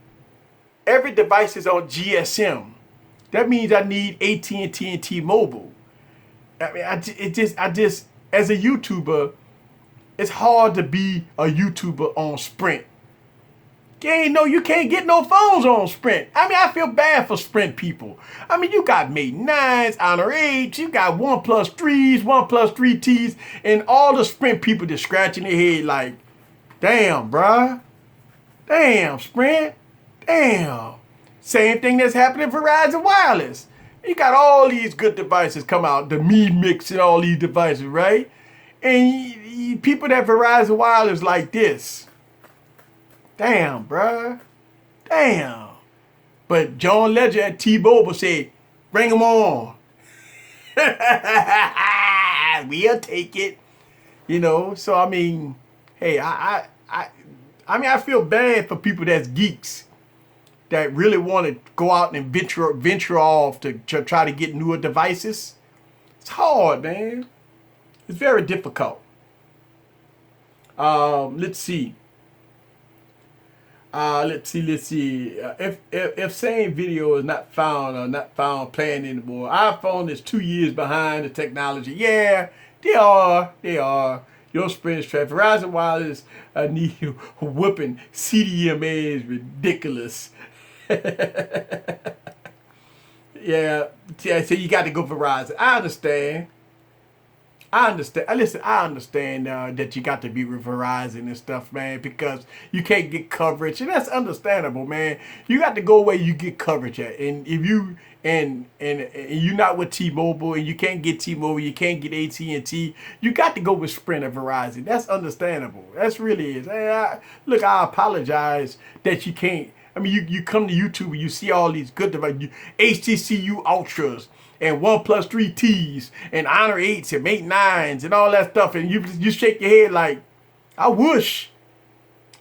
A: Every device is on GSM. That means I need AT&T and T-Mobile. I mean, I just as a YouTuber, it's hard to be a YouTuber on Sprint. You can't get no phones on Sprint. I mean, I feel bad for Sprint people. I mean, you got Mate 9s, Honor 8s, you got OnePlus 3s, OnePlus 3Ts, and all the Sprint people just scratching their head like, damn, bruh. Damn, Sprint. Damn. Same thing that's happening for Verizon Wireless. You got all these good devices come out, the Me Mix and all these devices, right? And people that Verizon Wireless like this. Damn, bruh. Damn. But John Legend at T-Mobile said, bring them on. We'll take it. You know, so I mean, hey, I feel bad for people that's geeks. that really want to go out and venture off to try to get newer devices, it's hard, man. It's very difficult. Let's see. Let's see. If same video is not found or not found playing anymore, iPhone is 2 years behind the technology. Yeah, they are. They are. Your Sprint is trash. Verizon Wireless need whooping. CDMA is ridiculous. Yeah. So you got to go Verizon. I understand. Listen, I understand that you got to be with Verizon and stuff, man, because you can't get coverage, and that's understandable, man. You got to go where you get coverage at, and if you and you're not with T-Mobile, and you can't get T-Mobile, you can't get AT&T, you got to go with Sprint or Verizon. That's understandable. That's really is. Look, I apologize that you can't. I mean, you come to YouTube and you see all these good devices, HTC Ultras and OnePlus 3Ts and Honor 8s and Mate 9s and all that stuff, and you shake your head like, I wish,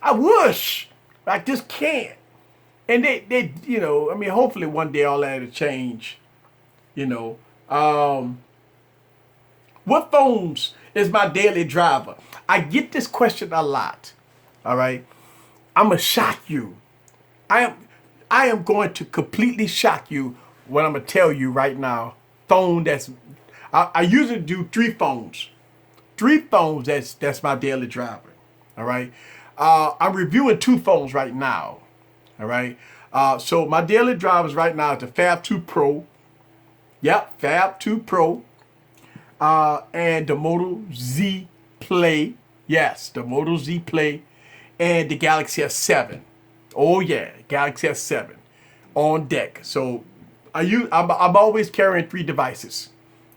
A: I just can't. And they you know, I mean, hopefully one day all that will change, you know. What phones is my daily driver? I get this question a lot. All right, I'm gonna shock you. I am going to completely shock you what I'm gonna tell you right now. I usually do 3 phones. 3 phones, that's my daily driver. All right. I'm reviewing 2 phones right now. All right. So my daily drivers right now is the Phab 2 Pro. Yep, Phab 2 Pro. And the Moto Z Play. Yes, the Moto Z Play. And the Galaxy S7. Oh yeah, Galaxy S7 on deck. So I'm always carrying 3 devices,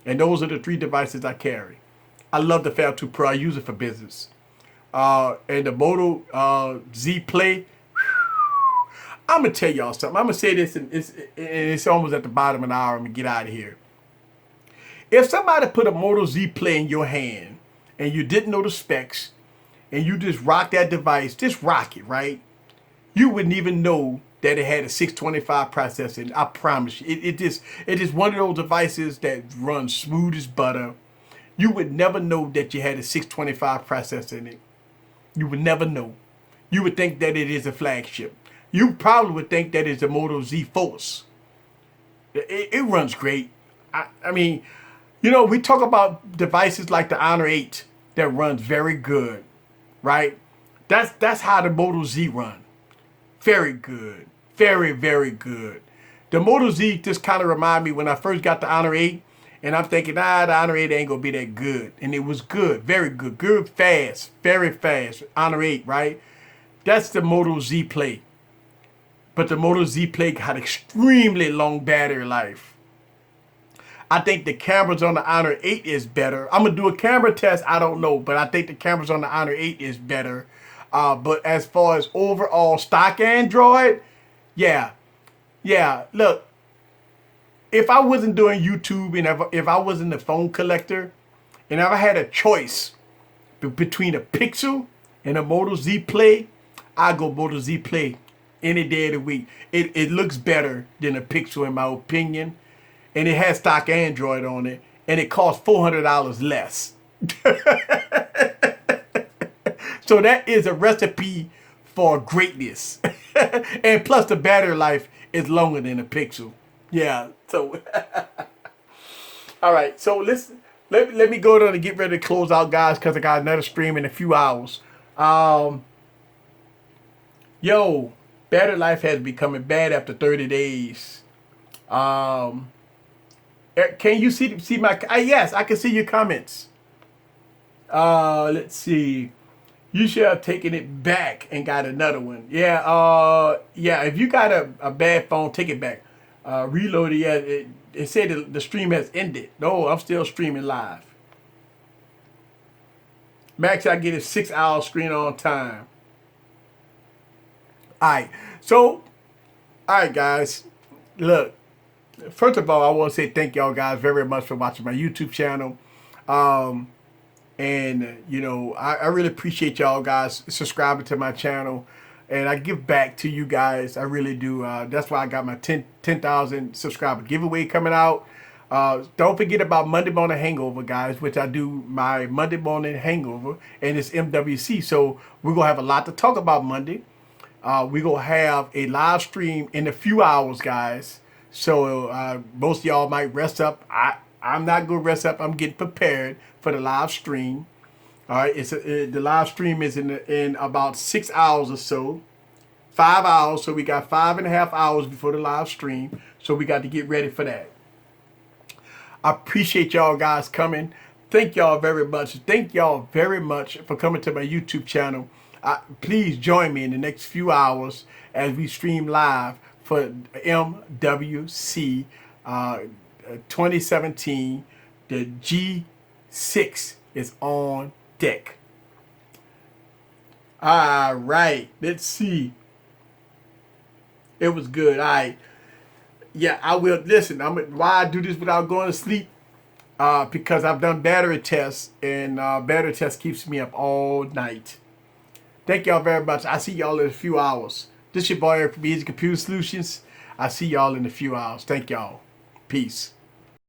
A: and those are the 3 devices I carry. I love the Phab 2 Pro. I use it for business. And the Moto Z Play. I'm gonna tell y'all something. I'm gonna say this, and it's almost at the bottom of the hour. I'm gonna get out of here. If somebody put a Moto Z Play in your hand and you didn't know the specs, and you just rock that device, just rock it, right? You wouldn't even know that it had a 625 processor. I promise you, it is one of those devices that runs smooth as butter. You would never know that you had a 625 processor in it. You would never know. You would think that it is a flagship. You probably would think that it's a Moto Z Force. It runs great. I mean, you know, we talk about devices like the Honor 8 that runs very good, right? That's how the Moto Z runs. Very good. Very, very good. The Moto Z just kind of remind me when I first got the Honor 8, and I'm thinking, the Honor 8 ain't going to be that good. And it was good. Very good. Good, fast. Very fast. Honor 8, right? That's the Moto Z Play. But the Moto Z Play got extremely long battery life. I think the cameras on the Honor 8 is better. I'm going to do a camera test. I don't know. But I think the cameras on the Honor 8 is better. But as far as overall stock Android, yeah. Look, if I wasn't doing YouTube and if I wasn't a phone collector, and if I had a choice between a Pixel and a Moto Z Play, I'd go Moto Z Play any day of the week. It looks better than a Pixel in my opinion, and it has stock Android on it, and it costs $400 less. So that is a recipe for greatness. And plus the battery life is longer than a Pixel. Yeah, so all right, so let me go down and get ready to close out, guys, because I got another stream in a few hours. Yo, battery life has becoming bad after 30 days. Can you see my yes, I can see your comments. Let's see. You should have taken it back and got another one. Yeah, yeah, if you got a bad phone, take it back. Reload it. Yeah, it said the stream has ended. No, I'm still streaming live. Max, I get a 6-hour screen on time. Alright, so, alright guys, look, first of all, I want to say thank y'all guys very much for watching my YouTube channel. And, you know, I really appreciate y'all guys subscribing to my channel. and I give back to you guys. I really do. That's why I got my 10,000 subscriber giveaway coming out. Don't forget about Monday Morning Hangover, guys, which I do my Monday Morning Hangover, and it's MWC. So we're going to have a lot to talk about Monday. We're going to have a live stream in a few hours, guys. So most of y'all might rest up. I'm not going to rest up. I'm getting prepared for the live stream. All right, the live stream is in about 6 hours or so. 5 hours, so we got 5.5 hours before the live stream. So we got to get ready for that. I appreciate y'all guys coming. Thank y'all very much. Thank y'all very much for coming to my YouTube channel. Please join me in the next few hours as we stream live for MWC 2017. The G6 is on deck. All right, let's see. It was good. All right. Yeah, I will. Listen, why I do this without going to sleep? Because I've done battery tests, and battery test keeps me up all night. Thank y'all very much. I see y'all in a few hours. This your boy from Easy Computer Solutions. I see y'all in a few hours. Thank y'all. Peace.